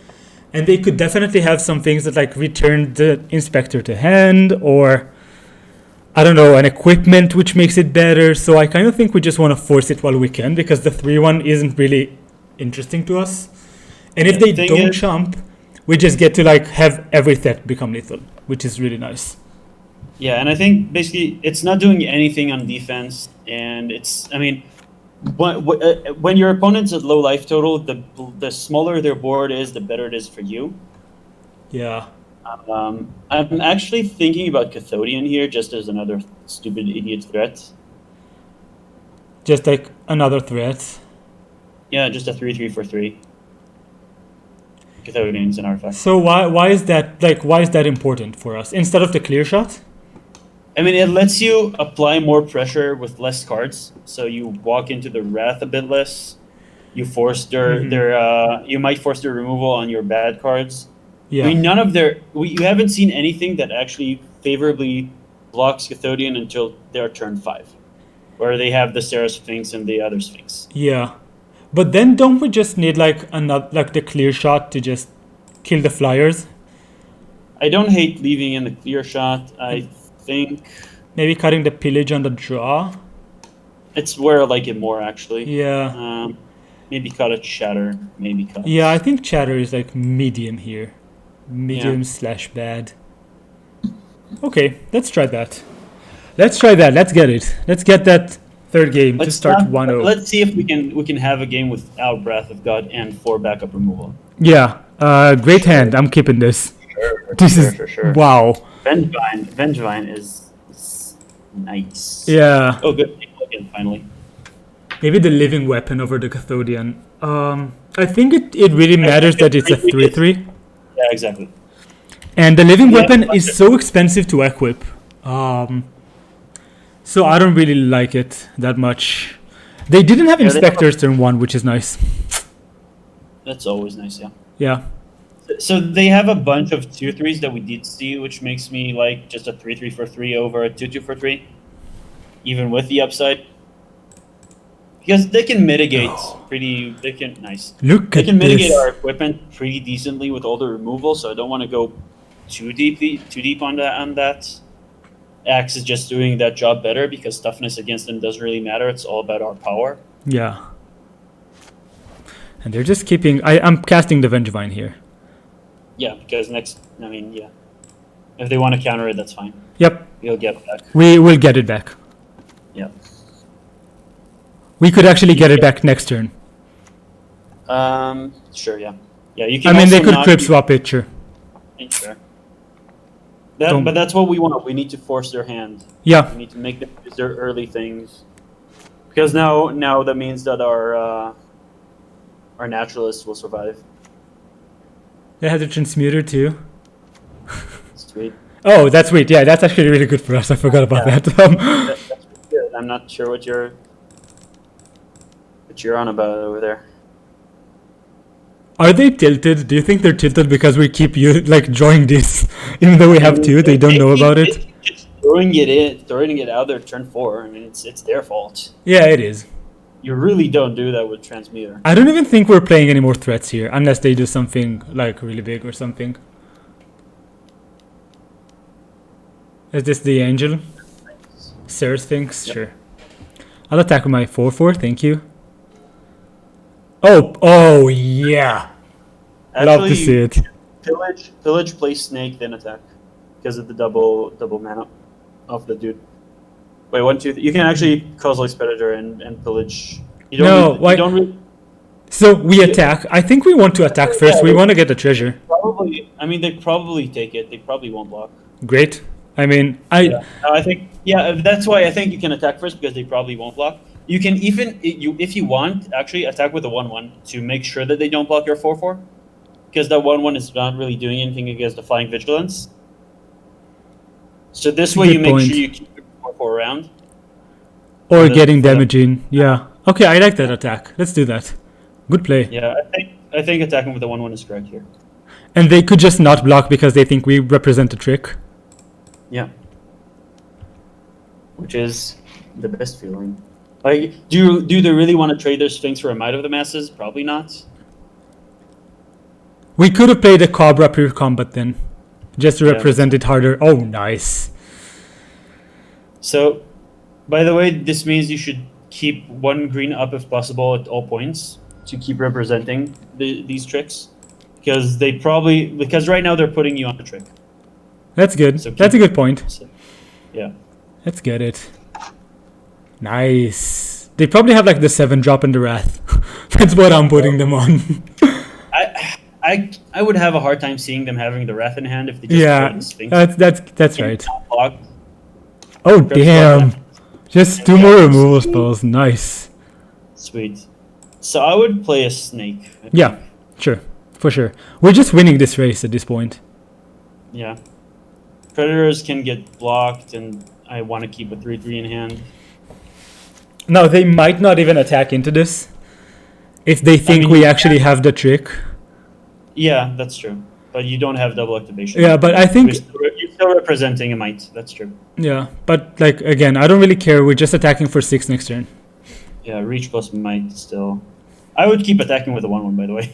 And they could definitely have some things that like return the Inspector to hand, or I don't know, an equipment which makes it better. So I kind of think we just want to force it while we can because the 3/1 isn't really interesting to us. And if Yeah, they the thing don't is- chump, we just get to like have every threat become lethal, which is really nice. Yeah, and I think basically it's not doing anything on defense, and it's. I mean, when your opponent's at low life total, the smaller their board is, the better it is for you. Yeah. I'm actually thinking about Cathodian here, just as another stupid idiot threat. Just like another threat. Yeah, just a 3/3 for 3. Cathodian's an artifact. So why is that important for us instead of the clear shot? I mean, it lets you apply more pressure with less cards, so you walk into the Wrath a bit less. You force you might force their removal on your bad cards. Yeah. I mean, you haven't seen anything that actually favorably blocks Cathodian until their turn 5, where they have the Sarah Sphinx and the other Sphinx. Yeah. But then don't we just need like the clear shot to just kill the flyers? I don't hate leaving in the clear shot. I think Maybe cutting the pillage on the draw? it's where I like it more, actually. Yeah. Maybe cut a Shatter. Maybe cut. Yeah, I think chatter is like medium here. Medium Yeah. / bad. Okay, let's try that. Let's get it. Let's get that third game to start 1-0. Let's see if we can have a game without Wrath of God and 4 backup removal. Yeah, great hand. I'm keeping this. Sure. Wow. Vengevine is nice. Yeah. Oh, good. Again, finally. Maybe the living weapon over the Cathodian. I think it really matters that it's a 3/3. Yeah, exactly. And the living Yeah, weapon is so expensive to equip. So I don't really like it that much. They didn't have inspectors turn 1, which is nice. That's always nice, yeah. Yeah. So they have a bunch of 2/3s that we did see, which makes me like just a 3/3 for 3 over a 2/2 for 3, even with the upside. Because they can mitigate nice. Look They at can mitigate this. our equipment pretty decently with all the removal, so I don't want to go too deep on that. Axe is just doing that job better because toughness against them doesn't really matter. It's all about our power. Yeah. And they're just keeping... I'm casting the Vengevine here. Yeah, because if they want to counter it, that's fine. Yep. We'll get it back. We will get it back. Yeah. We could actually get it back next turn. Sure, yeah. Yeah, you can. I mean, they also could not crib use- swap it, sure. Sure. Don't- But that's what we want. We need to force their hand. Yeah. We need to make them use their early things. Because now that means that our naturalists will survive. They had a transmuter too. Sweet. Oh, that's sweet. Yeah, that's actually really good for us. I forgot about Yeah. that. That's pretty good. I'm not sure what you're on about over there. Are they tilted? Do you think they're tilted because we keep drawing this, even though we have two? They don't know about it. Just throwing it out there turn 4. I mean, it's their fault. Yeah, it is. You really don't do that with transmuter. I don't even think we're playing any more threats here, unless they do something like really big or something. Is this the angel? Sarah Sphinx? Yep. Sure. I'll attack with my 4/4. Thank you. Oh yeah. Love to see it. Pillage, play snake, then attack, because of the double mana of the dude. Wait, 1, 2. You can actually Kozilek's Predator and pillage. You don't really. So we attack. I think we want to attack first. We want to get the treasure. Probably. I mean, they probably take it. They probably won't block. Great. I mean, I think that's why I think you can attack first because they probably won't block. You can even if you want actually attack with a 1/1 to make sure that they don't block your 4/4, because that 1/1 is not really doing anything against the Flying Vigilance. So this way Good you make point. sure you keep your 4/4 around. or the- getting for the- damage in. Yeah. Okay, I like that attack. Let's do that. Good play. Yeah, I think attacking with the 1/1 is correct here. And they could just not block because they think we represent a trick. Yeah. Which is the best feeling. Like, do they really want to trade their Sphinx for a Might of the Masses? Probably not. We could have played a Cobra pure combat then, just to Yeah. represent it harder. Oh, nice. So, by the way, this means you should keep 1 green up if possible at all points to keep representing these tricks, because right now they're putting you on a trick. That's good. So That's a good point. So, yeah. Let's get it. Nice. They probably have like the 7-drop and the Wrath. That's what I'm putting them on. I would have a hard time seeing them having the Wrath in hand if they just play Yeah, the Sphinx. that's And right. not block. Oh Grab damn! spell. Just two Yeah, more just- removal spells. Nice. Sweet. So I would play a snake. I Yeah, think. sure, for sure. We're just winning this race at this point. Yeah. Predators can get blocked, and I want to keep a 3/3 in hand. Now they might not even attack into this if they think mean, we you actually have the trick. Yeah, that's true. But you don't have double activation. Yeah, but I think You're still representing a might. That's true. yeah, but like again, I don't really care. We're just attacking for 6 next turn. Yeah, reach plus might still. I would keep attacking with the 1/1, by the way.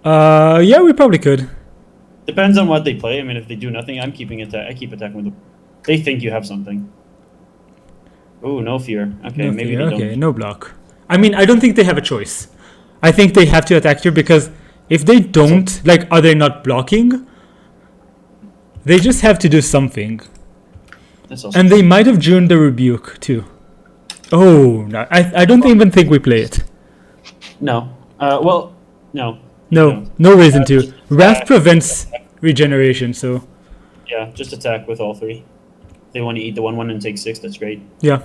Yeah, we probably could. Depends on what they play. I mean, if they do nothing, I keep attacking with them. They think you have something. Ooh, no fear. Okay, No maybe fear, they okay, don't. no block. I mean, I don't think they have a choice. I think they have to attack here because if they don't, like, are they not blocking? They just have to do something. That's also And they might have joined the rebuke too. Oh, no, I don't even think we play it. no. Well, no. No, no reason to. Wrath prevents regeneration, so Yeah, just attack with all 3. They want to eat the 1/1 and take 6. That's great. yeah.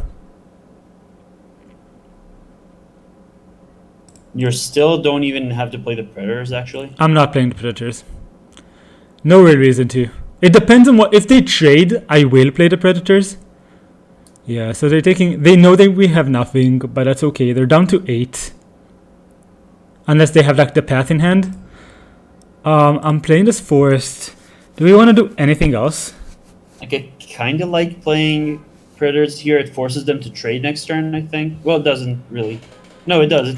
You still don't even have to play the predators. Actually, I'm not playing the Predators. No real reason to. It depends on what. If they trade, I will play the Predators. Yeah, so they're taking. They know that we have nothing, but that's okay. They're down to 8. Unless they have like the path in hand. I'm playing this forest. Do we want to do anything else? like I kind of like playing predators here. It forces them to trade next turn. I think. Well, it doesn't really. No, it does.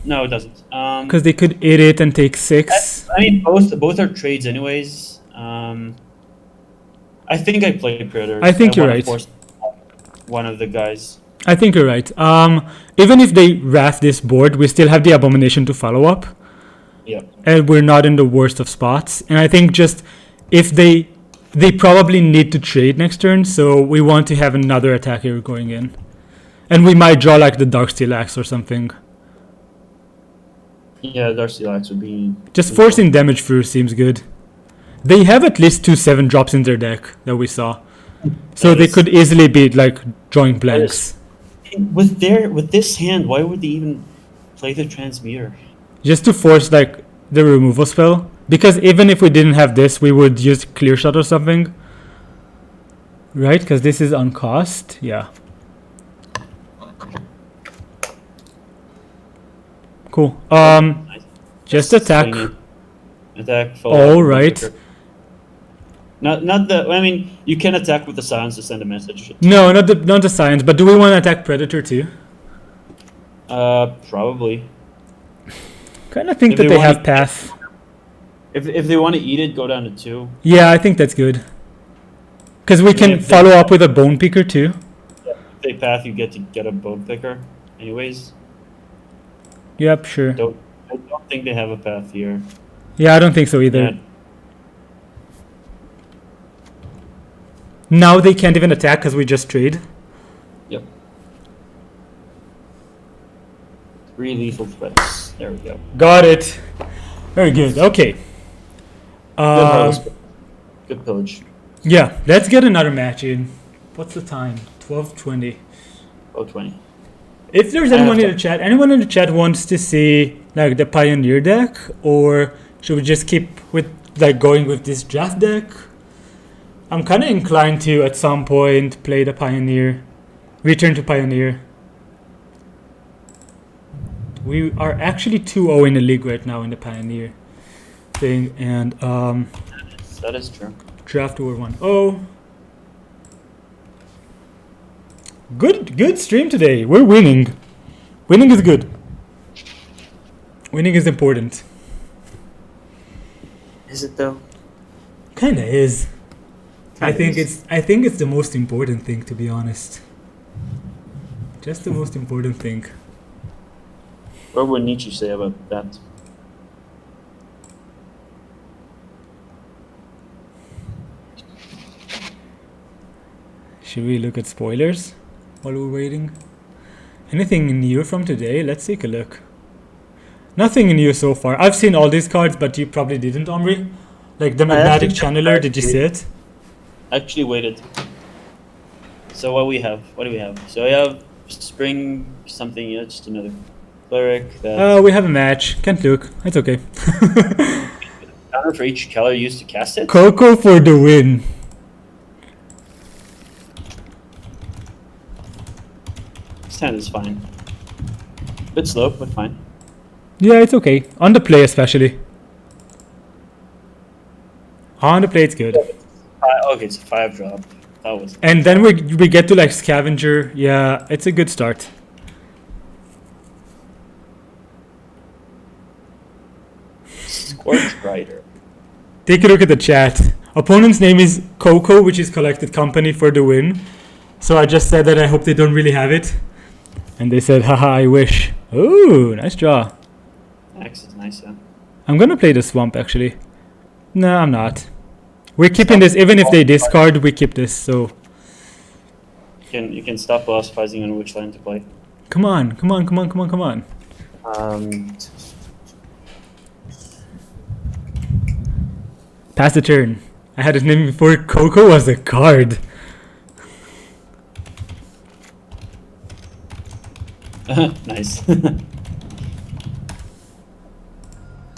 No, it doesn't. Because they could hit it and take 6. I mean, both are trades, anyways. I think I play predators. I think you're wanna right. Force one of the guys. I think you're right. Even if they wrath this board, we still have the Abomination to follow up. Yeah. And we're not in the worst of spots. And I think just if they probably need to trade next turn, so we want to have another attacker going in. And we might draw like the Darksteel Axe or something. Yeah, Darcy Lax would be. Just forcing damage through seems good. They have at least 2 7 drops in their deck that we saw. So That they is- could easily be like drawing blanks. With this hand, why would they even play the transmuter? Just to force like the removal spell. Because even if we didn't have this, we would use Clear Shot or something. Right? Because this is on cost. Yeah. Cool. Nice. Just That's attack. swinging. Attack. follow All up with right. Joker. Not the. I mean, you can attack with the silence to send a message. No, not the science. But do we want to attack Predator too? Probably. Kind of think If that they they wanna- have path. If they want to eat it, go down to 2. Yeah, I think that's good. Because we can if they- follow up with a Bone Picker too. If they path, you get to get a bone picker. Anyways, Yep, sure. I don't think they have a path here. Yeah, I don't think so either. Yeah. Now they can't even attack because we just trade. Yep. 3 lethal threats. There we go. Got it. Very good. Okay. Good harvest. Good pillage. Yeah, let's get another match in. What's the time? 12:20. 20. If there's I have anyone in to- the chat, anyone in the chat wants to see like the Pioneer deck, or should we just keep with like going with this draft deck? I'm kind of inclined to at some point play the Pioneer, return to Pioneer. We are actually 2-0 in the league right now in the Pioneer thing, and That is true. draft over 1-0. Good stream today. We're winning. Winning is good. Winning is important. Is it though? Kinda is. I Kinda think is. it's the most important thing, to be honest. Just the most important thing. What would Nietzsche say about that? Should we look at spoilers while we're waiting? Anything new from today? Let's take a look. Nothing new so far. I've seen all these cards, but you probably didn't, Omri. Like the magnetic channeler, did you see it? Actually waited. So what we have? What do we have? So we have spring something. Yeah, just another cleric. That We have a match. Can't look. It's okay. counter for each color used to cast it. Coco for the win. This hand is fine. Bit slow, but fine. Yeah, it's okay. On the play especially. On the play it's good. Okay, it's a 5-drop. That was. And then we get to like scavenger. Yeah, it's a good start. Scorch Rider. Take a look at the chat. Opponent's name is Coco, which is collected company for the win. So I just said that I hope they don't really have it. And they said, haha, I wish. Ooh, nice draw. Axe is nice, yeah. I'm gonna play the swamp actually. No, I'm not. We're keeping this, even if they discard, we keep this, so. You can stop philosophizing on which line to play. Come on, come on, come on, come on, come on. Pass the turn. I had his name before. Coco was a card. Nice.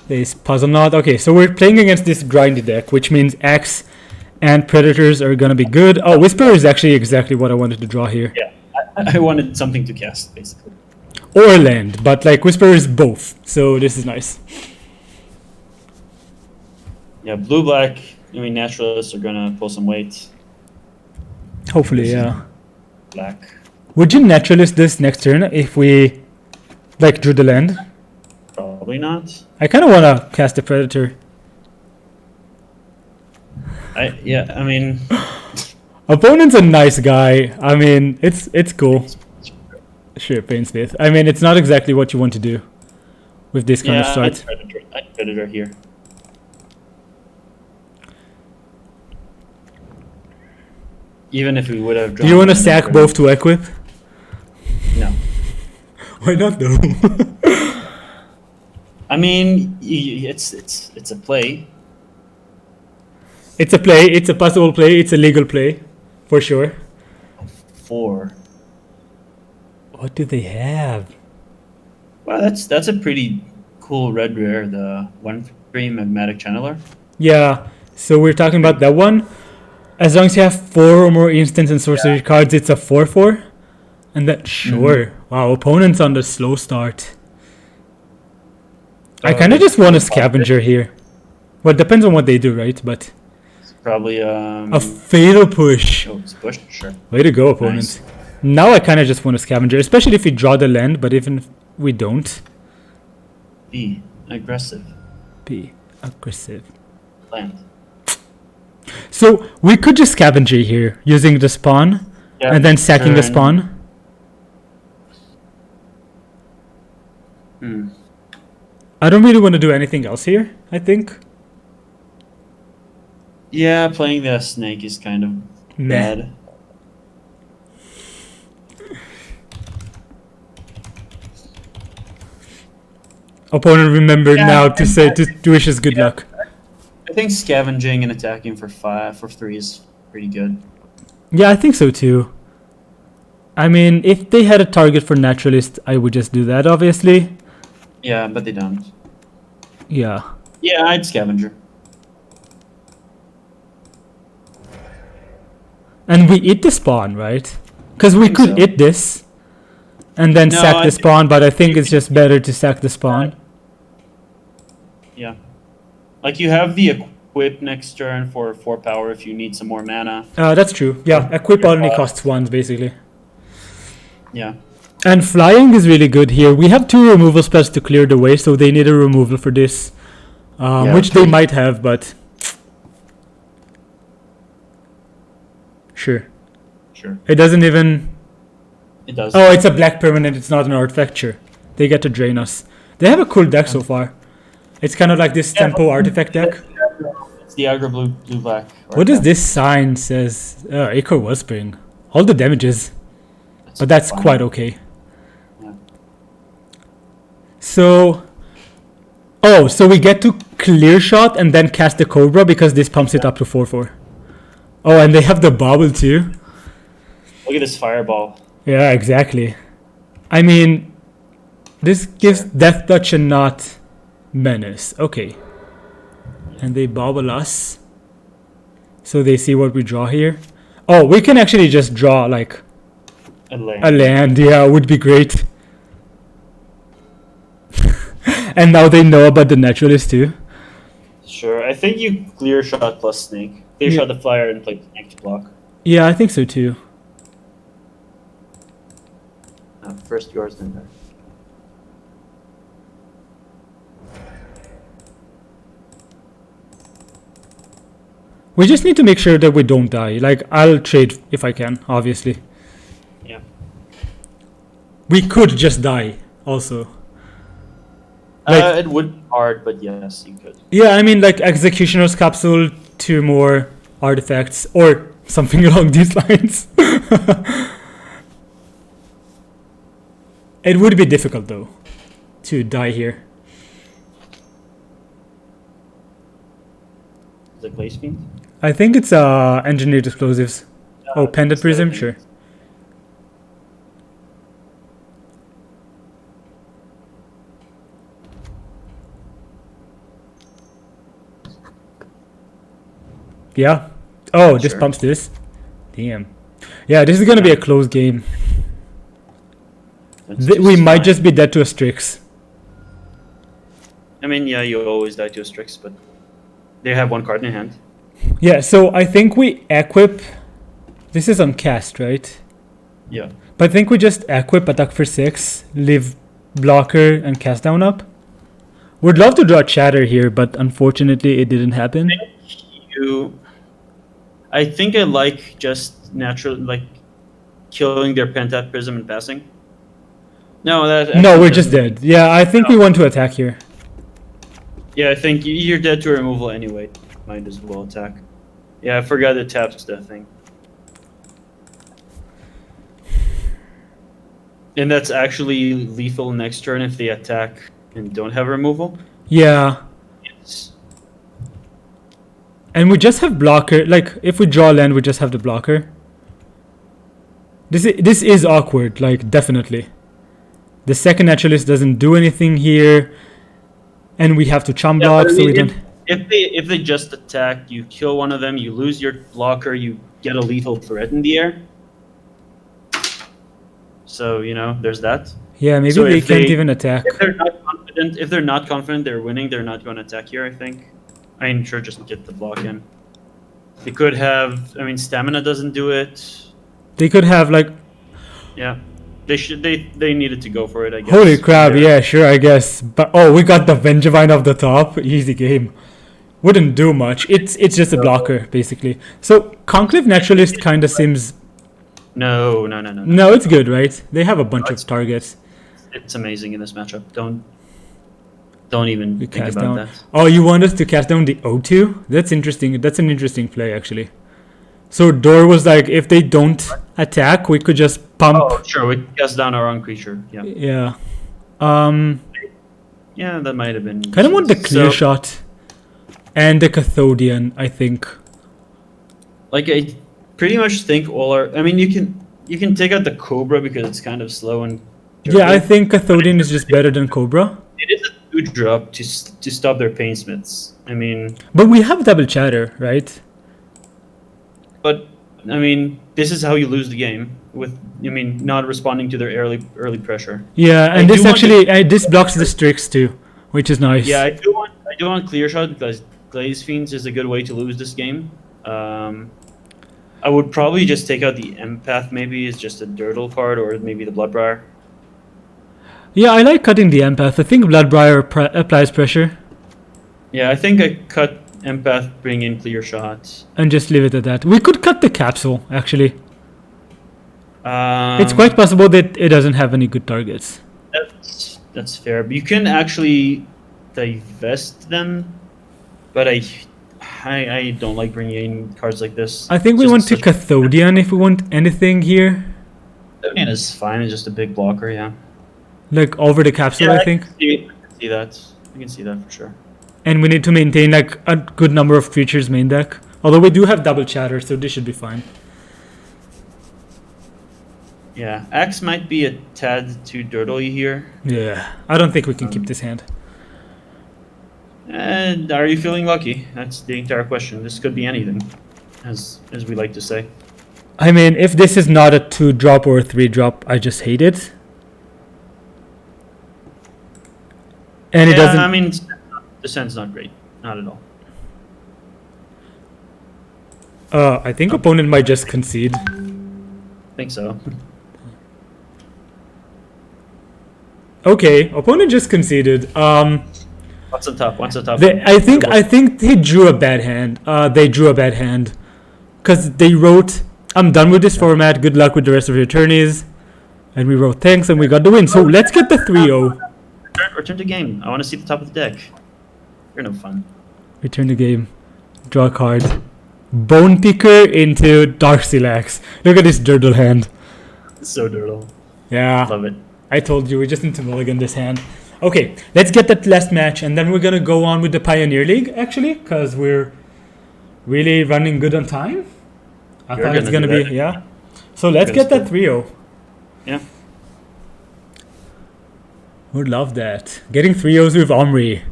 This puzzle knot. Okay, so we're playing against this grindy deck, which means Axe and Predators are gonna be good. Oh, Whisper is actually exactly what I wanted to draw here. Yeah, I wanted something to cast, basically. Or land, but like Whisper is both, so this is nice. Yeah, blue-black, I mean, naturalists are gonna pull some weight. Hopefully, yeah. Black. Would you naturalist this next turn if we like drew the land? Probably not. I kind of want to cast a Predator. Yeah, I mean... Opponent's a nice guy. I mean, it's cool. Sure, Painsmith. I mean, it's not exactly what you want to do with this kind of start. I'd Predator here. Even if we would have drawn... Do you want to sack both to equip? No. Why not though? I mean, it's a play. It's a play. It's a possible play. It's a legal play, for sure. 4. What do they have? Wow, that's a pretty cool red rare, the 1/3 magmatic channeler. Yeah. So we're talking about that one. As long as you have 4 or more instants and sorcery cards, it's a 4/4. And that sure. Wow, opponent's on the slow start. I kind of just want a scavenger here. Well, it depends on what they do, right? But It's probably a fatal push. oh, it's push, sure. Way to go, opponent. Nice. Now I kind of just want a scavenger, especially if we draw the land, but even if we don't. Be aggressive. Be aggressive. Land. So we could just scavenger here using the spawn and then sacking the spawn. I don't really want to do anything else here, I think. Yeah, playing the snake is kind of bad. Opponent remembered now to say to wish us good luck. I think scavenging and attacking for 3 is pretty good. Yeah, I think so too. I mean, if they had a target for naturalist, I would just do that, obviously. Yeah, but they don't. Yeah. Yeah, I'd scavenger. And we eat the spawn, right? Because we could eat this and then sack the spawn, but I think it's just better to sack the spawn. Yeah. Like you have the equip next turn for 4 power if you need some more mana. That's true. Yeah, equip only costs 1 basically. Yeah. And flying is really good here. We have 2 removal spells to clear the way, so they need a removal for this. Which they might have, but... Sure. It doesn't even... It does. Oh, it's a black permanent, it's not an artifact. Sure. They get to drain us. They have a cool deck so far. It's kind of like this tempo artifact deck. It's the aggro blue-black. What does this sign says? Ichor Wellspring. All the damages. But that's quite okay. Yeah. So, Oh, so we get to clear shot and then cast the Cobra because this pumps it up to 4/4. Oh, and they have the bobble too. Look at this fireball. Yeah, exactly. I mean, this gives Death Touch and not Menace. Okay. And they bobble us. So they see what we draw here. Oh, we can actually just draw like A land. a land. Yeah, would be great. And now they know about the Naturalist too. Sure. I think you clear shot plus snake. Clear Yeah. shot the flyer and play snake to block. Yeah, I think so too. First yours, then there. We just need to make sure that we don't die. Like, I'll trade if I can, obviously. Yeah. We could just die, also. Like- It would be hard, but yes, you could. Yeah, I mean, like, Executioner's Capsule, 2 more artifacts, or something along these lines. It would be difficult, though, to die here. Is it Glaze Fiend? I think it's Engineered Explosives. Oh, Pendant it's Prism? the- Sure. Yeah. Oh, this Sure. pumps this. Damn. Yeah, this is gonna be a close game. That's We might fine. just be dead to a Strix. I mean, yeah, you always die to a Strix, but they have one card in hand. Yeah, so I think we equip. This is on cast, right? Yeah. But I think we just equip attack for 6, leave blocker and cast down up. Would love to draw Chatter here, but unfortunately it didn't happen. I think I like just natural, like killing their Pentat Prism and passing. No, that. No, actually we're just doesn't- dead. Yeah, I think we want to attack here. Yeah, I think you're dead to removal anyway. Might as well attack. Yeah, I forgot it taps that thing. And that's actually lethal next turn if they attack and don't have removal. Yeah. Yes. And we just have blocker. Like, if we draw land, we just have the blocker. This is awkward, like, definitely. The second Naturalist doesn't do anything here. And we have to chump Yeah, block, but I so we mean, don't... if they just attack, you kill one of them, you lose your blocker, you get a lethal threat in the air. So, you know, there's that. Yeah, maybe So they if can't they- even attack. If they're not confident they're winning, they're not going to attack here, I think. I mean, sure, just get the block in. They could have, I mean, stamina doesn't do it. They could have, like... Yeah. They needed to go for it, I guess. Holy crap, yeah, sure, I guess. But, oh, we got the Vengevine off the top. Easy game. Wouldn't do much. It's just a blocker, basically. So, Conclave Naturalist kind of seems... No. No, it's good, right? They have a bunch of targets. It's amazing in this matchup. Don't even We think cast about down. that. Oh, you want us to cast down the O2? That's interesting. That's an interesting play, actually. So Door was like, if they don't attack, we could just pump. Oh, sure, we cast down our own creature. Yeah. Yeah. Yeah, that might have been. Kind of want the clear So, shot and the Cathodian, I think. Like, I pretty much think all our. I mean, you can take out the Cobra because it's kind of slow and. Yeah, I think Cathodian is just better than Cobra. It is a 2-drop to stop their Painsmiths. I mean, But we have double chatter, right? but I mean, this is how you lose the game with. I mean, not responding to their early pressure. Yeah, and I this do want actually this blocks the Strix too, which is nice. Yeah, I do want clear shot because Glaze Fiends is a good way to lose this game. I would probably just take out the Empath. Maybe it's just a Dirtle card, or maybe the Bloodbriar. Yeah, I like cutting the Empath. I think Bloodbriar applies pressure. Yeah, I think I cut Empath, bring in clear shot. And just leave it at that. We could cut the capsule, actually. It's Um, quite possible that it doesn't have any good targets. That's fair. But you can actually divest them, but I don't like bringing in cards like this. I think we Just want to such- Cathodian if we want anything here. Custodian is fine. It's just a big blocker. Yeah. Like over the capsule, Yeah, I think. I can see that. I can see that for sure. And we need to maintain like a good number of creatures main deck. Although we do have double chatter, so this should be fine. Yeah, Axe might be a tad too dirtly here. Yeah, I don't think we can keep this hand. And are you feeling lucky? That's the entire question. This could be anything, as we like to say. I mean, if this is not a 2-drop or a 3-drop, I just hate it. And it doesn't. I mean, the send's not great, not at all. I think opponent might just concede. I think so. Okay, opponent just conceded. What's on top? What's on top? I think they drew a bad hand. They drew a bad hand, because they wrote, "I'm done with this format. Good luck with the rest of your tourneys." And we wrote thanks, and we got the win. So let's get the 3-0. Return to game. I want to see the top of the deck. You're no fun. Return the game. Draw a card. Bone Picker into Dark Silax. Look at this Durdle hand. It's so dirtle. Yeah. Love it. I told you, we just need to mulligan this hand. Okay, let's get that last match, and then we're going to go on with the Pioneer League, actually, because we're really running good on time. I thought it's going to be, yeah. So let's get that 3-0. Yeah. Would love that. Getting 3-0s with Omri.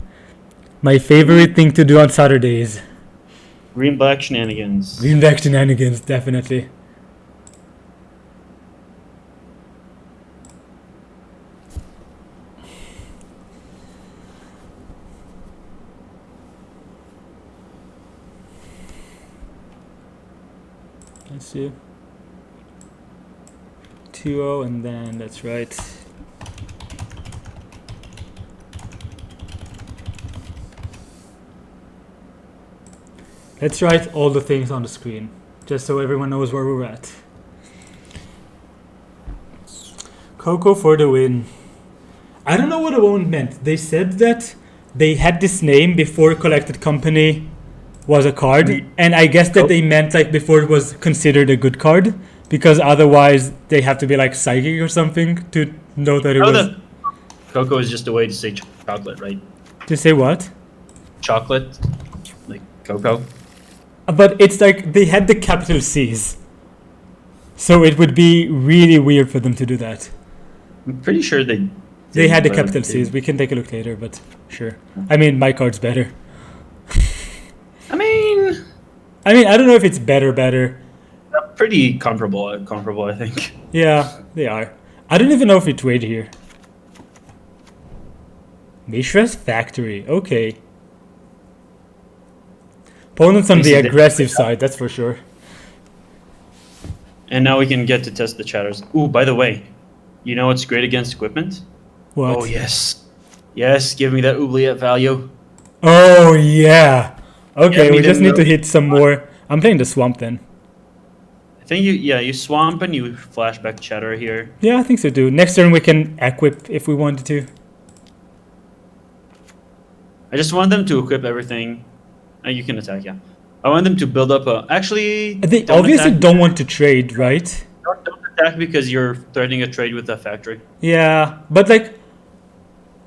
My favorite thing to do on Saturdays. Green-black shenanigans. Green-black shenanigans, definitely. Let's see. 2-0, and then that's right. Let's write all the things on the screen, just so everyone knows where we're at. Coco for the win. I don't know what the one meant. They said that they had this name before Collected Company was a card, and I guess that they meant like before it was considered a good card, because otherwise they have to be like psychic or something to know that it was. Coco is just a way to say chocolate, right? To say what? Chocolate, like cocoa. But it's like they had the capital C's, so it would be really weird for them to do that. I'm pretty sure they had the capital C's. We can take a look later, but sure. I mean, my card's better. I mean, I don't know if it's better. Pretty comparable, I think. Yeah, they are. I don't even know if it's weighed here. Mishra's Factory. Okay. Opponent's on the aggressive side, that's for sure. And now we can get to test the chatters. Ooh, by the way, you know what's great against equipment? What? Oh, yes. Yes, give me that oubliette value. Oh, yeah. Okay, we just need to hit some more. I'm playing the Swamp then. I think you swamp and you flashback chatter here. Yeah, I think so too. Next turn we can equip if we wanted to. I just want them to equip everything. You can attack, yeah. I want them to build up a... Actually... They obviously don't want to trade, right? Don't attack because you're threatening a trade with a factory. Yeah, but like...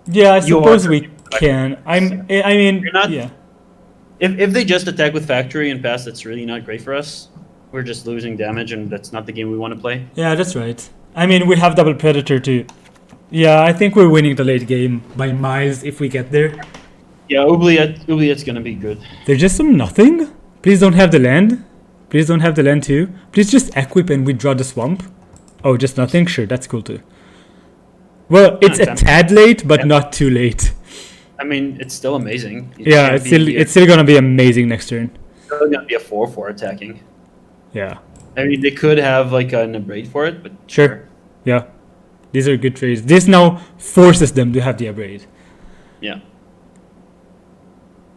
Yeah, I suppose we can. I mean, yeah. If they just attack with factory and pass, that's really not great for us. We're just losing damage, and that's not the game we want to play. Yeah, that's right. I mean, we have double predator too. Yeah, I think we're winning the late game by miles if we get there. Yeah, oubliette's gonna be good. There's just some nothing. Please don't have the land. Please don't have the land too. Please just equip and withdraw the swamp. Oh, just nothing? Sure, that's cool too. Well, it's a tad late, but not too late. I mean, it's still amazing. Yeah, it's still gonna be amazing next turn. It's still gonna be a 4/4 attacking. Yeah. I mean, they could have like an abrade for it, but sure. Yeah, these are good trades. This now forces them to have the abrade. Yeah.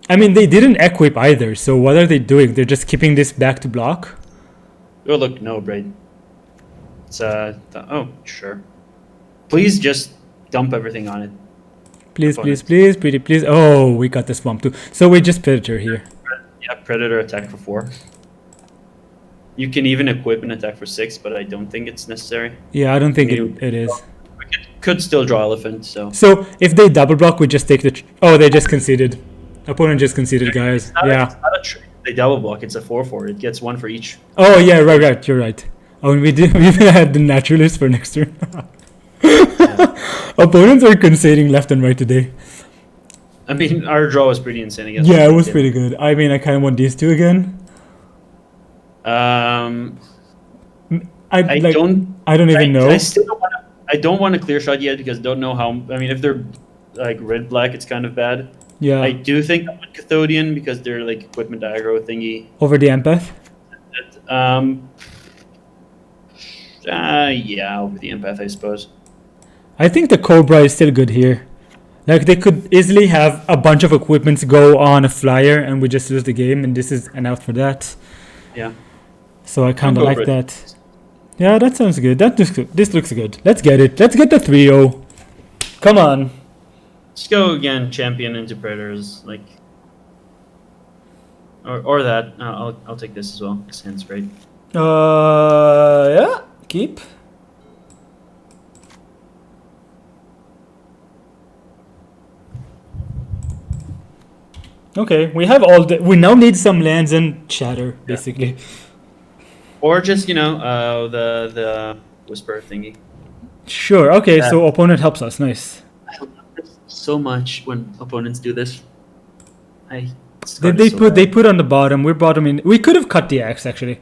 I mean, they didn't equip either, so what are they doing? They're just keeping this back to block? Oh, look, no abrade. It's oh, sure. Please just dump everything on it. Please, pretty please. Oh, we got the swamp too. So we just Predator here. Yeah, Predator attack for 4. You can even equip an attack for 6, but I don't think it's necessary. Yeah, I don't think it is. We could still draw elephant. So So if they double block, we just take the. Oh, they just conceded. Opponent just conceded, guys. it's not, Yeah. it's not a trick. They double block. It's a 4/4. It gets one for each. Oh yeah, right. You're right. Oh, and we even had the naturalist for next turn. Opponents are conceding left and right today. I mean, our draw was pretty insane. I guess. Yeah, it was pretty good. I mean, I kind of want these two again. I don't even know. I still don't want to. I don't want to clear shot yet because I don't know how. I mean, if they're like red black, it's kind of bad. Yeah. I do think I want Cathodian because they're like equipment aggro thingy. Over the empath. Yeah, over the empath, I suppose. I think the Cobra is still good here. Like they could easily have a bunch of equipments go on a flyer and we just lose the game, and this is an out for that. Yeah. So I kind of I'll go like for it. that. Yeah, that sounds good. That looks good. This looks good. Let's get it. Let's get the 3-0. Come on. Just go again, champion into predators, like, or that. I'll take this as well. This hand's great. Yeah. Keep. Okay, we have all the. We now need some lands and chatter, basically. Or just the whisper thingy. Sure. Okay, so opponent helps us. Nice. I love this so much when opponents do this. They put on the bottom. We're bottoming. We could have cut the axe actually.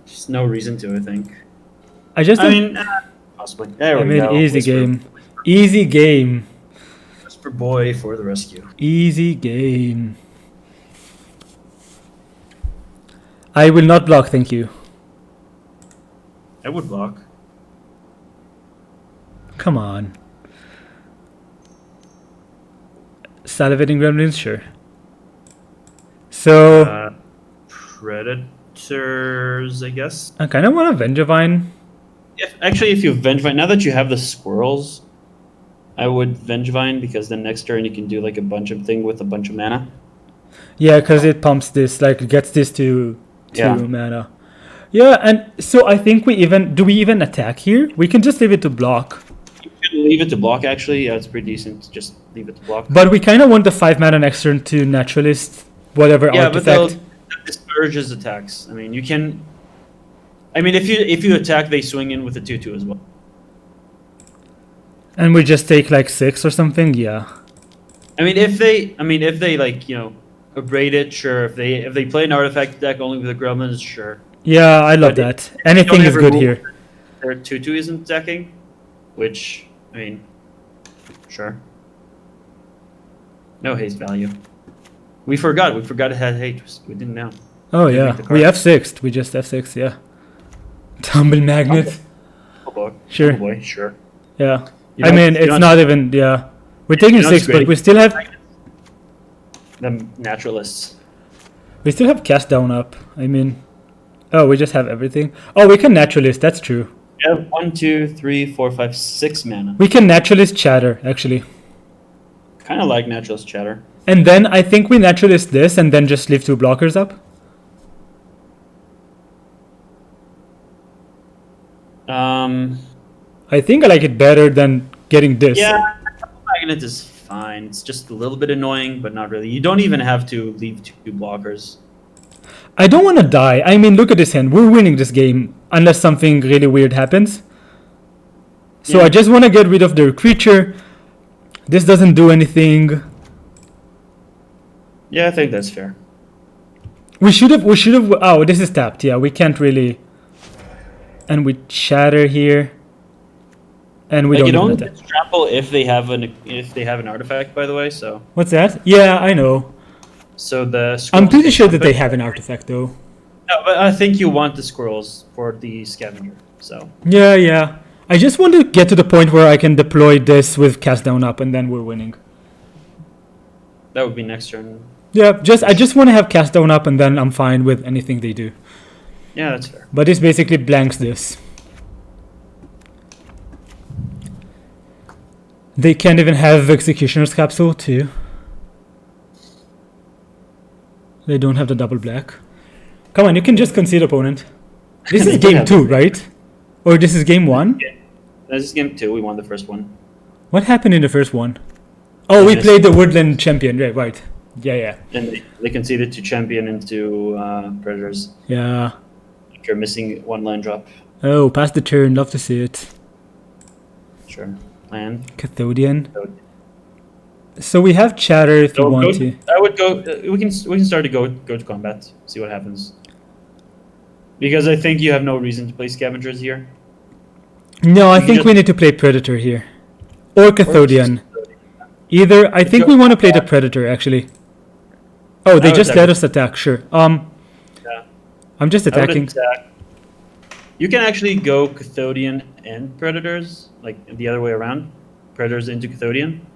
Just no reason to, I think. I mean, possibly. There we go. Easy Whisper. game. Easy game. Whisper boy for the rescue. Easy game. I will not block, thank you. I would block. Come on. Salivating gremlins, sure. So Predators, I guess. I kind of want a Vengevine. If you Vengevine, now that you have the squirrels, I would Vengevine because then next turn you can do like a bunch of thing with a bunch of mana. Yeah, because it pumps this, like it gets this to Yeah. mana. Yeah, and so I think we even attack here? We can just leave it to block. You can leave it to block actually. Yeah, it's pretty decent. Just leave it to block. But we kind of want the 5 mana next turn to naturalist whatever Yeah, but artifact. that discourages attacks. I mean, you can. I mean, if you attack, they swing in with a 2/2 as well. And we just take like 6 or something, yeah. I mean, if they like abrade it, sure. If they play an artifact deck only with the gremlins, sure. Yeah, I love But that. Anything don't is have good removal, here. Their 2/2 isn't attacking, which I mean, sure. No haste value. We forgot it had haste. We didn't know. Oh Didn't yeah, make the we card. F6'd. We just F6, yeah. Tumble magnet. Oh boy. Sure. Oh boy, sure. Yeah. You I know- mean, you it's know- not even, yeah. We're taking you know what's 6, but great? we still have The naturalists. cast down up. I mean, oh, we just have everything. Oh, we can naturalist, that's true. You have 1, 2, 3, 4, 5, 6 mana. We can naturalist chatter, actually. Kind of like naturalist chatter. And then I think we naturalist this and then just leave 2 blockers up. I think I like it better than getting this. Yeah, magnet is fine. It's just a little bit annoying, but not really. You don't even have to leave 2 blockers. I don't want to die. I mean, look at this hand. We're winning this game unless something really weird happens. So Yeah. I just want to get rid of their creature. This doesn't do anything. Yeah, I think that's fair. We should have, oh, this is tapped. Yeah, we can't really. And we shatter here. And we Like, you don't don't even attack. trample if they have an artifact, by the way. So What's that? Yeah, I know. the I'm squirrels pretty can sure that jump they it. have an artifact though. No, but I think you want the squirrels for the scavenger. So Yeah. I just want to get to the point where I can deploy this with cast down up and then we're winning. that would be next turn. Yeah, I just want to have cast down up and then I'm fine with anything they do. Yeah, that's fair. But this basically blanks this. They can't even have Executioner's Capsule too. They don't have the double black. Come on, you can just concede opponent. This is They game have 2, right? Or this is game 1? Yeah. This is game 2. We won the first one. What happened in the first one? Oh, we played the Woodland Champion. Right. Yeah. And they conceded to Champion into Predators. Yeah. After missing one line drop. Oh, pass the turn. Love to see it. Sure. Land. Cathodian. So we have chatter if you want to. I would go. We can start to go to combat. See what happens. Because I think you have no reason to play scavengers here. No, I think we need to play Predator here. Or Cathodian. Either. I think we want to play the Predator, actually. Oh, they just let us attack. Sure. Yeah. I'm just attacking. You can actually go Cathodian and Predators, like the other way around. Predators into Cathodian.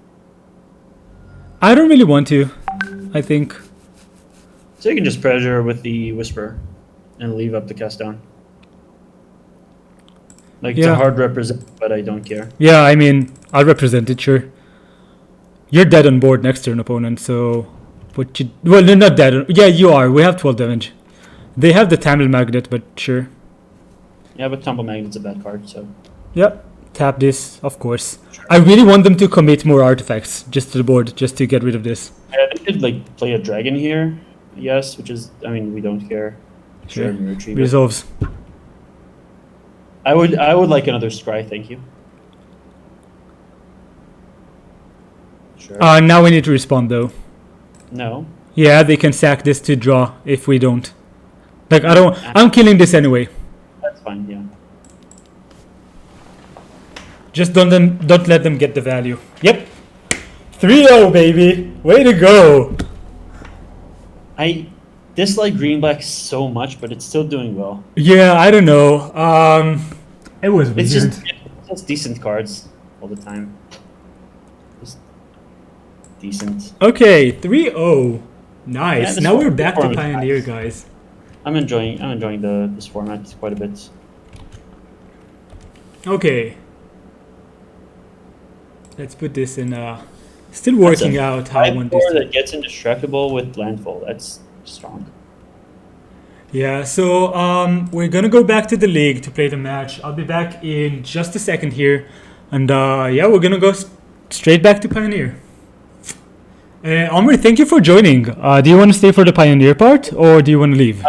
I don't really want to, I think. So you can just Predator with the Whisper and leave up the cast down. Like, it's a hard represent, but I don't care. Yeah, I mean, I'll represent it, sure. You're dead on board next turn, opponent, so... Well, they're not dead. Yeah, you are. We have 12 damage. They have the Tamil Magnet, but sure. Yeah, but Tumble Magnet's a bad card, so... Yep. Tap this, of course. Sure. I really want them to commit more artifacts just to the board, just to get rid of this. Yeah, they could, like, play a dragon here, yes, which is... I mean, we don't care. Sure. Resolves. I would like another scry, thank you. Sure. Now we need to respond, though. No. Yeah, they can sack this to draw if we don't. Like, I'm killing this anyway. That's fine, yeah. Just don't let them get the value. Yep. 3-0, baby. Way to go. I dislike green-black so much, but it's still doing well. Yeah, I don't know. It was weird. It's just decent cards all the time. Just decent. Okay, 3-0. Nice. Yeah, now we're back to Pioneer, nice. Guys. I'm enjoying this format quite a bit. Okay. Let's put this in. Still working out how I want this. That gets indestructible with landfall. That's strong. Yeah. So we're gonna go back to the league to play the match. I'll be back in just a second here, and yeah, we're gonna go straight back to Pioneer. Omri, thank you for joining. Do you want to stay for the Pioneer part, or do you want to leave?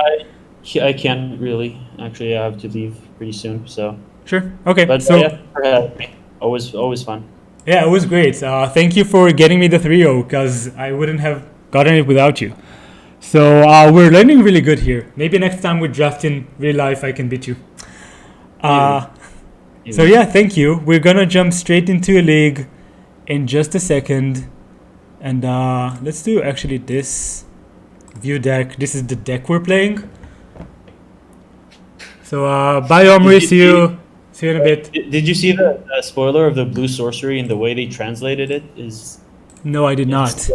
I can't really. Actually, I have to leave pretty soon. So. Sure. Okay. But so yeah, always fun. Yeah, it was great. Thank you for getting me the 3-0 because I wouldn't have gotten it without you. So we're learning really good here. Maybe next time we draft in real life, I can beat you. So yeah, thank you. We're gonna jump straight into a league in just a second, and let's do actually this view deck. This is the deck we're playing. So bye, Omri. See you in a bit. Did you see the spoiler of the blue sorcery and the way they translated it is? No, I did not.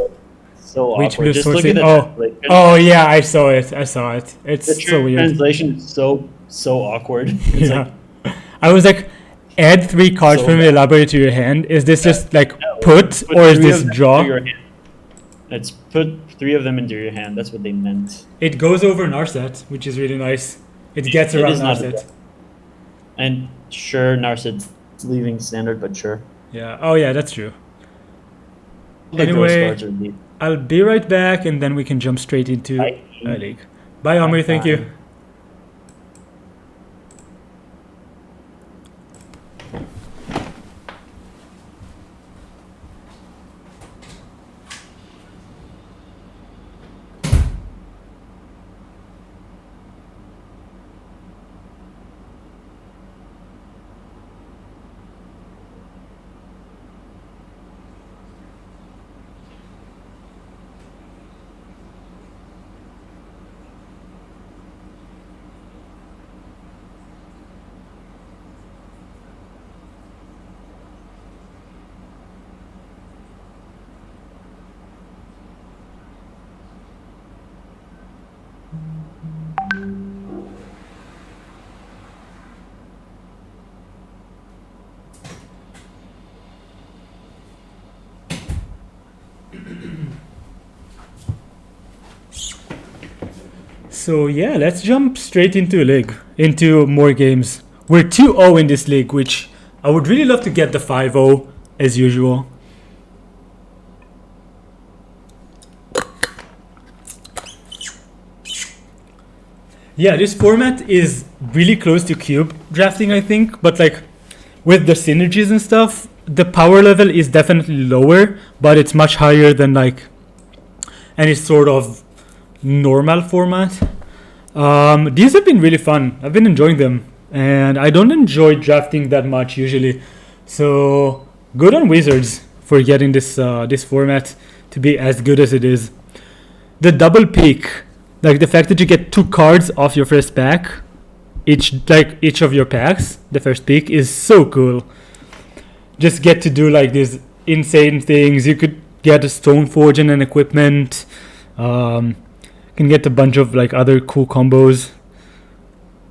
So which awkward. blue Just sorcery? Look at oh yeah, I saw it. It's the so weird. Translation is so awkward. It's yeah. I was like, add 3 cards from your library to your hand. Is this just like put or is this draw? Let's put 3 of them into your hand. That's what they meant. It goes over Narset, which is really nice. It gets around Narset. And sure, Narset's leaving standard, but sure. Yeah. Oh yeah, that's true. Anyway, I'll be right back, and then we can jump straight into a league. Bye, Omri. Thank you. So yeah, let's jump straight into a league, into more games. We're 2-0 in this league, which I would really love to get the 5-0 as usual. Yeah, this format is really close to cube drafting, I think, but like with the synergies and stuff, the power level is definitely lower, but it's much higher than like any sort of normal format. These have been really fun. I've been enjoying them, and I don't enjoy drafting that much usually. So good on Wizards for getting this format to be as good as it is. The double peak, like the fact that you get 2 cards off your first pack, each of your packs, the first pick, is so cool. Just get to do like these insane things. You could get a Stoneforge and an equipment. Can get a bunch of like other cool combos.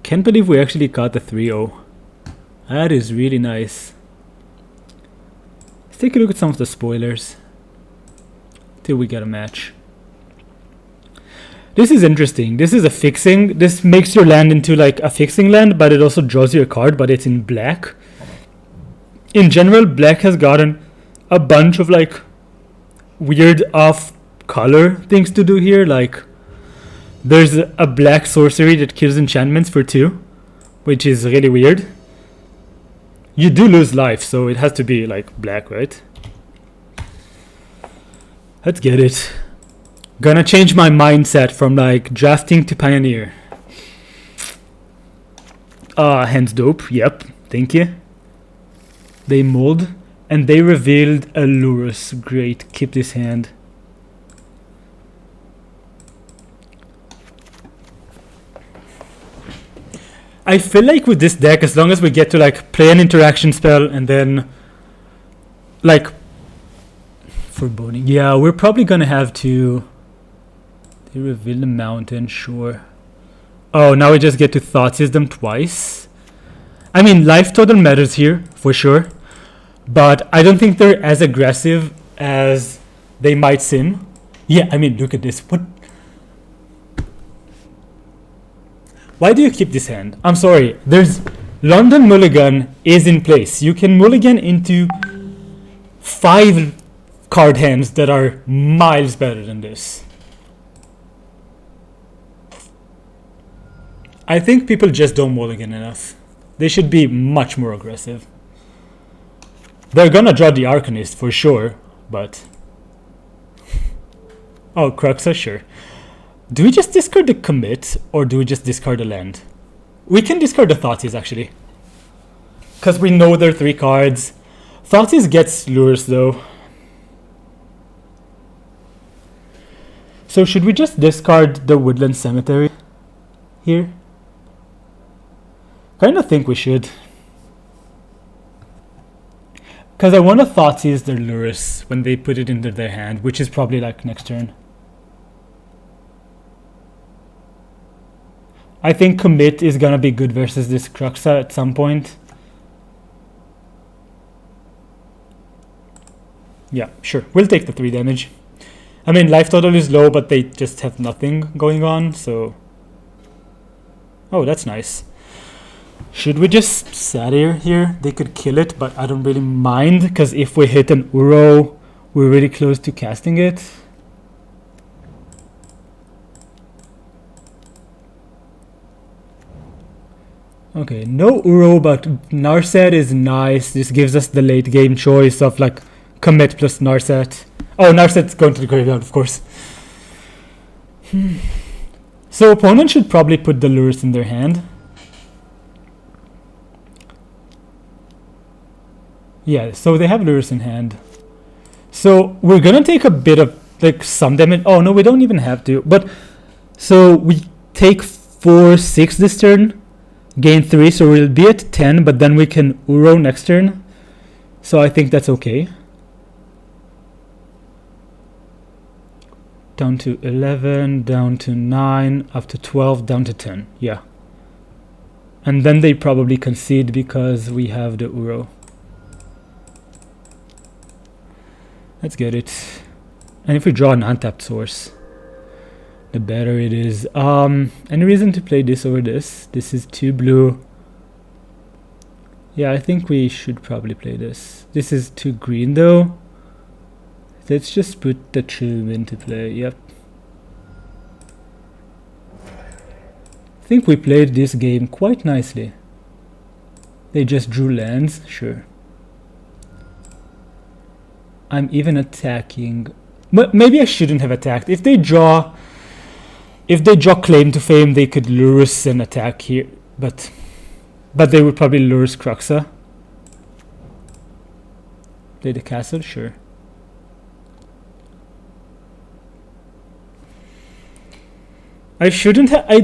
Can't believe we actually got the 3-0. That is really nice. Let's take a look at some of the spoilers till we get a match. This is interesting. This is a fixing. This makes your land into like a fixing land, but it also draws you a card, but it's in black. In general, black has gotten a bunch of like weird off color things to do here. Like there's a black sorcery that kills enchantments for 2, which is really weird. You do lose life, so it has to be like black, right? Let's get it. Gonna change my mindset from like drafting to Pioneer. Hands dope. Yep, thank you. They mold and they revealed a Lurus. Great, keep this hand. I feel like with this deck, as long as we get to like play an interaction spell and then like foreboding. Yeah, we're probably gonna have to. They reveal the mountain, sure. Oh, now we just get to thought system twice. I mean, life total matters here, for sure. But I don't think they're as aggressive as they might seem. Yeah, I mean, look at this. What? Why do you keep this hand? I'm sorry. There's London Mulligan is in place. You can mulligan into 5 card hands that are miles better than this. I think people just don't mulligan enough. They should be much more aggressive. They're gonna draw the Arcanist for sure, but... Oh, Cruxa, sure. Do we just discard the commit, or do we just discard the land? We can discard the Thoughtseize, actually. Because we know there are 3 cards. Thoughtseize gets Lures, though. So should we just discard the Woodland Cemetery here? Kinda think we should. Because I want to Thoughtseize their Lurus when they put it into their hand, which is probably like next turn. I think commit is gonna be good versus this Cruxa at some point. Yeah, sure. We'll take the 3 damage. I mean, life total is low, but they just have nothing going on, so... Oh, that's nice. Should we just Satyr here? They could kill it, but I don't really mind, because if we hit an Uro, we're really close to casting it. Okay, no Uro, but Narset is nice. This gives us the late game choice of like commit plus Narset. Oh, Narset's going to the graveyard, of course. So opponent should probably put the Lures in their hand. Yeah, so they have Lures in hand. So we're gonna take a bit of like some damage. Oh no, we don't even have to. But so we take 4/6 this turn, gain 3, so we'll be at 10. But then we can Uro next turn. So I think that's okay. Down to 11, down to 9, up to 12, down to 10. Yeah. And then they probably concede because we have the Uro. Let's get it. And if we draw an untapped source, the better it is. Any reason to play this over this? This is 2 blue. Yeah, I think we should probably play this. This is too green though. Let's just put the tomb into play. Yep. I think we played this game quite nicely. They just drew lands, sure. I'm even attacking. But maybe I shouldn't have attacked. If they draw Claim to Fame, they could lure us and attack here, but they would probably lure us Cruxa. Play the castle, sure. I shouldn't have. I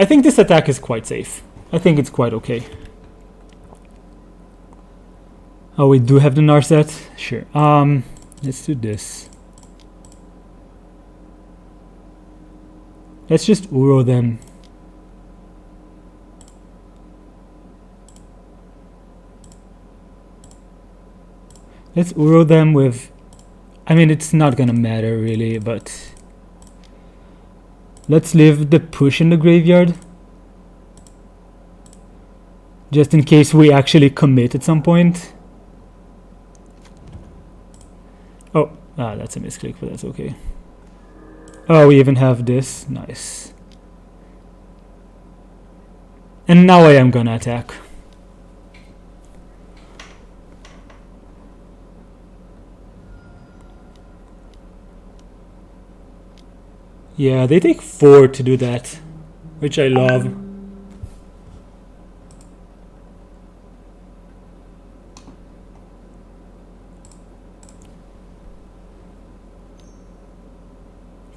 think this attack is quite safe. I think it's quite okay. Oh, we do have the Narset? Sure. Let's do this. Let's just Uro them. Let's Uro them with... I mean, it's not gonna matter really, but... Let's leave the push in the graveyard. Just in case we actually commit at some point. Oh, that's a misclick, but that's okay. Oh, we even have this. Nice. And now I am gonna attack. Yeah, they take 4 to do that, which I love.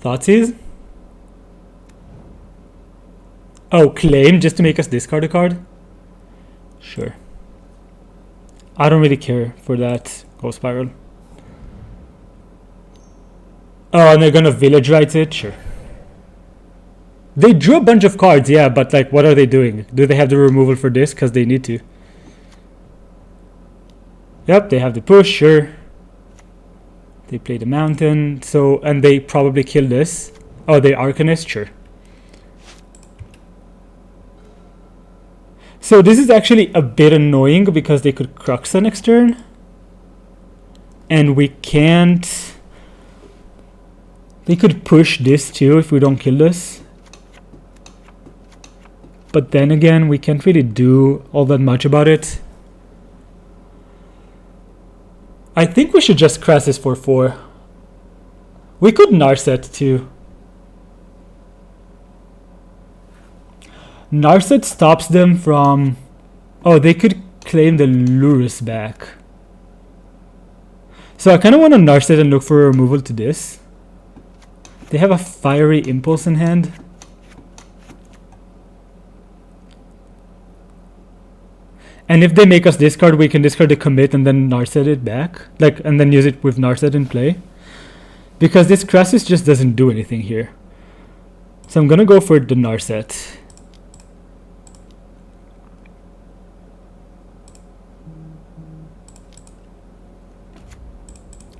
Thoughtseize? Oh, claim just to make us discard a card? Sure. I don't really care for that Ghost Spiral. Oh, and they're gonna Village Rites it? Sure. They drew a bunch of cards, yeah, but like, what are they doing? Do they have the removal for this? Because they need to. Yep, they have the push, sure. They play the mountain, so, and they probably kill this. Oh, they Arcanist, sure. So this is actually a bit annoying because they could Cruxa next turn. And we can't... They could push this too if we don't kill this. But then again, we can't really do all that much about it. I think we should just crash this for 4. We could Narset too. Narset stops them from... Oh, they could claim the Lurus back. So I kind of want to Narset and look for a removal to this. They have a Fiery Impulse in hand. And if they make us discard, we can discard the commit and then Narset it back. Like, and then use it with Narset in play. Because this Crassus just doesn't do anything here. So I'm gonna go for the Narset.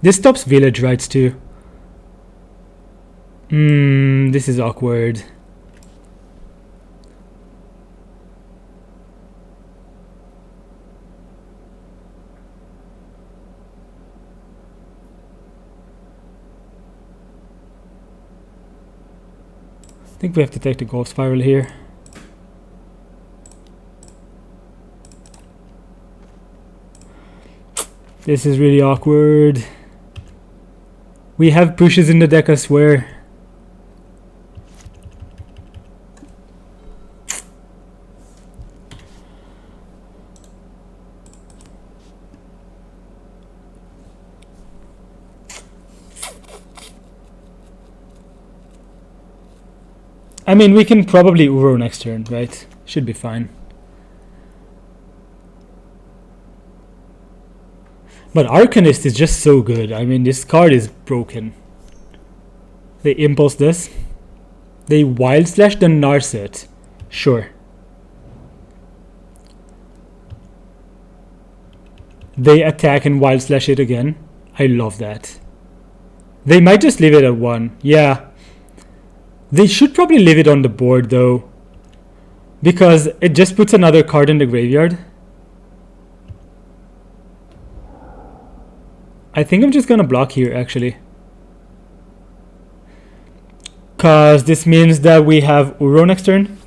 This stops Village Rites too. This is awkward. I think we have to take the Ghost Spiral here. This is really awkward. We have pushes in the deck, I swear. I mean, we can probably Uro next turn, right? Should be fine. But Arcanist is just so good. I mean, this card is broken. They Impulse this. They Wild Slash the Narset. Sure. They attack and Wild Slash it again. I love that. They might just leave it at 1. Yeah. They should probably leave it on the board though, because it just puts another card in the graveyard. I think I'm just gonna block here actually. Cause this means that we have Uro next turn,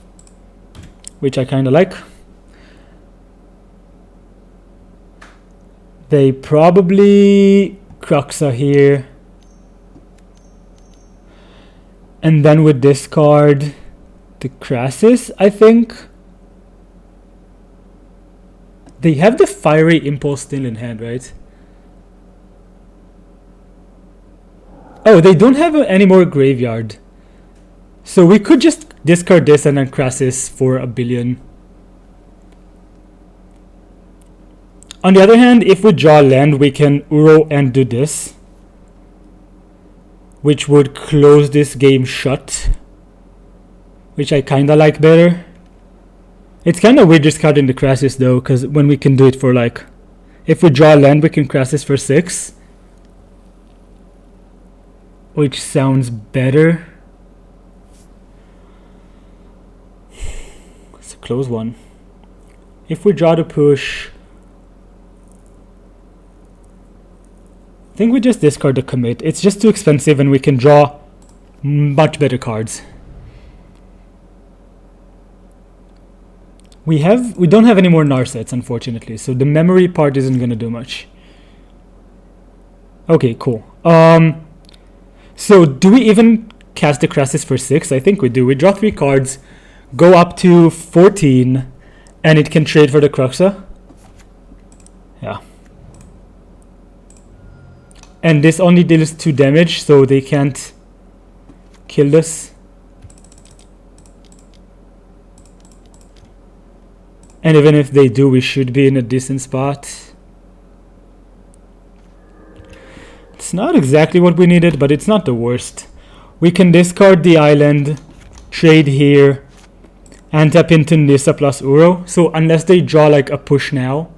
which I kinda like. They probably Cruxa here. And then we discard the Crassus, I think. They have the Fiery Impulse still in hand, right? Oh, they don't have any more graveyard. So we could just discard this and then Crassus for a billion. On the other hand, if we draw land, we can Uro and do this, which would close this game shut, which I kinda like better. It's kinda weird discarding the Crassus though, because when we can do it for like, if we draw land, we can Crassus for 6, which sounds better. It's a close one. If we draw the push, I think we just discard the commit. It's just too expensive and we can draw much better cards. We don't have any more Narsets, unfortunately, so the memory part isn't gonna do much. Okay, cool. So do we even cast the Crassus for 6? I think we do. We draw 3 cards, go up to 14, and it can trade for the Cruxa. Yeah. And this only deals 2 damage, so they can't kill this. And even if they do, we should be in a decent spot. It's not exactly what we needed, but it's not the worst. We can discard the island, trade here, and tap into Nissa plus Uro. So unless they draw like a push now,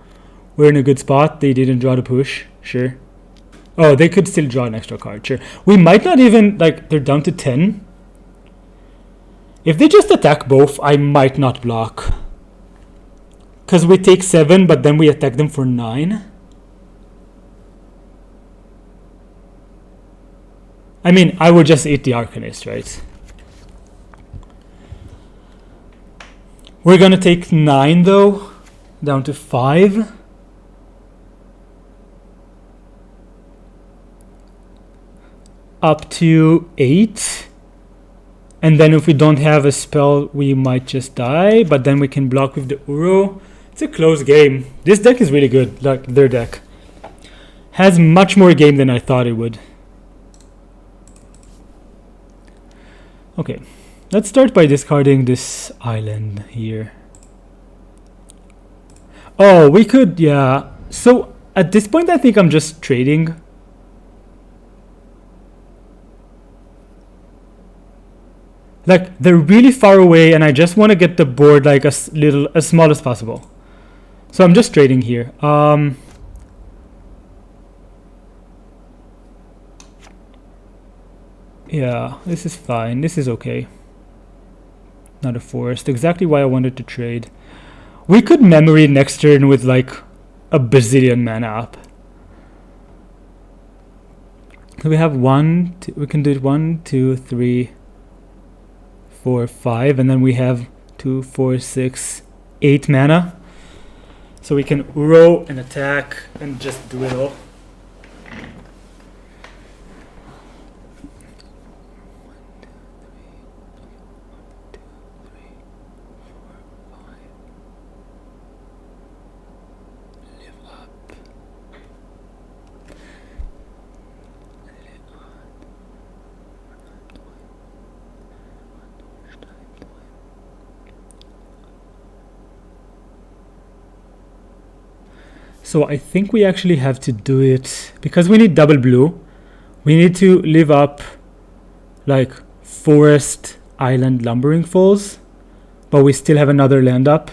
we're in a good spot. They didn't draw the push, sure. Oh, they could still draw an extra card, sure. We might not even, like, they're down to 10. If they just attack both, I might not block. Because we take 7, but then we attack them for 9. I mean, I would just eat the Arcanist, right? We're gonna take 9 though, down to 5. Up to 8. And then if we don't have a spell, we might just die, but then we can block with the Uro. It's a close game. This deck is really good, like their deck. Has much more game than I thought it would. Okay, let's start by discarding this island here. Oh, we could, yeah. So at this point, I think I'm just trading. Like, they're really far away and I just want to get the board like as small as possible. So I'm just trading here. Yeah, this is fine. This is okay. Not a forest. Exactly why I wanted to trade. We could memory next turn with like a bazillion mana up. So we have 1, 2, we can do it 1, 2, 3, 4, 5, and then we have 2, 4, 6, 8 mana. So we can Uro and attack and just do it all. So I think we actually have to do it because we need double blue. We need to live up like Forest, Island, Lumbering Falls, but we still have another land up.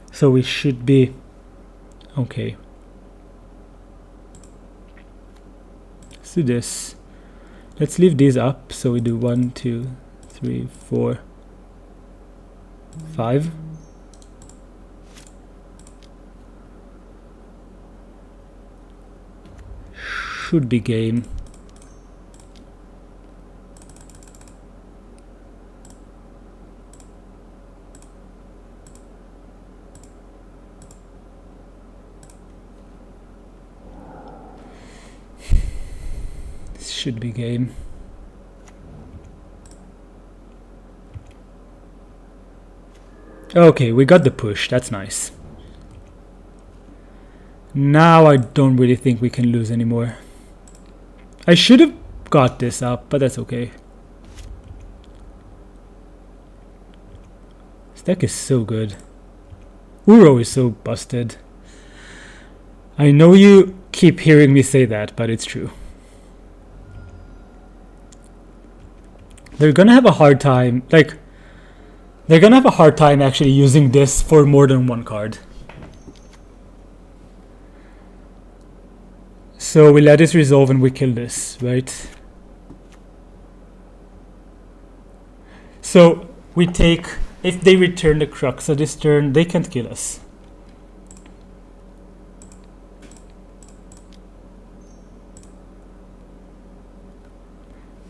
So we should be okay. Let's do this. Let's leave these up. So we do 1, 2, 3, 4, 5. should be game. Should be game. Okay, we got the push. That's nice. Now I don't really think we can lose anymore. I should have got this up, but that's okay. This deck is so good. Uro is so busted. I know you keep hearing me say that, but it's true. They're gonna have a hard time, they're gonna have a hard time actually using this for more than one card. So we let this resolve and we kill this, right? So we take, if they return the Cruxa this turn, they can't kill us.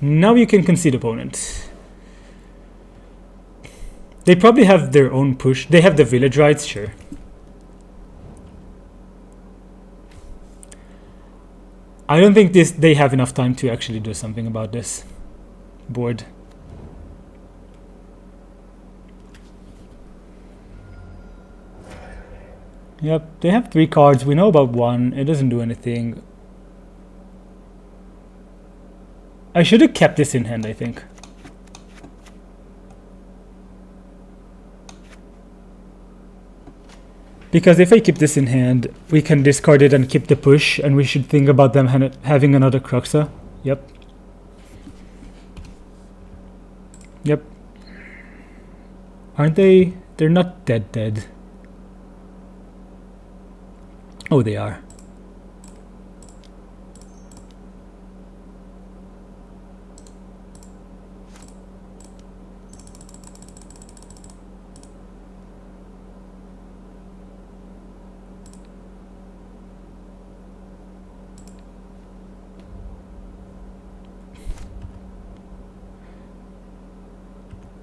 Now you can concede opponent. They probably have their own push. They have the village rights, sure. I don't think they have enough time to actually do something about this board. Yep, they have 3 cards. We know about 1. It doesn't do anything. I should have kept this in hand, I think. Because if I keep this in hand, we can discard it and keep the push, and we should think about them having another Cruxa. Yep. Yep. Aren't they? They're not dead. Oh, they are.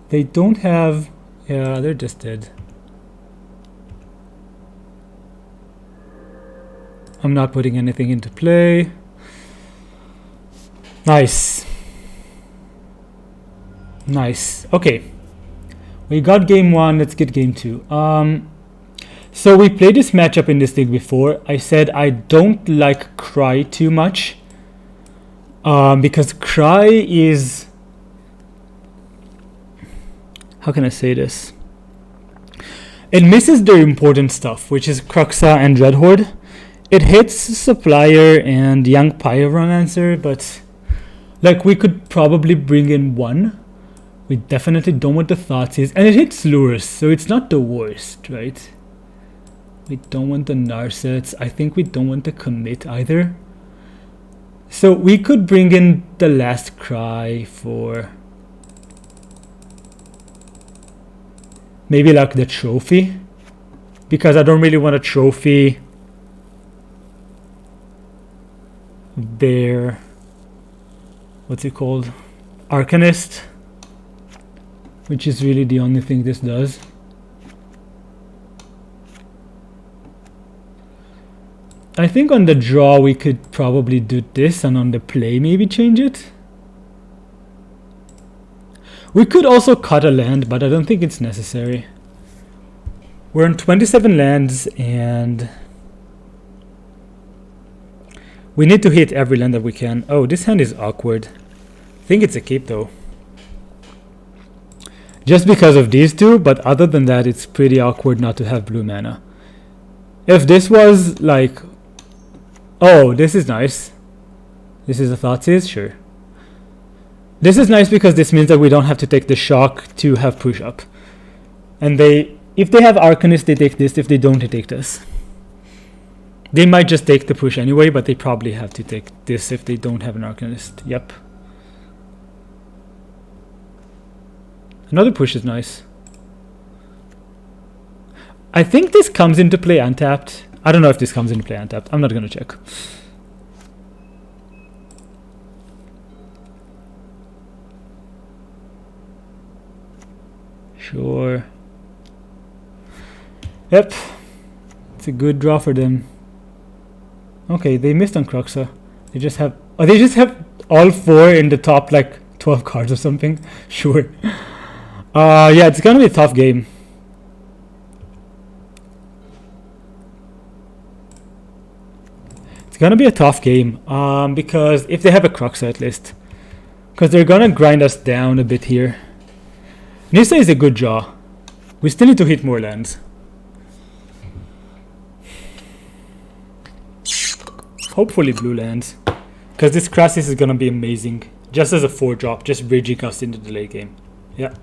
They don't have... Yeah, they're just dead. I'm not putting anything into play. Nice. Nice. Okay. We got game 1. Let's get game 2. So we played this matchup in this league before. I said I don't like Cry too much. Because Cry is... How can I say this? It misses the important stuff, which is Cruxa and Dreadhorde. It hits Supplier and Young Pyromancer, but like we could probably bring in 1. We definitely don't want the Thoughtseize, and it hits Lures, so it's not the worst, right? We don't want the Narsets. I think we don't want the Commit either. So we could bring in the Last Cry for... maybe like the trophy, because I don't really want a trophy their, what's it called, Arcanist, which is really the only thing this does. I think on the draw we could probably do this, and on the play maybe change it. We could also cut a land, but I don't think it's necessary. We're on 27 lands, and we need to hit every land that we can. Oh, this hand is awkward. I think it's a keep though. Just because of these two, but other than that, it's pretty awkward not to have blue mana. If this was like... Oh, this is nice. This is a Thoughtseize? Sure. This is nice because this means that we don't have to take the shock to have push up. And if they have Arcanist, they take this. If they don't, they take this. They might just take the push anyway, but they probably have to take this if they don't have an Arcanist. Yep. Another push is nice. I think this comes into play untapped. I don't know if this comes into play untapped. I'm not gonna check. Sure. Yep. It's a good draw for them. Okay, they missed on Cruxa. They just have... Oh, they just have all 4 in the top, like, 12 cards or something. Sure. Yeah, it's gonna be a tough game. It's gonna be a tough game. Because if they have a Cruxa at least. Because they're gonna grind us down a bit here. Nissa is a good draw. We still need to hit more lands. Hopefully blue lands. Because this Crassus is gonna be amazing. Just as a 4-drop, just bridging us into the late game. Yeah.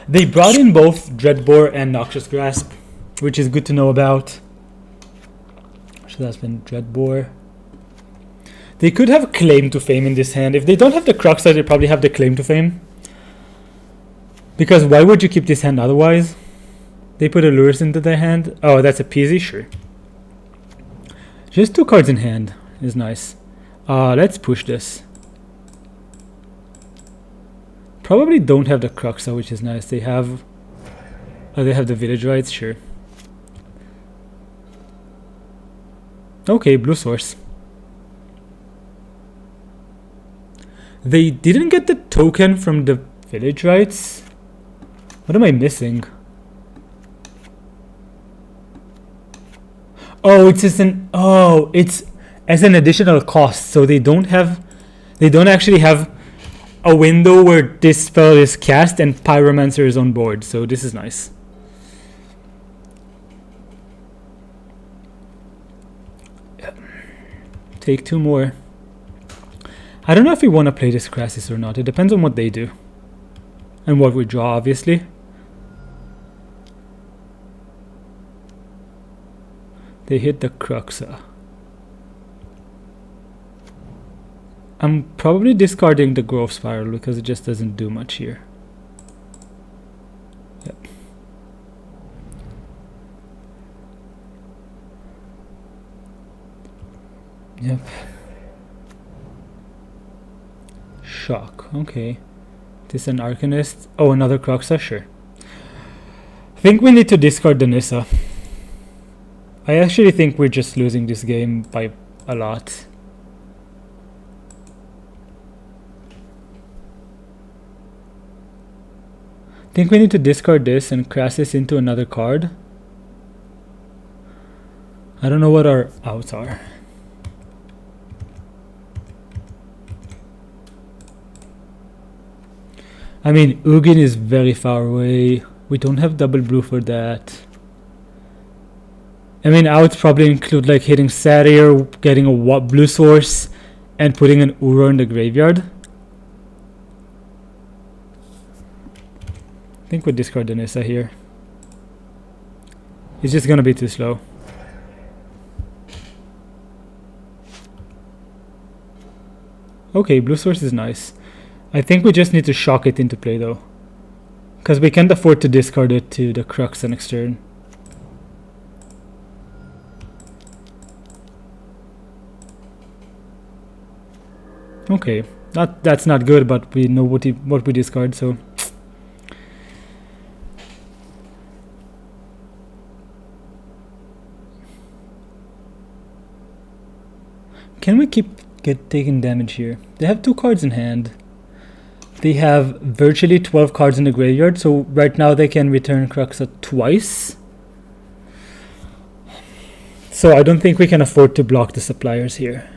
They brought in both Dreadbore and Noxious Grasp, which is good to know about. So that's been Dreadbore. They could have Claim to Fame in this hand. If they don't have the Cruxa, they probably have the Claim to Fame. Because why would you keep this hand otherwise? They put Allures into their hand. Oh, that's a PZ? Sure. Just 2 cards in hand is nice. Let's push this. Probably don't have the Cruxa, which is nice. They have... Oh, they have the Village Rites? Sure. Okay, blue source. They didn't get the token from the Village Rites? What am I missing? Oh, it's just an... Oh, it's as an additional cost. So they don't have... They don't actually have a window where this spell is cast and Pyromancer is on board. So this is nice. Yep. Take 2 more. I don't know if we want to play this Crassus or not. It depends on what they do. And what we draw, obviously. They hit the Cruxa. I'm probably discarding the Growth Spiral because it just doesn't do much here. Yep. Yep. Shock. Okay. This is an Arcanist. Oh, another Cruxa? Sure. I think we need to discard the Nissa. I actually think we're just losing this game by a lot. I think we need to discard this and Crassus into another card. I don't know what our outs are. I mean, Ugin is very far away. We don't have double blue for that. I mean, outs probably include like hitting Satyr, getting a blue source, and putting an Uro in the graveyard. I think we discard the Nissa here. It's just gonna be too slow. Okay, blue source is nice. I think we just need to shock it into play though. Because we can't afford to discard it to the Crux next turn. Okay, that's not good, but we know what we discard, so... Can we keep taking damage here? They have 2 cards in hand. They have virtually 12 cards in the graveyard, so right now they can return Cruxa twice. So I don't think we can afford to block the suppliers here.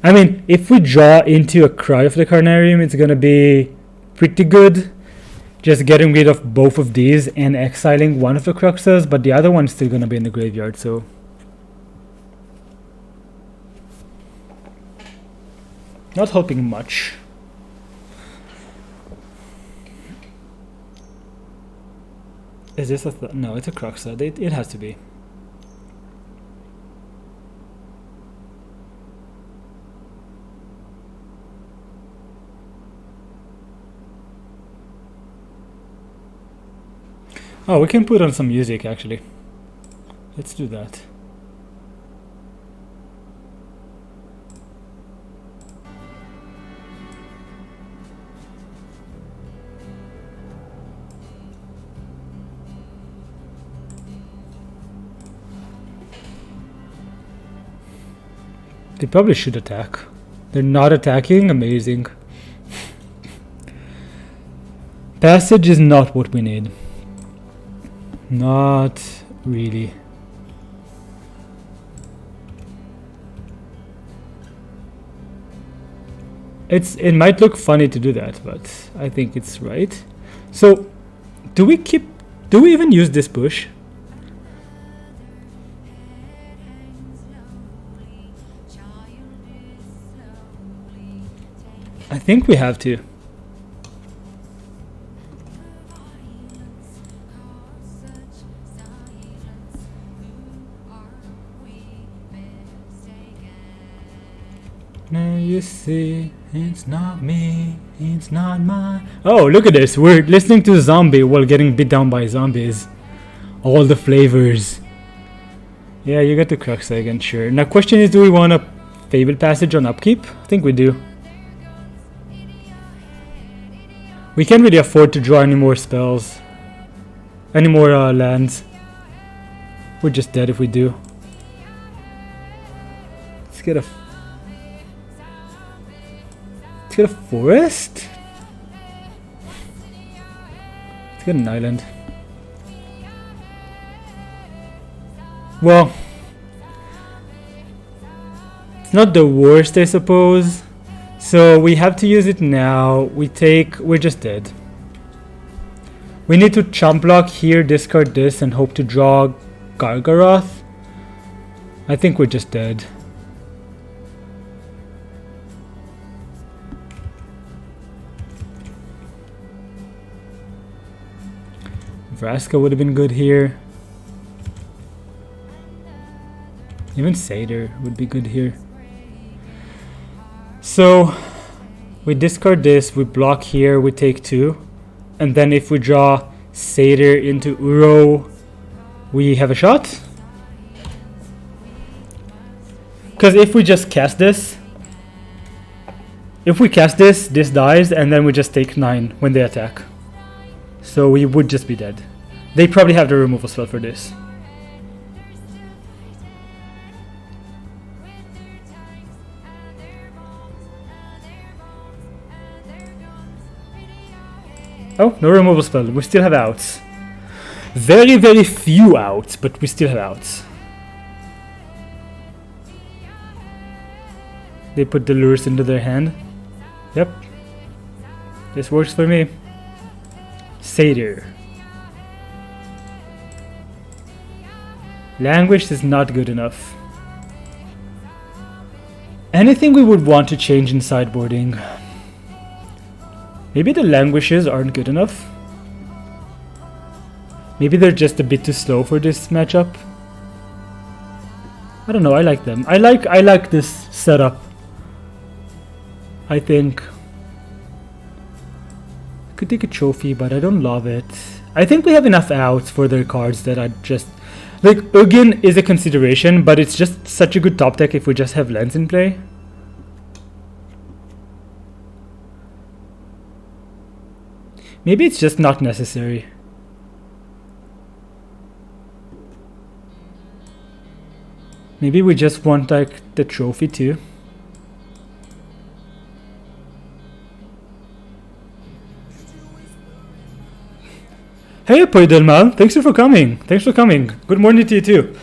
I mean, if we draw into a Cry of the Carnarium, it's gonna be pretty good. Just getting rid of both of these and exiling one of the Cruxas, but the other one's still gonna be in the graveyard, so... Not helping much. Is this a... No, it's a Cruxa. It has to be. Oh, we can put on some music, actually. Let's do that. They probably should attack. They're not attacking. Amazing. Passage is not what we need. Not really. It might look funny to do that, but I think it's right. So, do we even use this push? I think we have to. Now you see, it's not me, it's not mine. Oh, look at this. We're listening to Zombie while getting beat down by zombies. All the flavors. Yeah, you get the crux again, sure. Now, question is, do we want a Fable Passage on upkeep? I think we do. We can't really afford to draw any more spells. Any more lands. We're just dead if we do. Let's get a forest? Let's get an island. Well, it's not the worst, I suppose. So we have to use it now. We're just dead. We need to chump block here, discard this, and hope to draw Gargaroth. I think we're just dead. Vraska would have been good here. Even Satyr would be good here. So we discard this, we block here, we take 2. And then if we draw Satyr into Uro, we have a shot. Because if we just cast this, this dies, and then we just take 9 when they attack. So we would just be dead. They probably have the removal spell for this. Oh, no removal spell. We still have outs. Very, very few outs, but we still have outs. They put the lures into their hand. Yep. This works for me. Satyr. Language is not good enough. Anything we would want to change in sideboarding? Maybe the languishes aren't good enough. Maybe they're just a bit too slow for this matchup. I don't know, I like them. I like this setup. I think I could take a trophy, but I don't love it. I think we have enough outs for their cards that I just like. Ugin is a consideration, but it's just such a good top deck if we just have Lens in play. Maybe it's just not necessary. Maybe we just want like the trophy too. Hey Poidelmal, thanks for coming. Thanks for coming. Good morning to you too.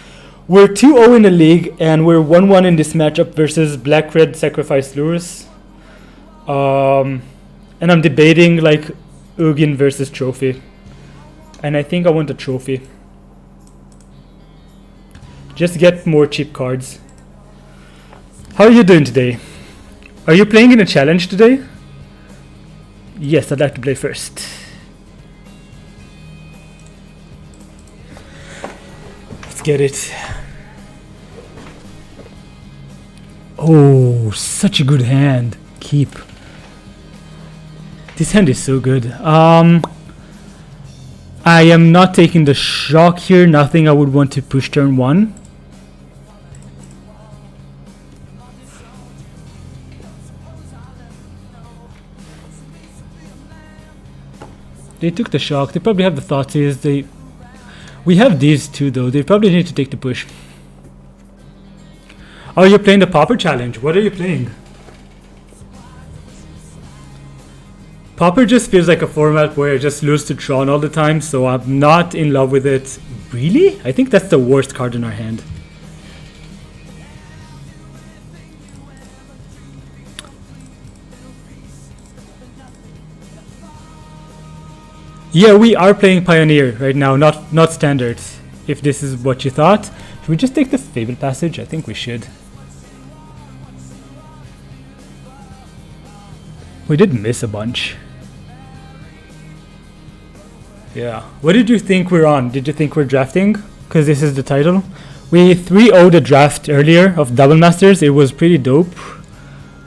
We're 2-0 in the league and we're 1-1 in this matchup versus Black Red Sacrifice Lures. And I'm debating like Ugin versus trophy. And I think I want a trophy. Just get more cheap cards. How are you doing today? Are you playing in a challenge today? Yes, I'd like to play first. Let's get it. Oh, such a good hand. Keep. This hand is so good. I am not taking the shock here. Nothing I would want to push turn 1. They took the shock. They probably have the Thoughtseize. We have these two though. They probably need to take the push. Oh, you're playing the Pauper Challenge. What are you playing? Pauper just feels like a format where I just lose to Tron all the time, so I'm not in love with it. Really? I think that's the worst card in our hand. Yeah, we are playing Pioneer right now, not Standards, if this is what you thought. Should we just take the Fable Passage? I think we should. We did miss a bunch. Yeah. What did you think we're on? Did you think we're drafting? Because this is the title. We 3-0'd a draft earlier of Double Masters. It was pretty dope.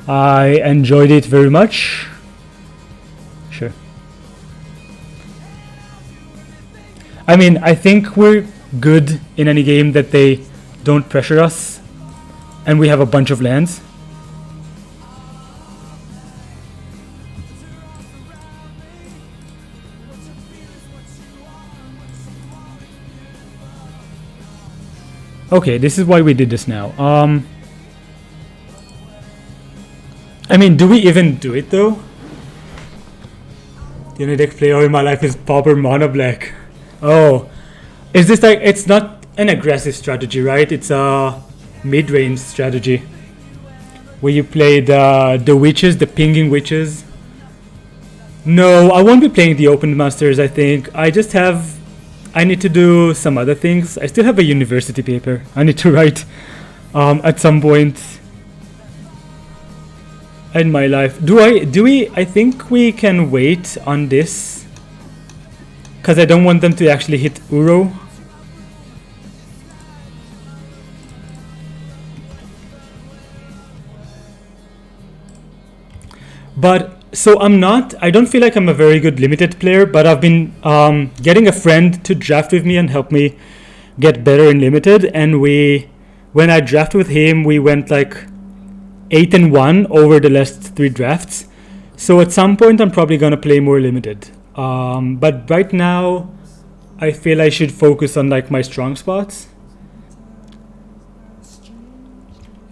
I enjoyed it very much. Sure. I mean, I think we're good in any game that they don't pressure us. And we have a bunch of lands. Okay, this is why we did this now. I mean, do we even do it though? The only deck player in my life is Pauper Mono Black. Oh, is this like, it's not an aggressive strategy, right? It's a mid-range strategy. Where you play the witches, the pinging witches. No, I won't be playing the open masters, I think. I need to do some other things. I still have a university paper I need to write at some point in my life. I think we can wait on this because I don't want them to actually hit Uro. But so I don't feel like I'm a very good limited player, but I've been getting a friend to draft with me and help me get better in limited. And when I draft with him, we went like 8-1 over the last 3 drafts. So at some point, I'm probably gonna play more limited. But right now, I feel I should focus on like my strong spots.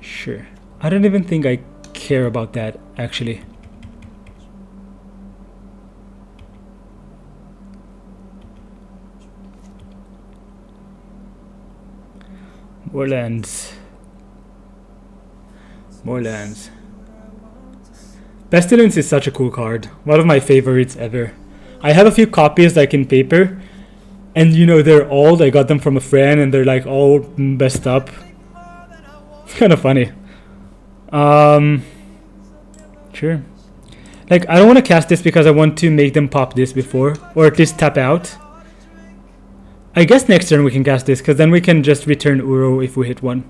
Sure. I don't even think I care about that actually. More lands. More lands. Pestilence is such a cool card. One of my favorites ever. I have a few copies like in paper. And you know, they're old. I got them from a friend and they're like all messed up. It's kind of funny. Sure. Like, I don't want to cast this because I want to make them pop this before. Or at least tap out. I guess next turn we can cast this, because then we can just return Uro if we hit one.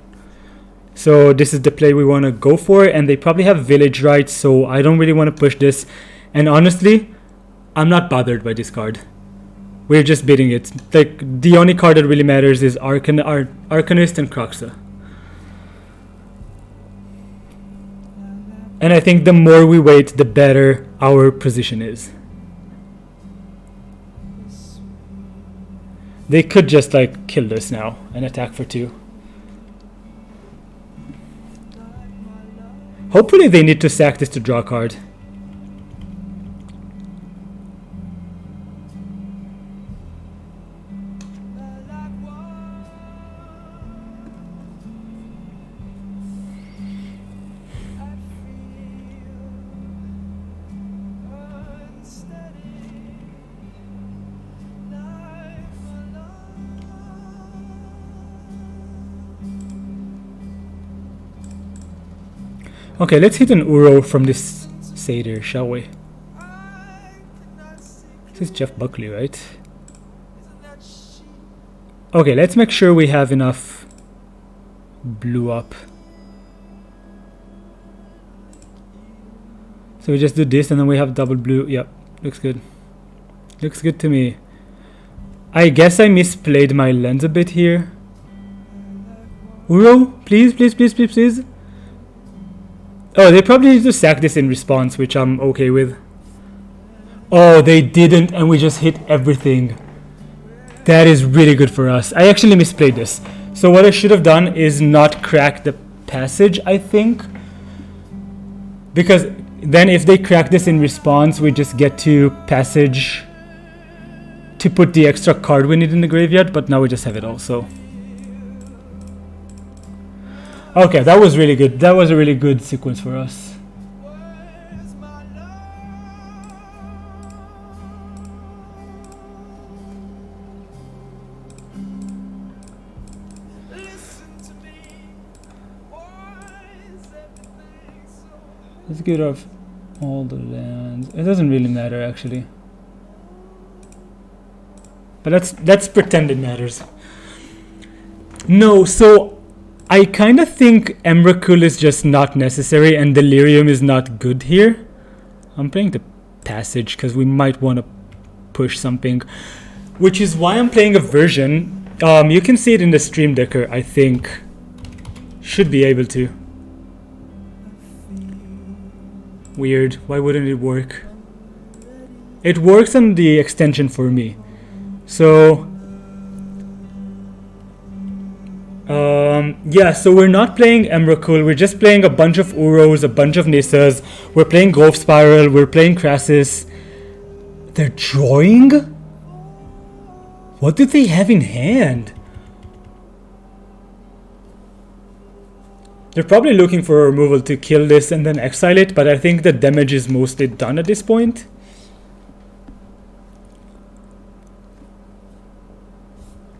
So this is the play we want to go for, and they probably have Village Rights, so I don't really want to push this. And honestly, I'm not bothered by this card. We're just beating it. Like, the only card that really matters is Arcanist and Croxa. And I think the more we wait, the better our position is. They could just like kill this now and attack for 2. Hopefully they need to sack this to draw a card. Okay, let's hit an Uro from this Satyr, shall we? This is Jeff Buckley, right? Okay, let's make sure we have enough blue up. So we just do this and then we have double blue. Yep, looks good. Looks good to me. I guess I misplayed my lens a bit here. Uro, please, please, please, please, please. Oh, they probably need to sack this in response, which I'm okay with. Oh, they didn't, and we just hit everything. That is really good for us. I actually misplayed this. So what I should have done is not crack the passage, I think. Because then if they crack this in response, we just get to passage to put the extra card we need in the graveyard, but now we just have it also. Okay, that was really good. That was a really good sequence for us. Let's get off all the lands. It doesn't really matter actually. But let's pretend it matters. No, so I kind of think Emrakul is just not necessary and Delirium is not good here. I'm playing the passage because we might want to push something, which is why I'm playing a version. You can see it in the Stream Decker, I think. Should be able to. Weird. Why wouldn't it work? It works on the extension for me. So yeah, so we're not playing Emrakul, we're just playing a bunch of Uros, a bunch of Nissas, we're playing Growth Spiral, we're playing Crassus. They're drawing? What do they have in hand? They're probably looking for a removal to kill this and then exile it, but I think the damage is mostly done at this point.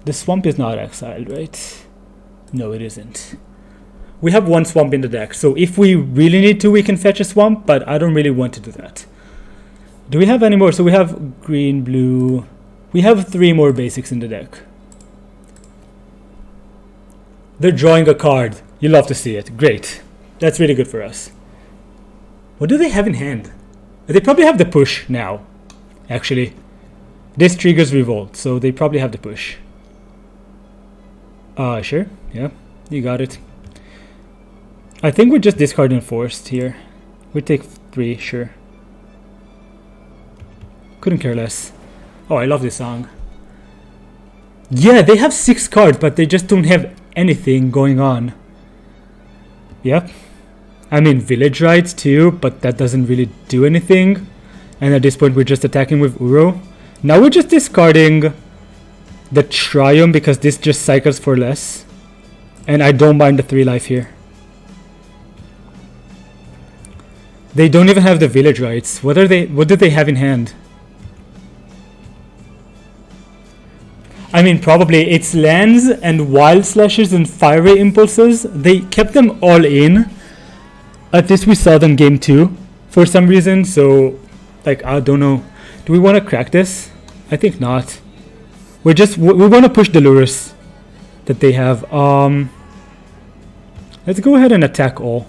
The swamp is not exiled, right? No, it isn't. We have one swamp in the deck, so if we really need to, we can fetch a swamp, but I don't really want to do that. Do we have any more? So we have green, blue. We have 3 more basics in the deck. They're drawing a card. You love to see it. Great. That's really good for us. What do they have in hand? They probably have the push now, actually. This triggers Revolt, so they probably have the push. Sure. Yeah, you got it. I think we just discard Enforced here. We take 3, sure. Couldn't care less. Oh, I love this song. Yeah, they have 6 cards, but they just don't have anything going on. Yep. I mean, Village Rites too, but that doesn't really do anything. And at this point, we're just attacking with Uro. Now we're just discarding the Triumph because this just cycles for less. And I don't mind the 3 life here. They don't even have the Village Rites. What do they have in hand? I mean, probably it's lands and wild slashes and fiery impulses. They kept them all in. At least we saw them game 2 for some reason. So, like, I don't know. Do we want to crack this? I think not. We want to push the Lurus that they have. Let's go ahead and attack all.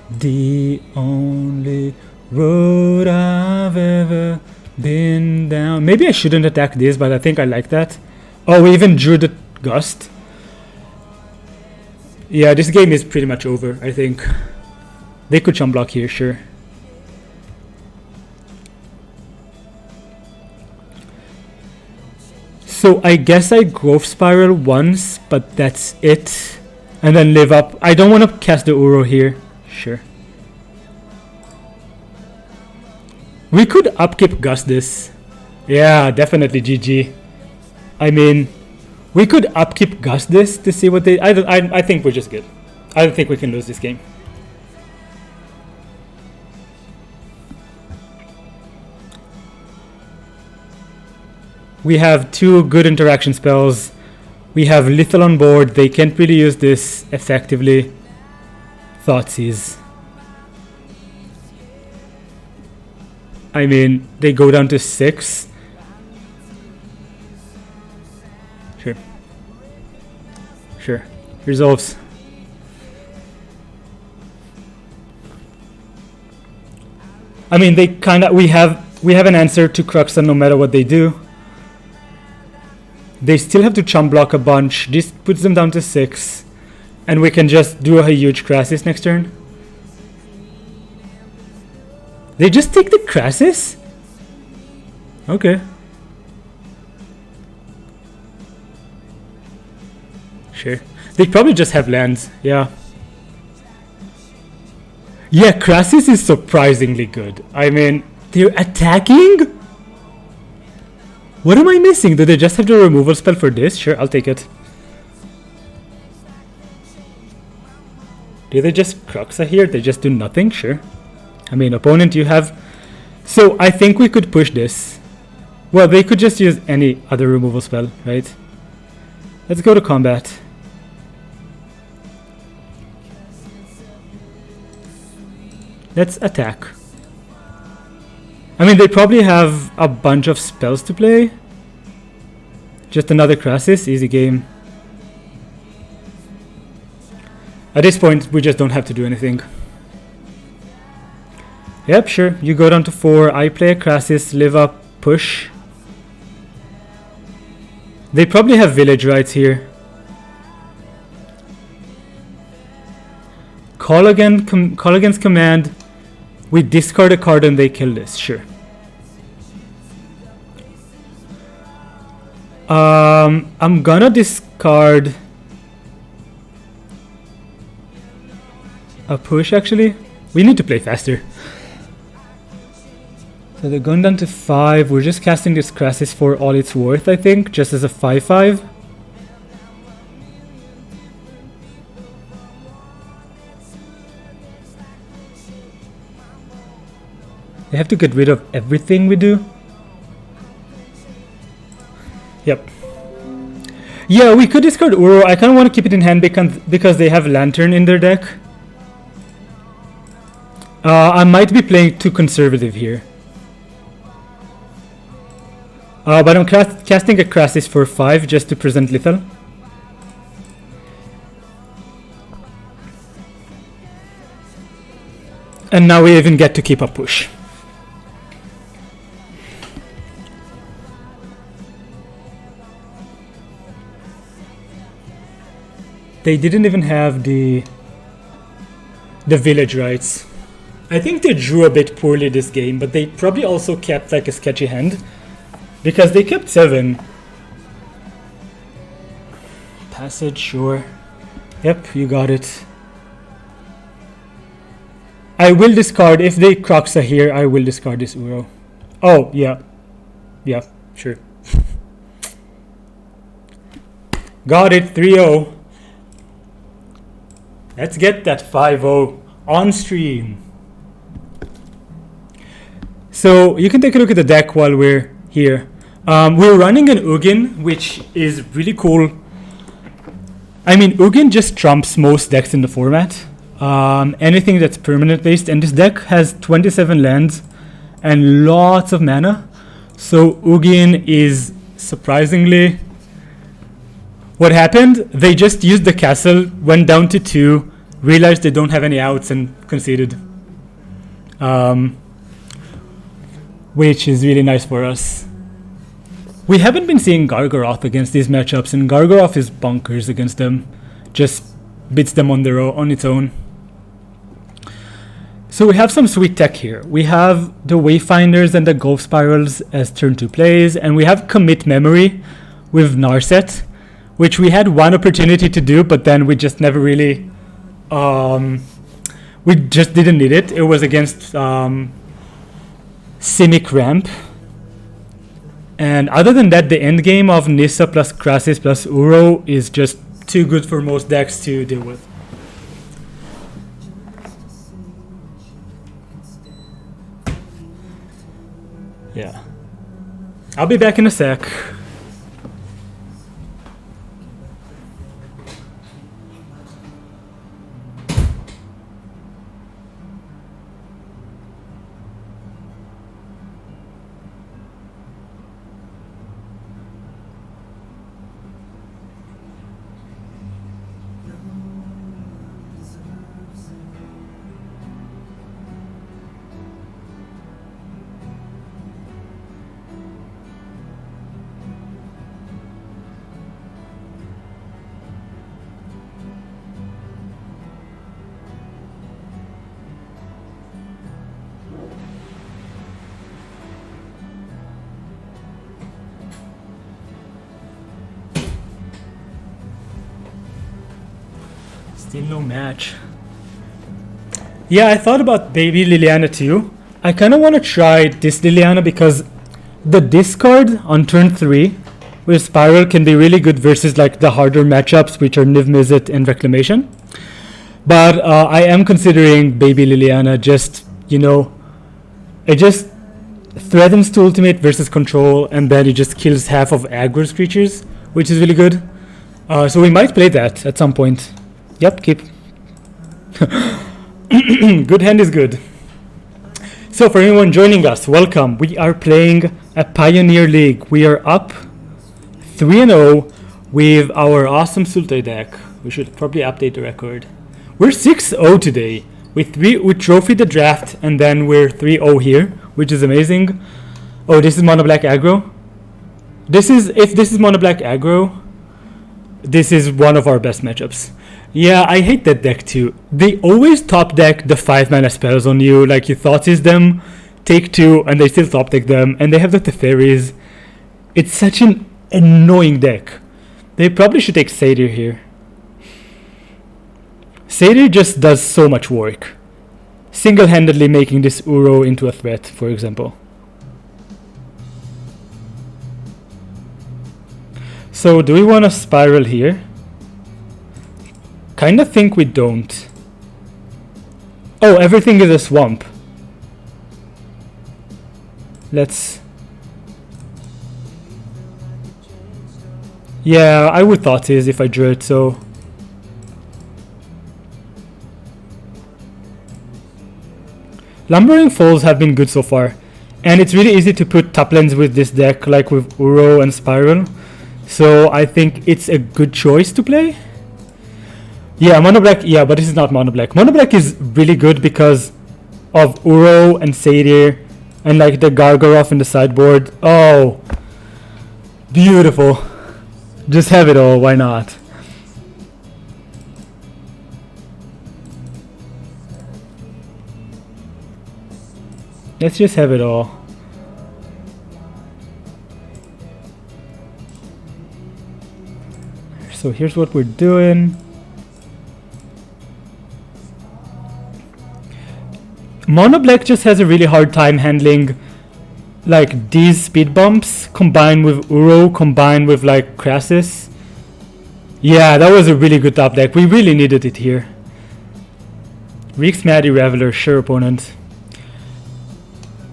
The only road I've ever been down. Maybe I shouldn't attack this, but I think I like that. Oh, we even drew the Gust. Yeah, this game is pretty much over, I think. They could chump block here, sure. So I guess I Growth Spiral once, but that's it. And then live up. I don't want to cast the Uro here. Sure. We could upkeep Gust this. Yeah, definitely GG. I mean, we could upkeep Gust this to see what they... I think we're just good. I don't think we can lose this game. We have 2 good interaction spells. We have Lethal on board. They can't really use this effectively. Thoughtseize. I mean, they go down to 6. Sure. Sure. Resolves. I mean, they kind of... We have an answer to Cruxan no matter what they do. They still have to chump block a bunch. This puts them down to 6. And we can just do a huge Crassus next turn. They just take the Crassus? Okay. Sure. They probably just have lands, yeah. Yeah, Krasis is surprisingly good. I mean, they're attacking? What am I missing? Do they just have the removal spell for this? Sure, I'll take it. Do they just Cruxa here? They just do nothing? Sure. I mean, opponent, you have... So, I think we could push this. Well, they could just use any other removal spell, right? Let's go to combat. Let's attack. I mean, they probably have a bunch of spells to play. Just another Krasis, easy game. At this point, we just don't have to do anything. Yep, sure. You go down to 4. I play a Krasis, live up, push. They probably have village rights here. Call against command. We discard a card and they kill this. Sure. I'm gonna discard a push actually. We need to play faster. So they're going down to 5. We're just casting this Krasis for all it's worth, I think, just as a 5/5. They have to get rid of everything we do. Yep. Yeah, we could discard Uro. I kind of want to keep it in hand because they have Lantern in their deck. I might be playing too conservative here. But I'm casting a Krasis for 5 just to present lethal. And now we even get to keep a push. They didn't even have the village rights. I think they drew a bit poorly this game, but they probably also kept like a sketchy hand. Because they kept 7. Passage, sure. Yep, you got it. I will discard, if they Cruxa here, I will discard this Uro. Oh, yeah. Yeah, sure. Got it, 3-0. Let's get that 5-0 on stream. So, you can take a look at the deck while we're here. We're running an Ugin, which is really cool. I mean, Ugin just trumps most decks in the format. Anything that's permanent based, and this deck has 27 lands and lots of mana. So Ugin is surprisingly... What happened? They just used the castle, went down to 2, realized they don't have any outs and conceded. Which is really nice for us. We haven't been seeing Gargaroth against these matchups, and Gargaroth is bonkers against them. Just beats them on its own. So we have some sweet tech here. We have the Wayfinders and the Gulf Spirals as turn 2 plays, and we have Commit Memory with Narset, which we had one opportunity to do, but then we just never really... we just didn't need it. It was against Cynic Ramp. And other than that, the end game of Nissa plus Krasis plus Uro is just too good for most decks to deal with. Yeah. I'll be back in a sec. Still no match. Yeah, I thought about baby Liliana too. I kind of want to try this Liliana because the discard on turn 3 with Spiral can be really good versus like the harder matchups, which are Niv Mizzet and Reclamation. But I am considering baby Liliana. Just, you know, it just threatens to ultimate versus control, and then it just kills half of aggro's creatures, which is really good. So we might play that at some point. Yep, keep. Good hand is good. So for anyone joining us, welcome. We are playing a Pioneer League. We are up 3-0 with our awesome Sultai deck. We should probably update the record. We're 6-0 today. We trophied the draft, and then we're 3-0 here, which is amazing. Oh, this is mono black aggro. If this is mono black aggro, this is one of our best matchups. Yeah, I hate that deck too. They always top deck the 5-mana spells on you, like you thought is them, take 2, and they still top deck them, and they have the Teferis. It's such an annoying deck. They probably should take Satyr here. Satyr just does so much work, single-handedly making this Uro into a threat, for example. So do we want to Spiral here? Kinda think we don't. Oh, everything is a swamp. Let's... Yeah, I would thought is if I drew it, so... Lumbering Falls have been good so far. And it's really easy to put top lands with this deck, like with Uro and Spiral. So I think it's a good choice to play. Yeah, mono black. Yeah, but this is not mono black. Mono black is really good because of Uro and Satyr and like the Gargaroth in the sideboard. Oh, beautiful. Just have it all. Why not? Let's just have it all. So here's what we're doing. Mono black just has a really hard time handling like these speed bumps combined with Uro, combined with like Crassus. Yeah, that was a really good top deck. We really needed it here. Reeks Maddie Reveler, sure opponent.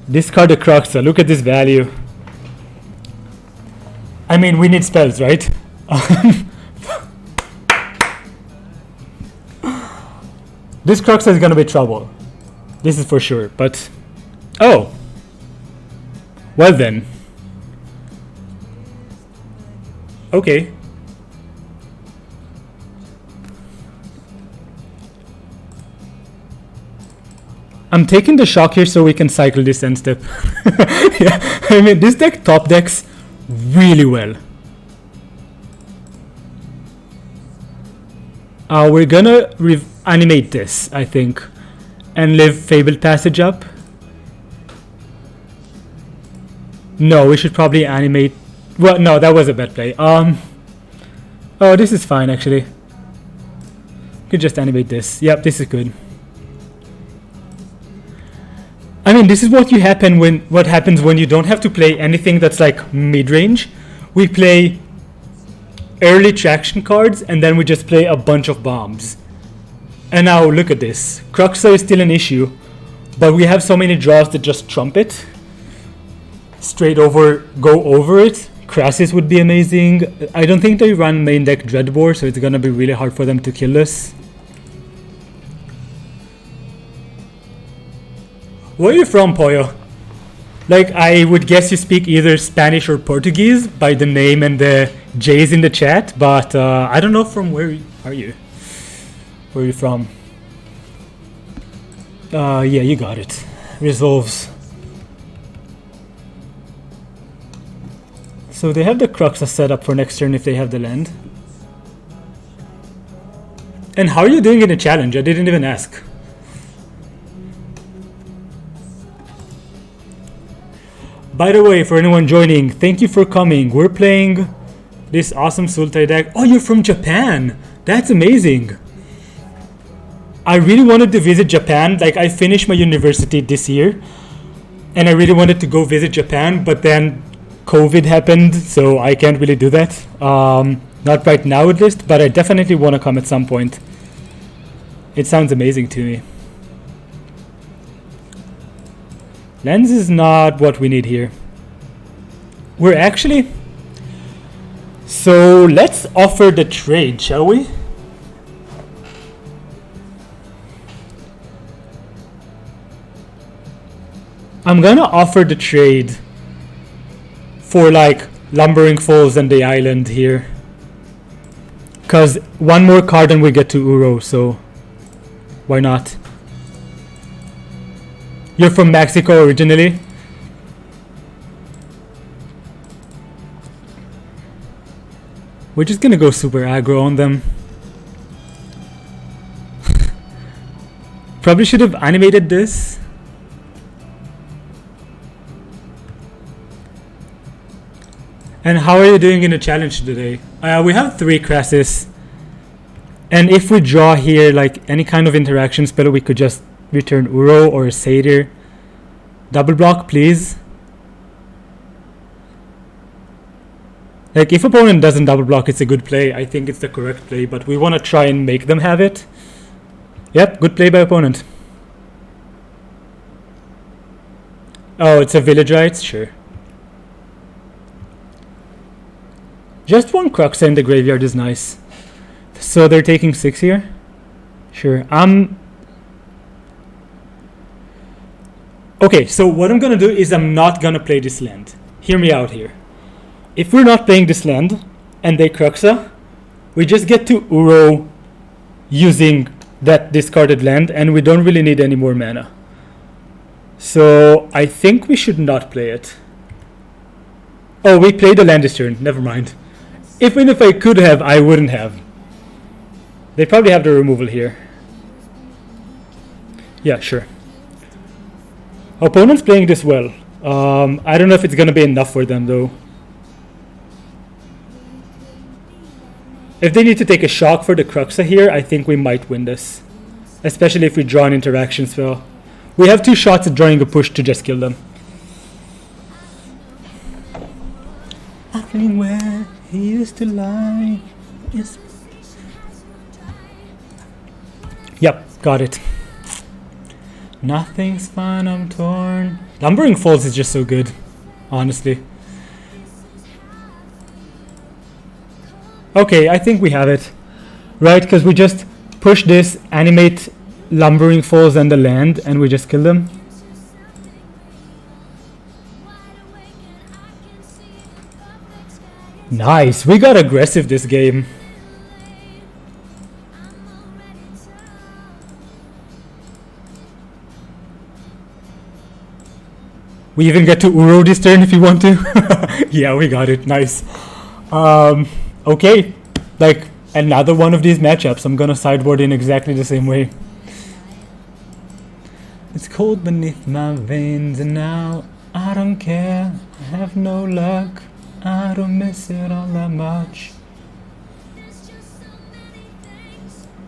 Discard the Cruxa, look at this value. I mean, we need spells, right? This Cruxa is gonna be trouble. This is for sure, but... Oh! Well then. Okay. I'm taking the shock here so we can cycle this end step. Yeah, I mean, this deck top decks really well. We're gonna animate this, I think, and live Fabled Passage up. No, we should probably animate. Well, no, that was a bad play. Oh, this is fine actually. Could just animate this. Yep, this is good. I mean, this is what happens when you don't have to play anything that's like mid-range. We play early traction cards and then we just play a bunch of bombs. And now look at this. Cruxa is still an issue, but we have so many draws that just trump it. Straight over, go over it. Crassus would be amazing. I don't think they run main deck Dreadbore, so it's gonna be really hard for them to kill us. Where are you from, Poyo? Like, I would guess you speak either Spanish or Portuguese by the name and the J's in the chat, but I don't know from where are you? Where are you from? Yeah, you got it. Resolves. So they have the Cruxa set up for next turn if they have the land. And how are you doing in a challenge? I didn't even ask. By the way, for anyone joining, thank you for coming. We're playing this awesome Sultai deck. Oh, you're from Japan! That's amazing! I really wanted to visit Japan. Like, I finished my university this year, and I really wanted to go visit Japan, but then COVID happened, so I can't really do that. Not right now, at least, but I definitely want to come at some point. It sounds amazing to me. Lens is not what we need here. We're actually... So let's offer the trade, shall we? I'm gonna offer the trade for like Lumbering Falls and the island here. Cause one more card and we get to Uro, so why not? You're from Mexico originally? We're just gonna go super aggro on them. Probably should have animated this. And how are you doing in the challenge today? We have 3 crasses. And if we draw here like any kind of interaction spell, we could just return Uro or a Satyr. Double block, please. Like, if opponent doesn't double block, it's a good play. I think it's the correct play, but we want to try and make them have it. Yep, good play by opponent. Oh, it's a Village Rites? Sure. Just one Crux in the graveyard is nice. So they're taking 6 here? Sure. Okay, so what I'm gonna do is I'm not gonna play this land. Hear me out here. If we're not playing this land and they Cruxa, we just get to Uro using that discarded land and we don't really need any more mana. So I think we should not play it. Oh, we played the land this turn. Never mind. Even if I could have, I wouldn't have. They probably have the removal here. Yeah, sure. Opponent's playing this well. I don't know if it's gonna be enough for them though. If they need to take a shock for the Cruxa here, I think we might win this. Especially if we draw an interaction spell. We have 2 shots at drawing a push to just kill them. I think where he used to lie is... Yep, got it. Nothing's fine, I'm torn. Lumbering Falls is just so good, honestly. Okay, I think we have it. Right, because we just push this, animate Lumbering Falls and the land, and we just kill them. Nice, we got aggressive this game. We even get to Uro this turn if you want to. Yeah, we got it, nice. Okay, like another one of these matchups. I'm gonna sideboard in exactly the same way. It's cold beneath my veins and now I don't care. I have no luck. I don't miss it all that much.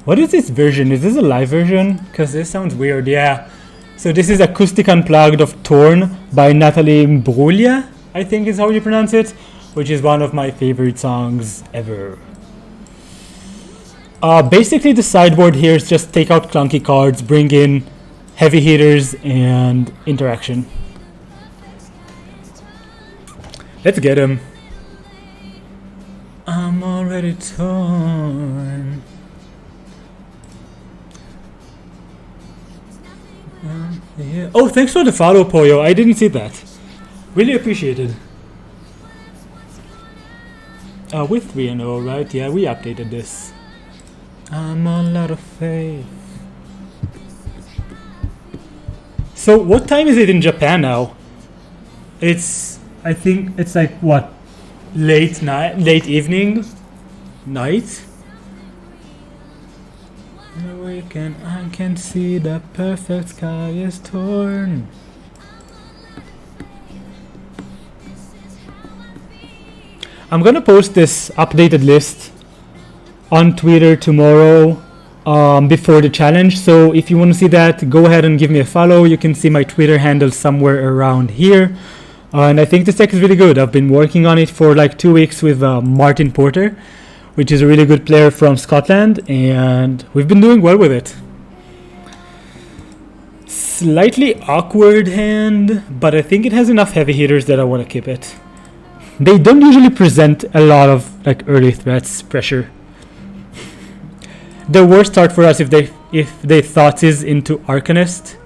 What is this version? Is this a live version? Because this sounds weird, yeah. So this is Acoustic Unplugged of Torn by Natalie Imbruglia, I think is how you pronounce it, which is one of my favorite songs ever. Basically the sideboard here is just take out clunky cards, bring in heavy hitters and interaction. Let's get him. I'm already torn. Yeah. Oh, thanks for the follow, Poyo. I didn't see that. Really appreciated. With 3-0, right? Yeah, we updated this. I'm all out of faith. So, what time is it in Japan now? It's... I think it's like, what? Late night? Late evening? Night? Awaken, I can see the perfect sky is torn. I'm gonna post this updated list on Twitter tomorrow before the challenge. So if you want to see that, go ahead and give me a follow. You can see my Twitter handle somewhere around here. And I think this deck is really good. I've been working on it for like 2 weeks with Martin Porter, which is a really good player from Scotland, and we've been doing well with it. Slightly awkward hand, but I think it has enough heavy hitters that I want to keep it. They don't usually present a lot of like early threats, pressure. The worst start for us if they Thoughtseize into Arcanist.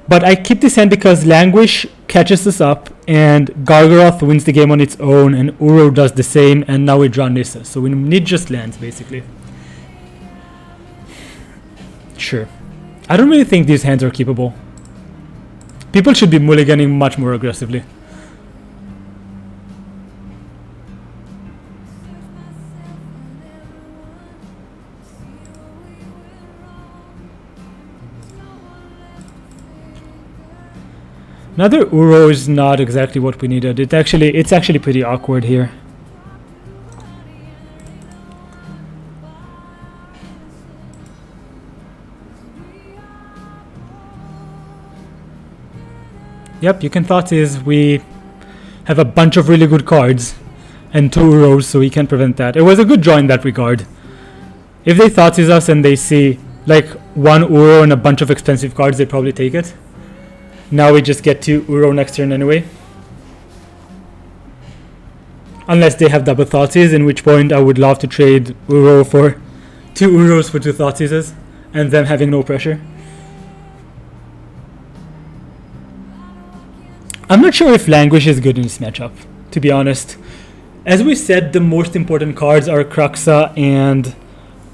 But I keep this hand because Languish catches us up, and Gargaroth wins the game on its own, and Uro does the same, and now we draw Nissa. So we need just lands, basically. Sure. I don't really think these hands are keepable. People should be mulliganing much more aggressively. Another Uro is not exactly what we needed. It's actually pretty awkward here. Yep, you can Thoughtseize. We have a bunch of really good cards and 2 Uros, so we can prevent that. It was a good draw in that regard. If they Thoughtseize us and they see like 1 Uro and a bunch of expensive cards, they probably take it. Now we just get 2 Uro next turn anyway. Unless they have double Thoughtseize, in which point I would love to trade Uro for 2 Uros for 2 Thoughtseizes and them having no pressure. I'm not sure if Languish is good in this matchup, to be honest. As we said, the most important cards are Cruxa and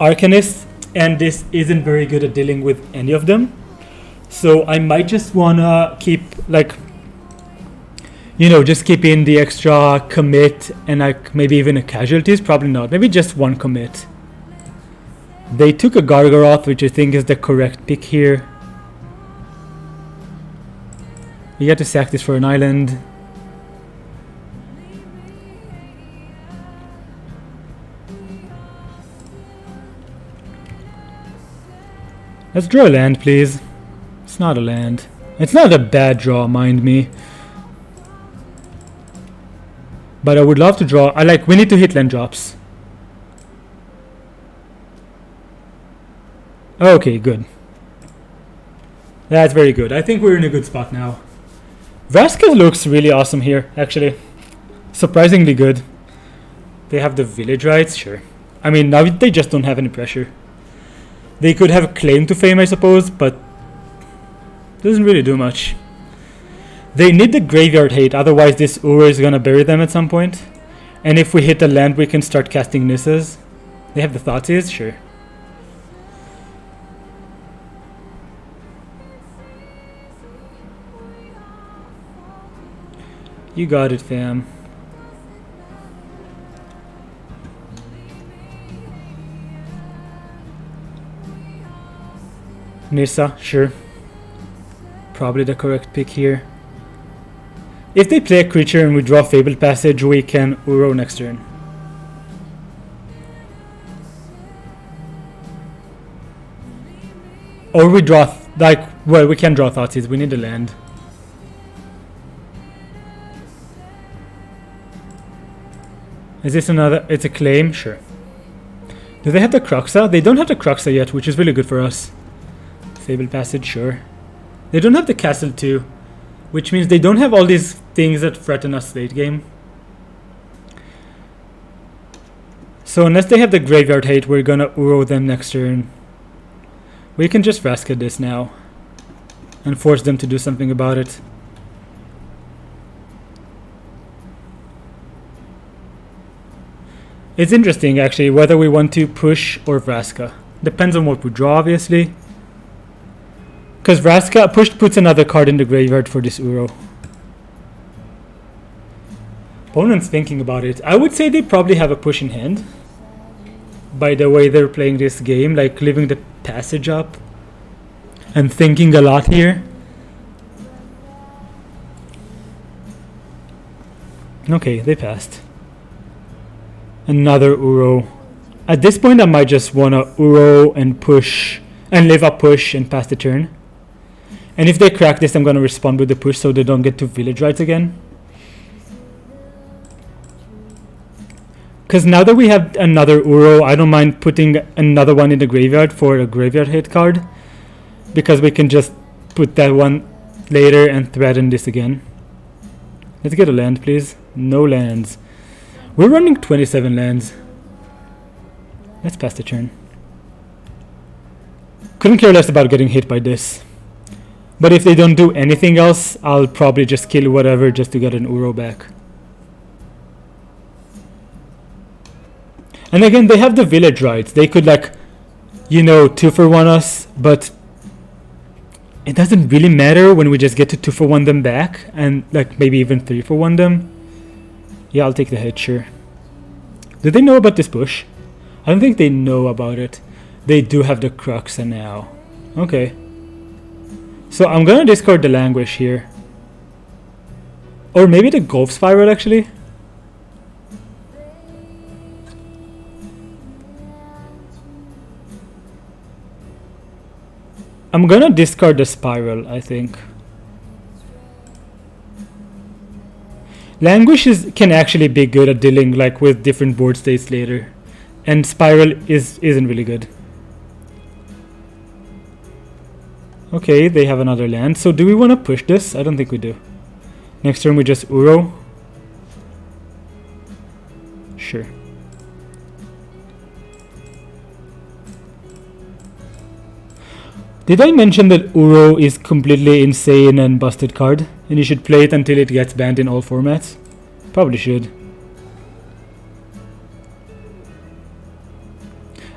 Arcanist, and this isn't very good at dealing with any of them. So I might just wanna keep just keep in the extra commit and like maybe even a casualties. Probably not. Maybe just 1 commit. They took a Gargaroth, which I think is the correct pick here. You get to sack this for an island. Let's draw a land, please. It's not a land. It's not a bad draw, mind me. But I would love to draw. We need to hit land drops. Okay, good. That's very good. I think we're in a good spot now. Vraska looks really awesome here, actually. Surprisingly good. They have the village rights, sure. I mean, now they just don't have any pressure. They could have a claim to fame, I suppose, but doesn't really do much. They need the graveyard hate, otherwise this Uro is gonna bury them at some point. And if we hit the land, we can start casting Nissas. They have the Thoughtseize, sure. You got it, fam. Nissa, sure. Probably the correct pick here. If they play a creature and we draw Fabled Passage, we can Uro next turn. Or we draw, we can draw Thoughtseize, we need a land. Is this another? It's a claim? Sure. Do they have the Cruxa? They don't have the Cruxa yet, which is really good for us. Fabled Passage, sure. They don't have the Castle too, which means they don't have all these things that threaten us late game. So unless they have the Graveyard Hate, we're gonna Uro them next turn. We can just Vraska this now and force them to do something about it. It's interesting, actually, whether we want to push or Vraska. Depends on what we draw, obviously. Because Vraska puts another card in the graveyard for this Uro. Opponent's thinking about it. I would say they probably have a push in hand. By the way they're playing this game, like leaving the passage up. And thinking a lot here. Okay, they passed. Another Uro. At this point, I might just want to Uro and push, and live up push and pass the turn. And if they crack this, I'm going to respond with the push so they don't get to village rights again. Because now that we have another Uro, I don't mind putting another one in the graveyard for a graveyard hit card. Because we can just put that one later and threaten this again. Let's get a land, please. No lands. We're running 27 lands. Let's pass the turn. Couldn't care less about getting hit by this. But if they don't do anything else, I'll probably just kill whatever just to get an Uro back. And again, they have the village rights. They could, like, you know, 2-for-1 us, but it doesn't really matter when we just get to 2-for-1 them back, and like maybe even 3-for-1 them. Yeah, I'll take the hit, sure. Do they know about this push? I don't think they know about it. They do have the Cruxa now. Okay. So I'm gonna discard the Languish here. Or maybe the Golf Spiral, actually. I'm gonna discard the Spiral, I think. Languish can actually be good at dealing like with different board states later. And Spiral isn't really good. Okay, they have another land. So do we want to push this? I don't think we do. Next turn we just Uro. Sure. Did I mention that Uro is completely insane and busted card? And you should play it until it gets banned in all formats? Probably should.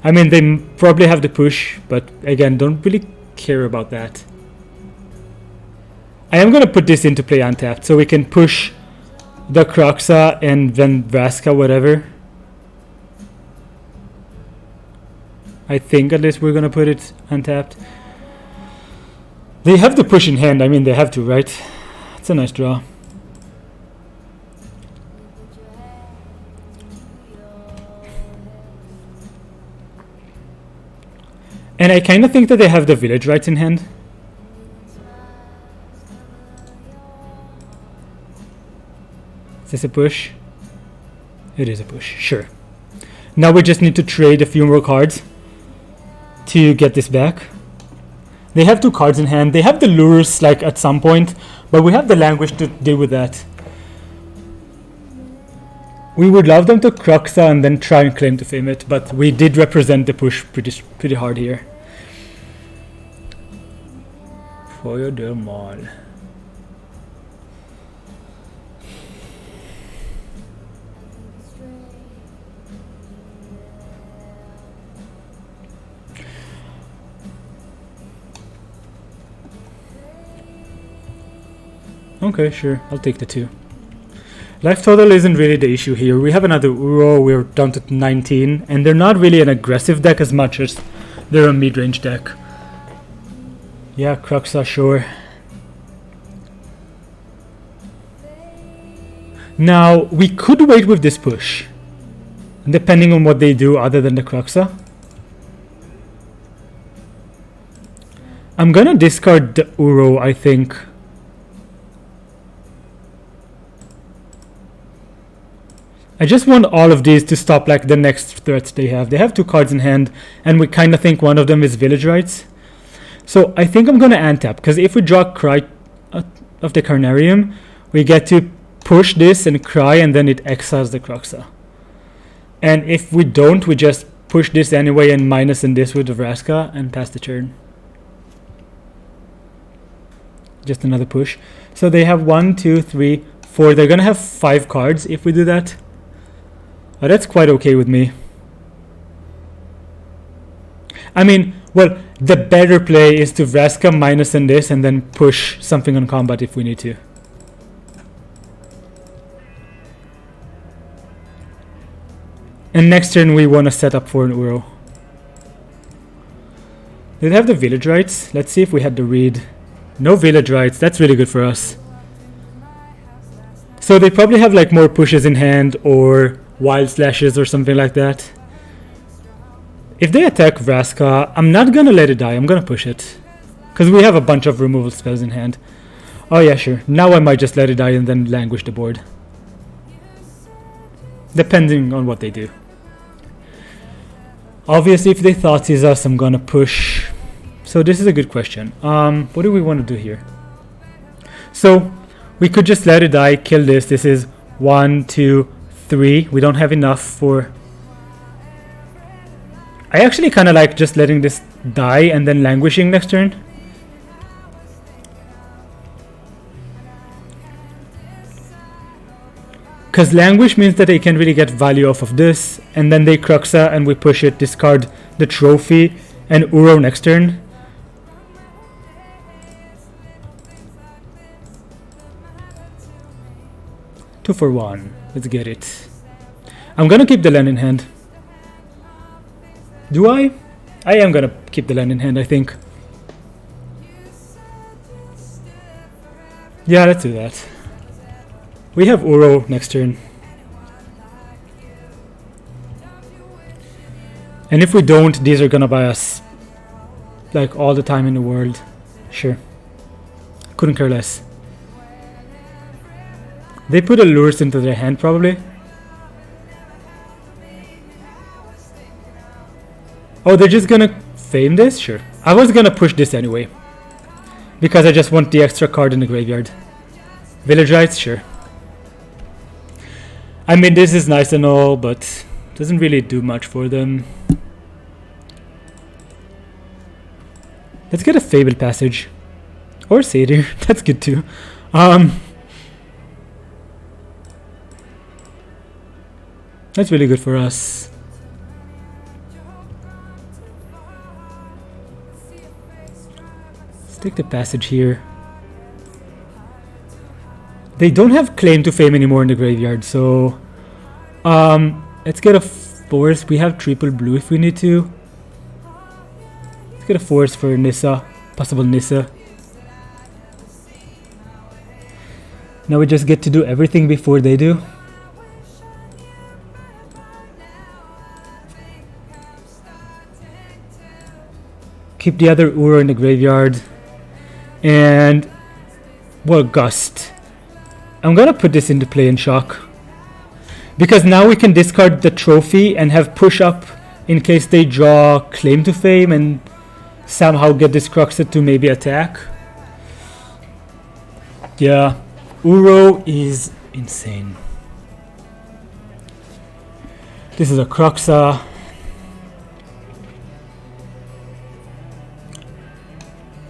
I mean, they probably have the push, but again, don't really care about that. I am going to put this into play untapped, so we can push the Cruxa and then Vraska, whatever. I think at least we're going to put it untapped. They have the push in hand, I mean they have to, right? It's a nice draw. And I kind of think that they have the village rights in hand. Is this a push? It is a push, sure. Now we just need to trade a few more cards to get this back. They have 2 cards in hand. They have the lures like at some point, but we have the Languish to deal with that. We would love them to Cruxa and then try and claim to fame it, but we did represent the push pretty hard here. For the mall. Okay, sure, I'll take the 2. Life total isn't really the issue here. We have another Uro, we're down to 19, and they're not really an aggressive deck as much as they're a mid-range deck. Yeah, Cruxa, sure. Now, we could wait with this push, depending on what they do other than the Cruxa. I'm gonna discard the Uro, I think. I just want all of these to stop like the next threats they have. They have 2 cards in hand, and we kind of think one of them is village rights. So I think I'm going to untap, because if we draw Cry of the Carnarium, we get to push this and Cry, and then it exiles the Cruxa. And if we don't, we just push this anyway and minus in this with the Vraska and pass the turn. Just another push. So they have 1, 2, 3, 4. They're going to have 5 cards if we do that. But that's quite okay with me. I mean, well, the better play is to Vraska minus in this and then push something on combat if we need to. And next turn we want to set up for an Uro. Do they have the village rights? Let's see if we had the read. No village rights, that's really good for us. So they probably have like more pushes in hand or wild slashes or something like that. If they attack Vraska, I'm not gonna let it die. I'm gonna push it. Because we have a bunch of removal spells in hand. Oh yeah, sure. Now I might just let it die and then languish the board. Depending on what they do. Obviously, if they Thoughtseize us, I'm gonna push. So this is a good question. What do we want to do here? So we could just let it die, kill this. This is 1, 2, 3. We don't have enough for... I actually kind of like just letting this die and then languishing next turn. Because languish means that they can really get value off of this, and then they Cruxa and we push it, discard the trophy, and Uro next turn. Two for one. Let's get it. I'm gonna keep the land in hand. Do I? I am gonna keep the land in hand, I think. Yeah, let's do that. We have Uro next turn. And if we don't, these are gonna buy us like all the time in the world. Sure. Couldn't care less. They put a lures into their hand probably. Oh, they're just gonna fame this? Sure. I was gonna push this anyway. Because I just want the extra card in the graveyard. Village Rites? Sure. I mean, this is nice and all, but doesn't really do much for them. Let's get a Fabled Passage. Or Satyr. That's good too. That's really good for us. Let's take the passage here. They don't have claim to fame anymore in the graveyard, so let's get a forest. We have triple blue if we need to. Let's get a forest for Nissa, possible Nissa. Now we just get to do everything before they do. Keep the other Uro in the graveyard. And well, Gust. I'm gonna put this into play in shock. Because now we can discard the trophy and have push up in case they draw claim to fame and somehow get this Cruxa to maybe attack. Yeah, Uro is insane. This is a Cruxa.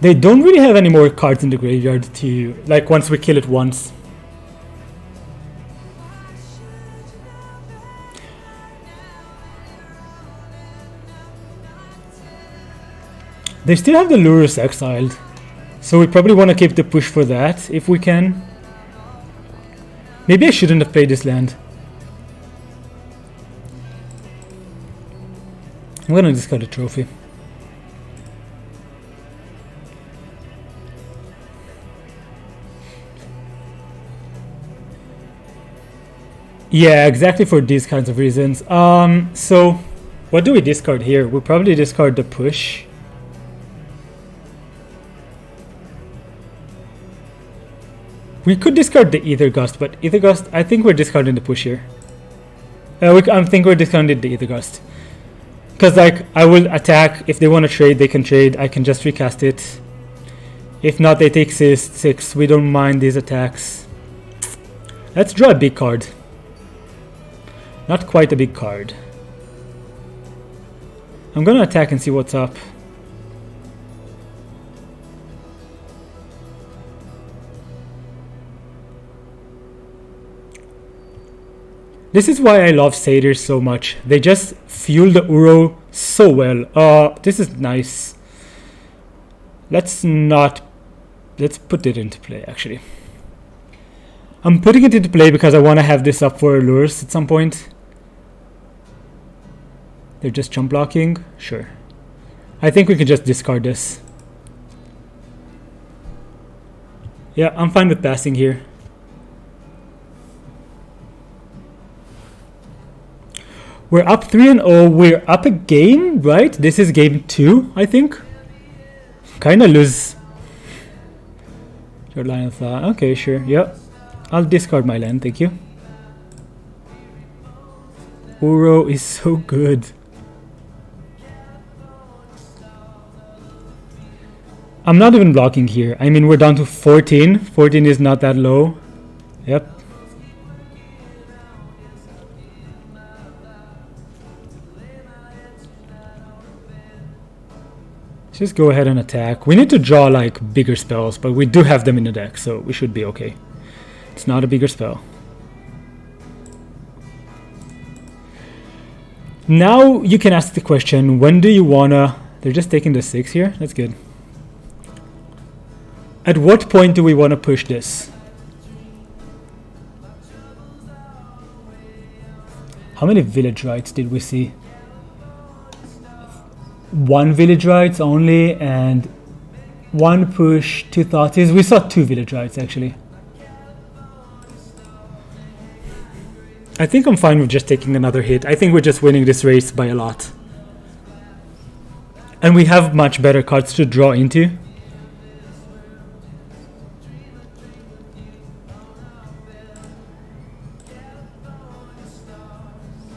They don't really have any more cards in the graveyard to, like, once we kill it once. They still have the Lurus exiled, so we probably want to keep the push for that, if we can. Maybe I shouldn't have played this land. I'm gonna discard the trophy. Yeah, exactly for these kinds of reasons. So, what do we discard here? We'll probably discard the push. We could discard the Ether Gust, but Ether Gust, I think we're discarding the push here. I think we're discarding the Ether Gust. Because, like, I will attack. If they want to trade, they can trade. I can just recast it. If not, they take 6. We don't mind these attacks. Let's draw a big card. Not quite a big card. I'm gonna attack and see what's up. This is why I love Satyrs so much. They just fuel the Uro so well. This is nice. Let's put it into play, actually. I'm putting it into play because I want to have this up for lures at some point. They're just jump blocking? Sure. I think we can just discard this. Yeah, I'm fine with passing here. We're up 3-0. We're up a game, right? This is game 2, I think. Kinda lose. Your line of thought. Okay, sure. Yep. I'll discard my land, thank you. Uro is so good. I'm not even blocking here. I mean, we're down to 14. 14 is not that low. Yep. Just go ahead and attack. We need to draw like bigger spells, but we do have them in the deck, so we should be okay. It's not a bigger spell. Now you can ask the question, when do you wanna... They're just taking the 6 here? That's good. At what point do we want to push this? How many village rights did we see? 1 village rights only, and 1 push, 2 thoughties. We saw 2 village rights actually. I think I'm fine with just taking another hit. I think we're just winning this race by a lot. And we have much better cards to draw into.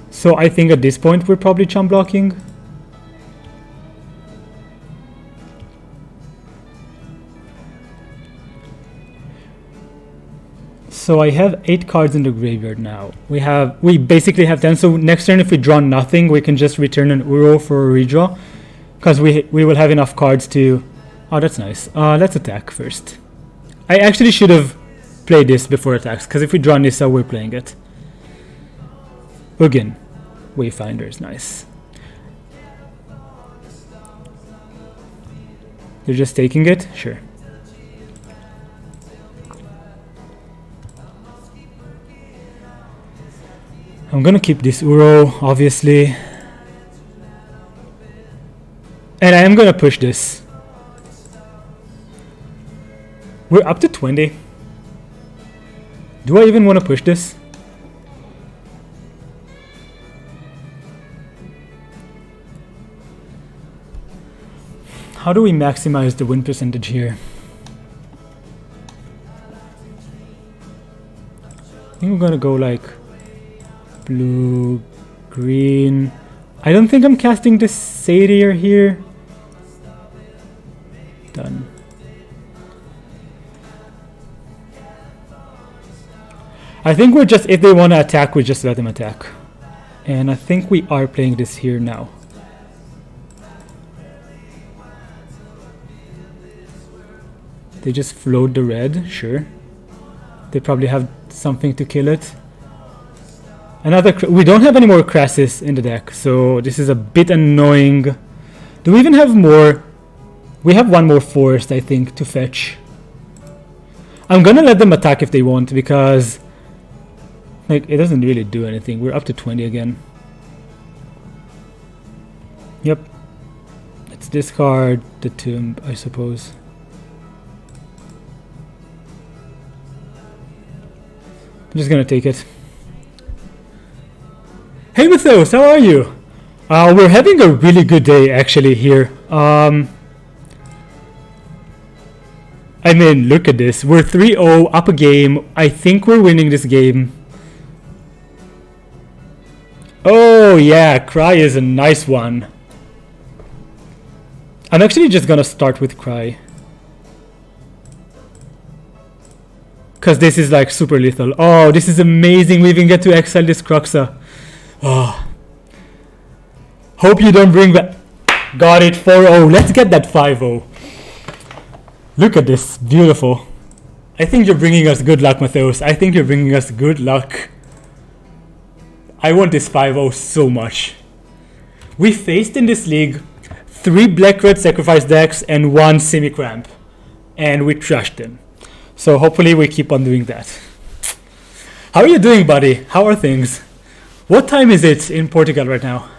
So I think at this point we're probably chump blocking. So I have 8 cards in the graveyard now. We basically have 10. So next turn if we draw nothing, we can just return an Uro for a redraw. Because we will have enough cards to... Oh, that's nice. Let's attack first. I actually should have played this before attacks, because if we draw Nissa, we're playing it. Ugin. Wayfinder is nice. They're just taking it? Sure. I'm gonna keep this Uro, obviously. And I am gonna push this. We're up to 20. Do I even want to push this? How do we maximize the win percentage here? I think we're gonna go like blue, green. I don't think I'm casting the Satyr here. Done. I think we're just, if they want to attack, we just let them attack. And I think we are playing this here now. They just float the red, sure. They probably have something to kill it. We don't have any more Crassus in the deck, so this is a bit annoying. Do we even have more? We have 1 more forest, I think, to fetch. I'm gonna let them attack if they want, because like it doesn't really do anything. We're up to 20 again. Yep. Let's discard the tomb, I suppose. I'm just gonna take it. Hey Mythos, how are you? We're having a really good day actually here. I mean, look at this. We're 3-0, up a game. I think we're winning this game. Oh yeah, Cry is a nice one. I'm actually just gonna start with Cry. Because this is like super lethal. Oh, this is amazing. We even get to exile this Croxa. Oh. Hope you don't bring back. Got it, 4-0. Let's get that 5-0. Look at this. Beautiful. I think you're bringing us good luck, Matheus. I think you're bringing us good luck. I want this 5-0 so much. We faced in this league 3 black-red sacrifice decks and 1 semi-cramp. And we trashed them. So hopefully we keep on doing that. How are you doing, buddy? How are things? What time is it in Portugal right now?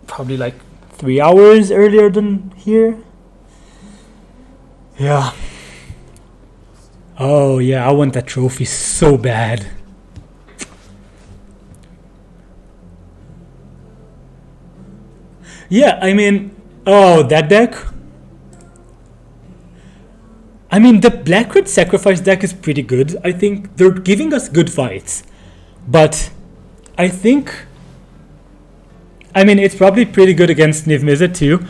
Probably like 3 hours earlier than here. Yeah. Oh yeah, I want that trophy so bad. Yeah, I mean, oh, that deck. I mean, the Black Red Sacrifice deck is pretty good. I think they're giving us good fights. But I think, I mean, it's probably pretty good against Niv Mizzet too,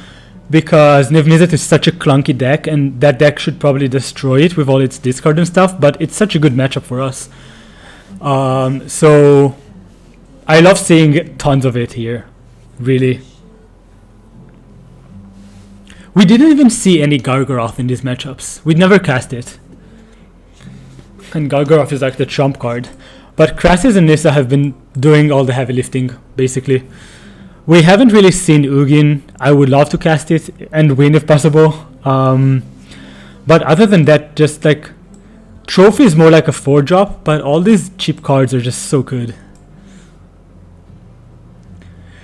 because Niv Mizzet is such a clunky deck, and that deck should probably destroy it with all its discard and stuff, but it's such a good matchup for us. So I love seeing tons of it here, really. We didn't even see any Gargaroth in these matchups. We'd never cast it. And Gargaroth is like the trump card. But Krasis and Nissa have been doing all the heavy lifting, basically. We haven't really seen Ugin. I would love to cast it and win if possible. But other than that, just like Trophy is more like a 4-drop, but all these cheap cards are just so good.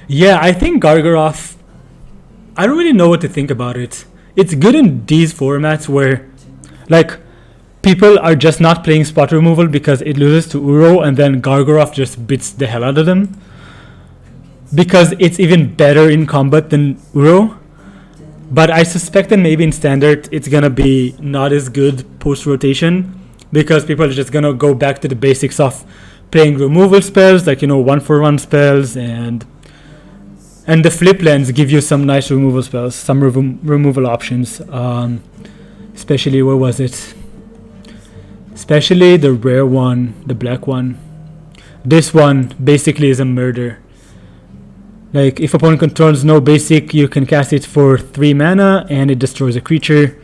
Yeah, I think Gargaroth, I don't really know what to think about it. It's good in these formats where, like, people are just not playing spot removal because it loses to Uro, and then Gargaroth just beats the hell out of them. Because it's even better in combat than Uro. But I suspect that maybe in Standard it's gonna be not as good post-rotation, because people are just gonna go back to the basics of playing removal spells, like, 1-for-1 spells, and the flip lands give you some nice removal spells, some removal options. Especially, where was it? Especially the rare one, the black one. This one basically is a murder. Like, if opponent controls no basic, you can cast it for 3 mana, and it destroys a creature,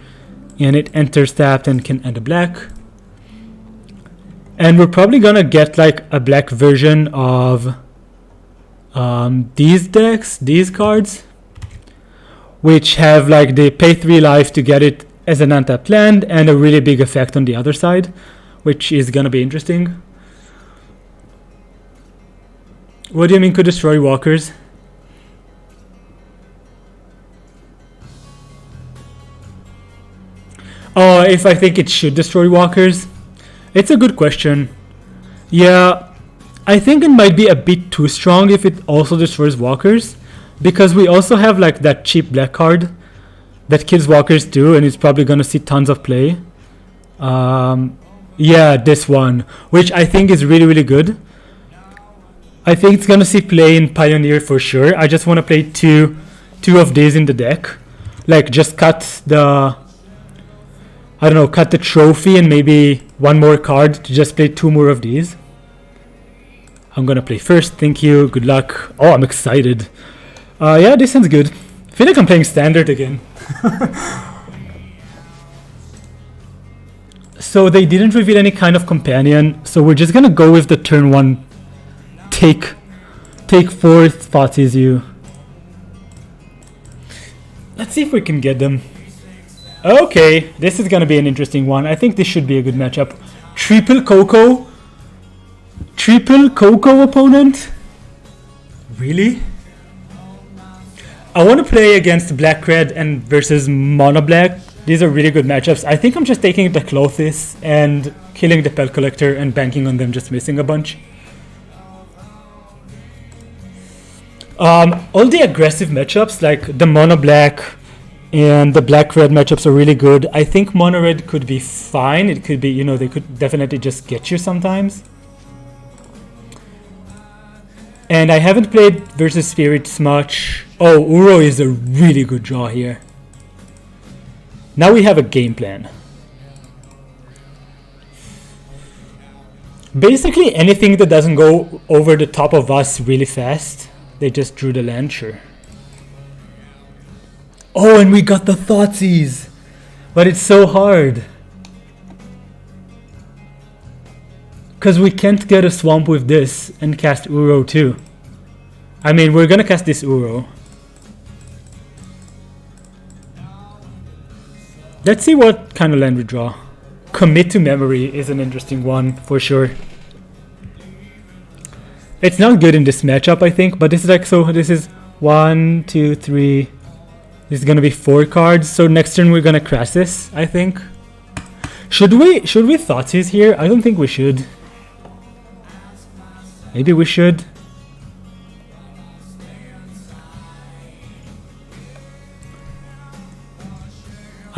and it enters tapped and can add a black. And we're probably gonna get like a black version of these decks, these cards, which have like they pay 3 life to get it as an untapped land and a really big effect on the other side, which is gonna be interesting. What do you mean could destroy walkers? Oh, if I think it should destroy walkers? It's a good question. Yeah, I think it might be a bit too strong if it also destroys walkers, because we also have like that cheap black card that kills walkers too, and it's probably gonna see tons of play. Yeah, this one, which I think is really, really good. I think it's gonna see play in Pioneer for sure. I just want to play two of these in the deck. Like, just cut the, I don't know, cut the trophy and maybe one more card to just play 2 more of these. I'm gonna play first, thank you, good luck. Oh, I'm excited. Yeah, this sounds good. I feel like I'm playing Standard again. So they didn't reveal any kind of companion, so we're just gonna go with the turn 1 take 4 Thoughtseize You. Let's see if we can get them. Okay, this is gonna be an interesting one. I think this should be a good matchup. Triple Coco opponent? Really? I want to play against Black Red and versus Mono Black. These are really good matchups. I think I'm just taking the Clothis and killing the Pel Collector and banking on them just missing a bunch. All the aggressive matchups, like the Mono Black and the Black Red matchups, are really good. I think Mono Red could be fine. It could be, they could definitely just get you sometimes. And I haven't played versus Spirits much. Oh, Uro is a really good draw here. Now we have a game plan. Basically anything that doesn't go over the top of us really fast. They just drew the land, sure. Oh, and we got the Thoughtseize. But it's so hard. Because we can't get a swamp with this and cast Uro too. I mean, we're gonna cast this Uro. Let's see what kind of land we draw. Commit to Memory is an interesting one, for sure. It's not good in this matchup, I think, but this is like, so this is 1, 2, 3. This is gonna be 4 cards, so next turn we're gonna crash this, I think. Should we Thoughtseize here? I don't think we should. Maybe we should.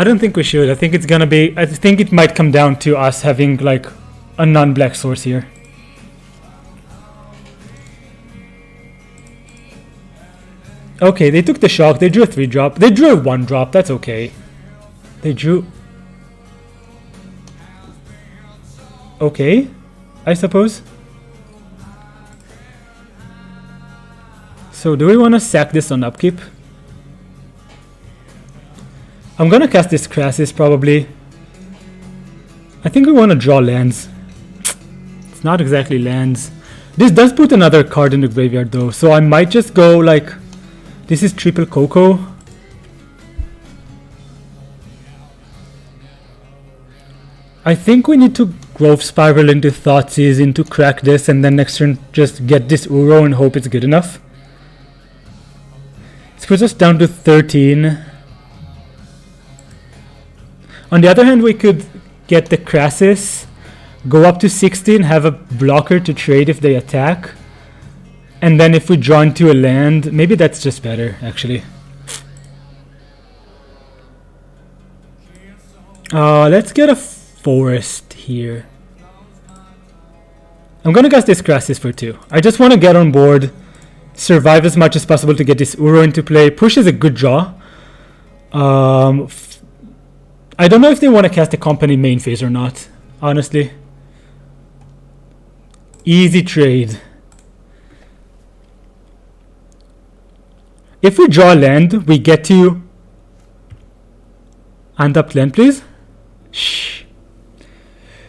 I don't think we should. I think it's gonna be... I think it might come down to us having, like, a non-black source here. Okay, they took the shock. They drew a 3-drop. They drew a 1-drop. That's okay. They drew... Okay, I suppose. So do we want to sack this on upkeep? I'm gonna cast this Crassus probably. I think we want to draw lands. It's not exactly lands. This does put another card in the graveyard though, so I might just go like... This is triple Coco. I think we need to Growth Spiral into Thoughtseize, into crack this, and then next turn just get this Uro and hope it's good enough. This puts us down to 13. On the other hand, we could get the Crassus, go up to 16, have a blocker to trade if they attack, and then if we draw into a land, maybe that's just better, actually. Let's get a forest here. I'm gonna cast this Crassus for 2. I just want to get on board, survive as much as possible to get this Uro into play. Push is a good draw. I don't know if they want to cast a company main phase or not, honestly. Easy trade. If we draw land, we get to untap land, please. Shh.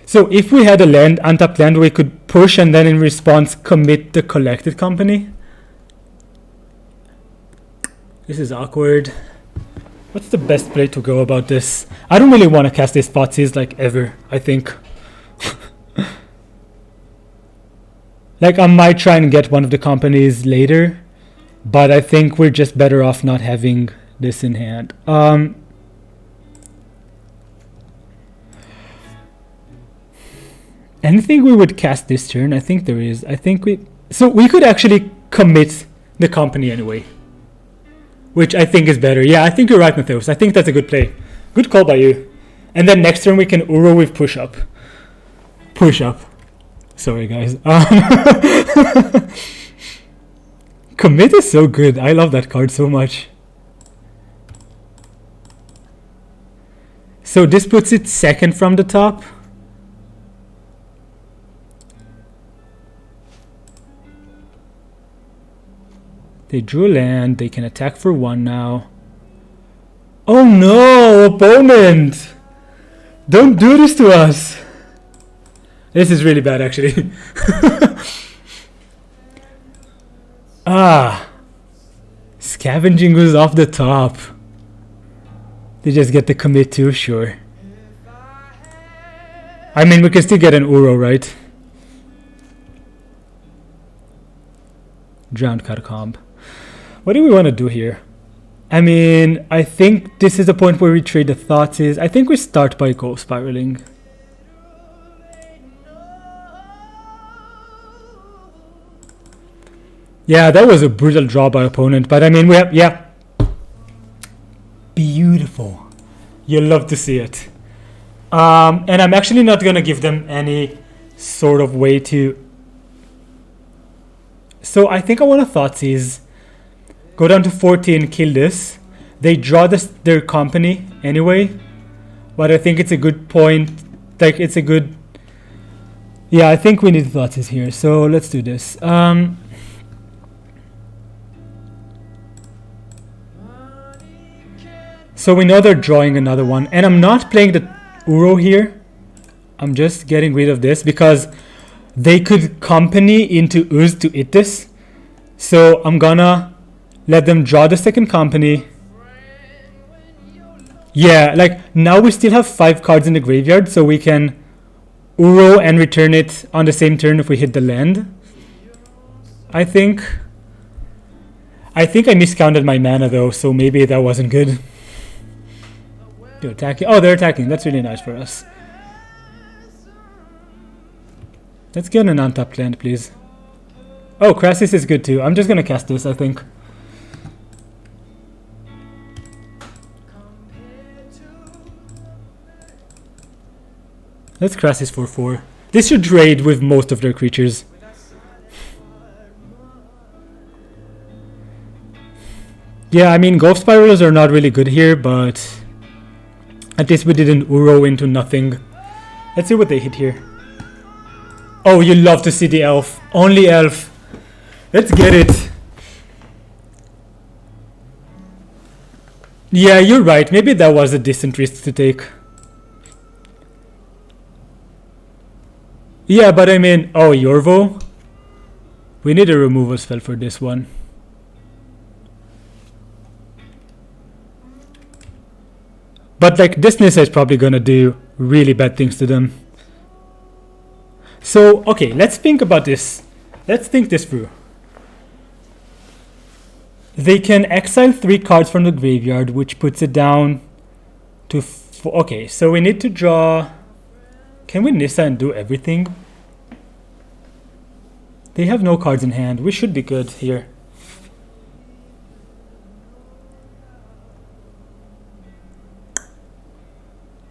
So if we had a land, untap land, we could push and then in response commit the collected company. This is awkward. What's the best play to go about this? I don't really want to cast these Thoughtseize like ever, I think. Like I might try and get one of the companies later, but I think we're just better off not having this in hand. Anything we would cast this turn? I think there is. So we could actually commit the company anyway, which I think is better. Yeah, I think you're right, Matheus. I think that's a good play. Good call by you. And then next turn we can Uro with push up. Push up. Sorry, guys. Commit is so good. I love that card so much. So this puts it second from the top. They drew a land. They can attack for 1 now. Oh no, opponent! Don't do this to us. This is really bad, actually. Scavenging was off the top. They just get the commit too, sure. I mean, we can still get an Uro, right? Drowned Catacomb. What do we want to do here? I mean, I think this is the point where we trade the Thoughtseize. I think we start by Ghost Spiraling. Yeah, that was a brutal draw by opponent, but I mean, we have, yeah. Beautiful. You'll love to see it. And I'm actually not going to give them any sort of way to... So I think I want to Thoughtseize. Go down to 14, kill this. They draw their company anyway. But I think it's a good point. Like, it's a good... Yeah, I think we need Thoughtseize here. So let's do this. So we know they're drawing another one. And I'm not playing the Uro here. I'm just getting rid of this because they could company into Uz to eat this. So I'm gonna let them draw the second company. Yeah, like now we still have 5 cards in the graveyard, so we can Uro and return it on the same turn if we hit the land. I think I miscounted my mana though, so maybe that wasn't good. They're attacking. Oh, they're attacking. That's really nice for us. Let's get an untapped land, please. Oh, Crassus is good too. I'm just gonna cast this, I think. Let's crash this for 4. This should trade with most of their creatures. Yeah, I mean, Gulf Spirals are not really good here, but at least we didn't Uro into nothing. Let's see what they hit here. Oh, you love to see the elf. Only elf. Let's get it. Yeah, you're right. Maybe that was a decent risk to take. Yeah, but I mean... Oh, Yorvo? We need a removal spell for this one. But like, this Nissa is probably gonna do really bad things to them. So, okay, let's think about this. Let's think this through. They can exile 3 cards from the graveyard, which puts it down to 4. Okay, so we need to draw... Can we Nissa and do everything? They have no cards in hand. We should be good here.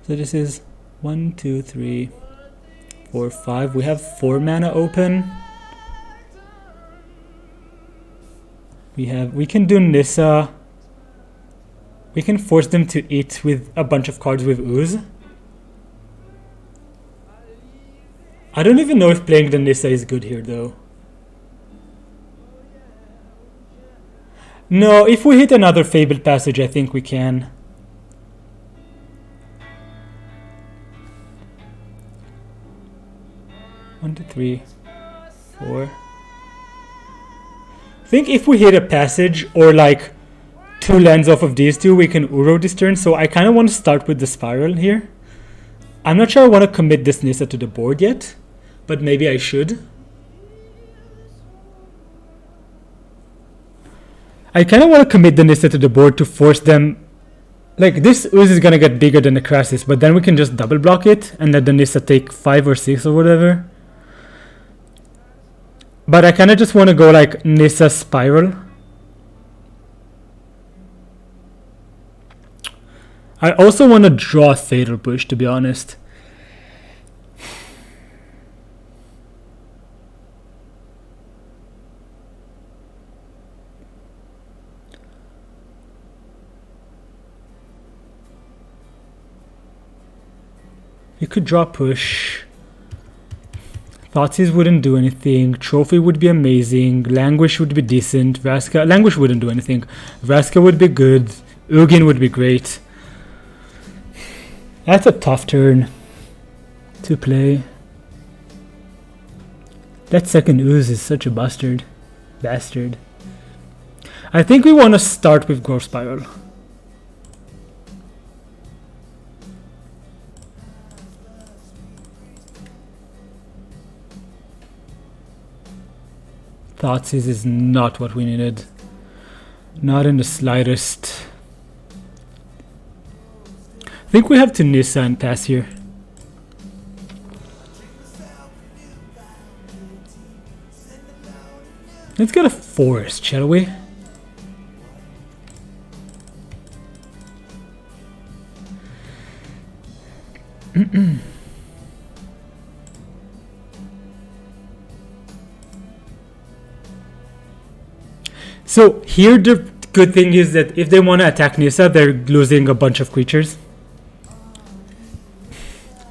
So this is 1, 2, 3, 4, 5. We have 4 mana open. We can do Nissa. We can force them to eat with a bunch of cards with Ooze. I don't even know if playing the Nissa is good here though. No, if we hit another Fabled Passage, I think we can. One, 2, 3, 4. I think if we hit a passage or like 2 lands off of these 2, we can Uro this turn. So I kind of want to start with the Spiral here. I'm not sure I want to commit this Nissa to the board yet, but maybe I should. I kind of want to commit the Nissa to the board to force them. Like, this Ooze is going to get bigger than the Krasis, but then we can just double block it and let the Nissa take 5 or 6 or whatever. But I kind of just want to go like Nissa Spiral. I also want to draw Fatal Push, to be honest. You could draw Push. Thoughtseize wouldn't do anything. Trophy would be amazing. Languish would be decent. Vraska... Languish wouldn't do anything. Vraska would be good. Ugin would be great. That's a tough turn to play. That second Ooze is such a bastard. I think we want to start with Growth Spiral. Thoughtseize is not what we needed. Not in the slightest. I think we have to Nissa and pass here. Let's get a forest, shall we? So here the good thing is that if they want to attack Nissa, they're losing a bunch of creatures.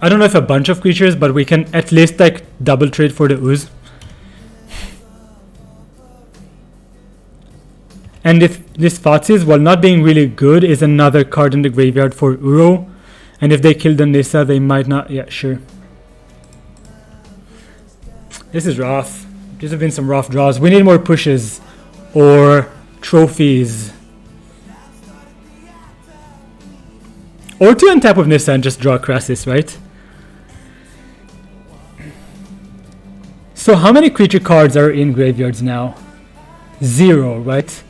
I don't know if a bunch of creatures, but we can at least like double trade for the Ooze. And if this Thoughtseize, while not being really good, is another card in the graveyard for Uro. And if they kill the Nissa, they might not... Yeah, sure. This is rough. These have been some rough draws. We need more pushes. Or trophies. Or to untap with Nissa and just draw a Krasis, right? So how many creature cards are in graveyards now? 0, right?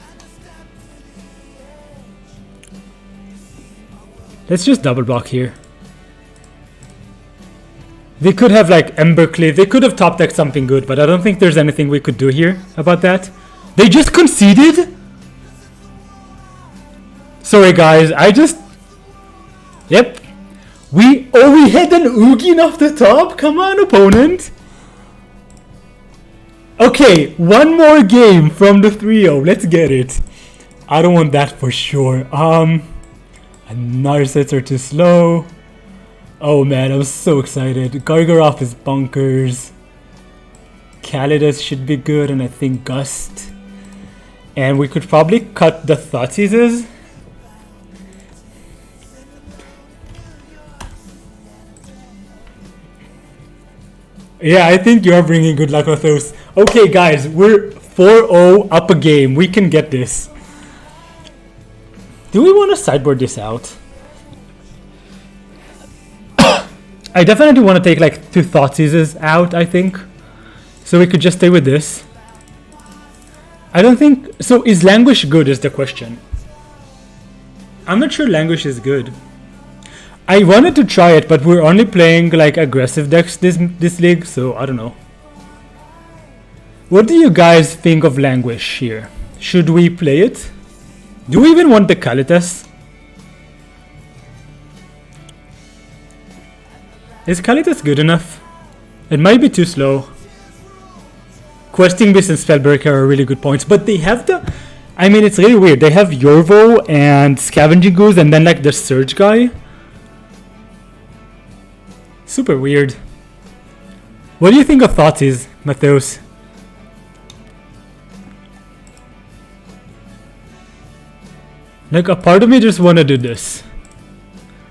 Let's just double block here. They could have like Embercleave. They could have top decked something good, but I don't think there's anything we could do here about that. They just conceded? Sorry guys, Yep. We had an Ugin off the top? Come on, opponent. Okay, one more game from the 3-0. Let's get it. I don't want that for sure. Another sets are too slow. Oh man, I'm so excited. Gargaroff is bunkers. Calidus should be good, and I think Gust. And we could probably cut the Thoughtseizes. Yeah, I think you're bringing good luck with those. Okay, guys, we're 4-0 up a game. We can get this. Do we want to sideboard this out? I definitely want to take like 2 Thoughtseizes out, I think. So we could just stay with this. I don't think... So is Languish good is the question. I'm not sure Languish is good. I wanted to try it, but we're only playing like aggressive decks this league, so I don't know. What do you guys think of Languish here? Should we play it? Do we even want the Kalitas? Is Kalitas good enough? It might be too slow. Questing Beast and Spellbreaker are really good points, but they have the... I mean, it's really weird. They have Yorvo and Scavenging Goose and then like the Surge guy. Super weird. What do you think of Thoughtseize, Matheus? Like, a part of me just want to do this.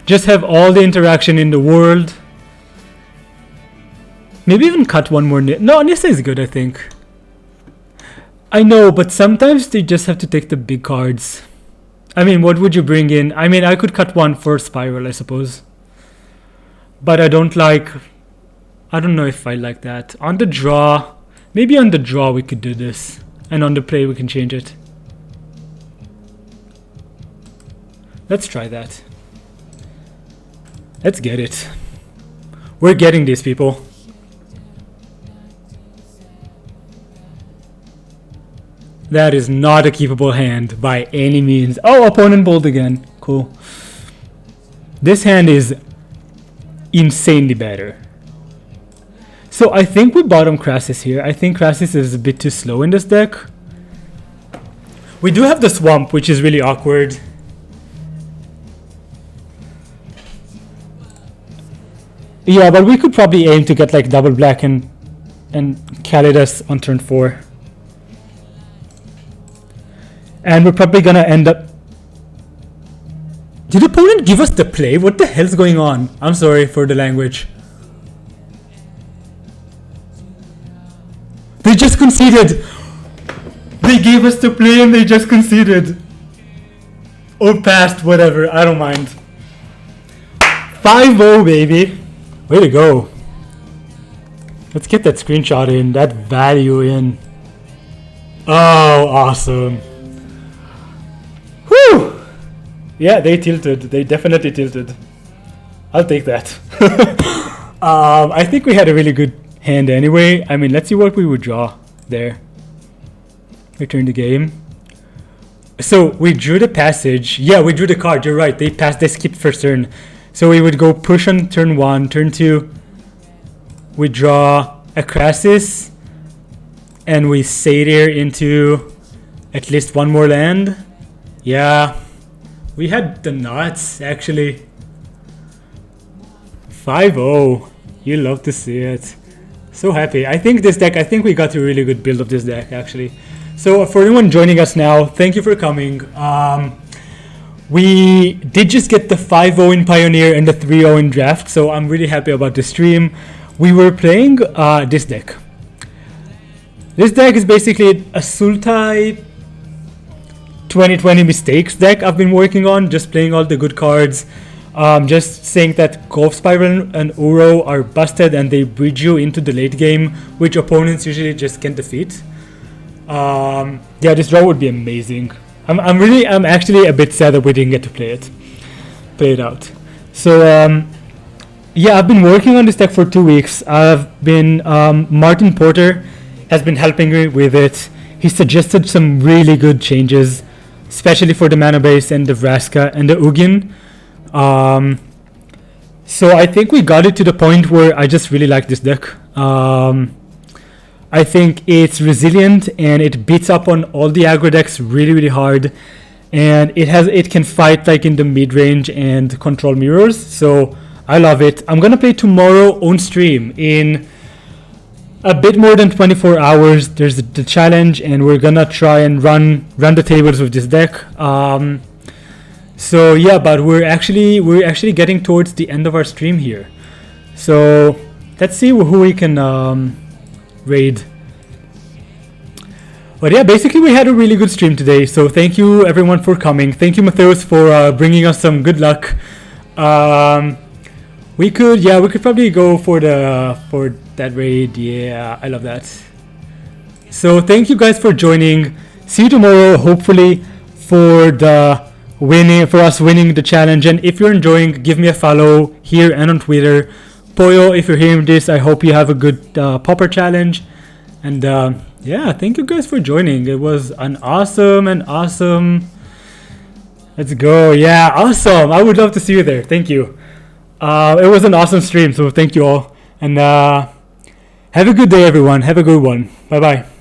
Just have all the interaction in the world. Maybe even cut one more. No, Nissa is good, I think. I know, but sometimes they just have to take the big cards. I mean, what would you bring in? I mean, I could cut one for Spiral, I suppose. But I don't know if I like that. On the draw, maybe on the draw we could do this. And on the play we can change it. Let's try that. Let's get it. We're getting these, people. That is not a keepable hand by any means. Oh, opponent bold again. Cool. This hand is insanely better. So I think we bottom Crassus here. I think Crassus is a bit too slow in this deck. We do have the Swamp, which is really awkward. Yeah, but we could probably aim to get like double black and Calidus on turn 4. And we're probably gonna end up... Did the opponent give us the play? What the hell's going on? I'm sorry for the language. They just conceded! They gave us the play and they just conceded. Or passed, whatever, I don't mind. 5-0, baby. Way to go. Let's get that screenshot in, that value in. Oh, awesome. Whew! Yeah, they tilted. They definitely tilted. I'll take that. I think we had a really good hand anyway. I mean, let's see what we would draw there. Return the game. So we drew the passage. Yeah, we drew the card. You're right. They passed. They skipped first turn. So we would go push on turn 1. Turn 2, we draw a Crassus. And we Satyr into at least one more land. Yeah. We had the nuts, actually. 5-0. You love to see it. So happy. I think we got a really good build of this deck, actually. So for anyone joining us now, thank you for coming. We did just get the 5-0 in Pioneer and the 3-0 in Draft, so I'm really happy about the stream. We were playing this deck. This deck is basically a Sultai 2020 mistakes deck I've been working on, just playing all the good cards. Just saying that Golf Spiral and Uro are busted and they bridge you into the late game, which opponents usually just can't defeat. Yeah, this draw would be amazing. I'm actually a bit sad that we didn't get to play it out. So yeah, I've been working on this deck for 2 weeks. Martin Porter has been helping me with it. He suggested some really good changes, especially for the mana base and the Vraska and the Ugin. So I think we got it to the point where I just really like this deck. I think it's resilient and it beats up on all the aggro decks really, really hard. And it can fight like in the mid range and control mirrors. So I love it. I'm gonna play tomorrow on stream in a bit more than 24 hours. There's the challenge, and we're gonna try and run the tables with this deck. So yeah, but we're actually getting towards the end of our stream here. So let's see who we can raid. But yeah, basically we had a really good stream today. So thank you everyone for coming. Thank you, Matheus, for bringing us some good luck. We could probably go for that raid. Yeah, I love that. So thank you guys for joining. See you tomorrow, hopefully, for us winning the challenge. And if you're enjoying, give me a follow here and on Twitter. Poyo, if you're hearing this, I hope you have a good popper challenge. And yeah, thank you guys for joining. It was an awesome. Let's go. Yeah, awesome. I would love to see you there. Thank you. It was an awesome stream, so thank you all. And have a good day, everyone. Have a good one. Bye-bye.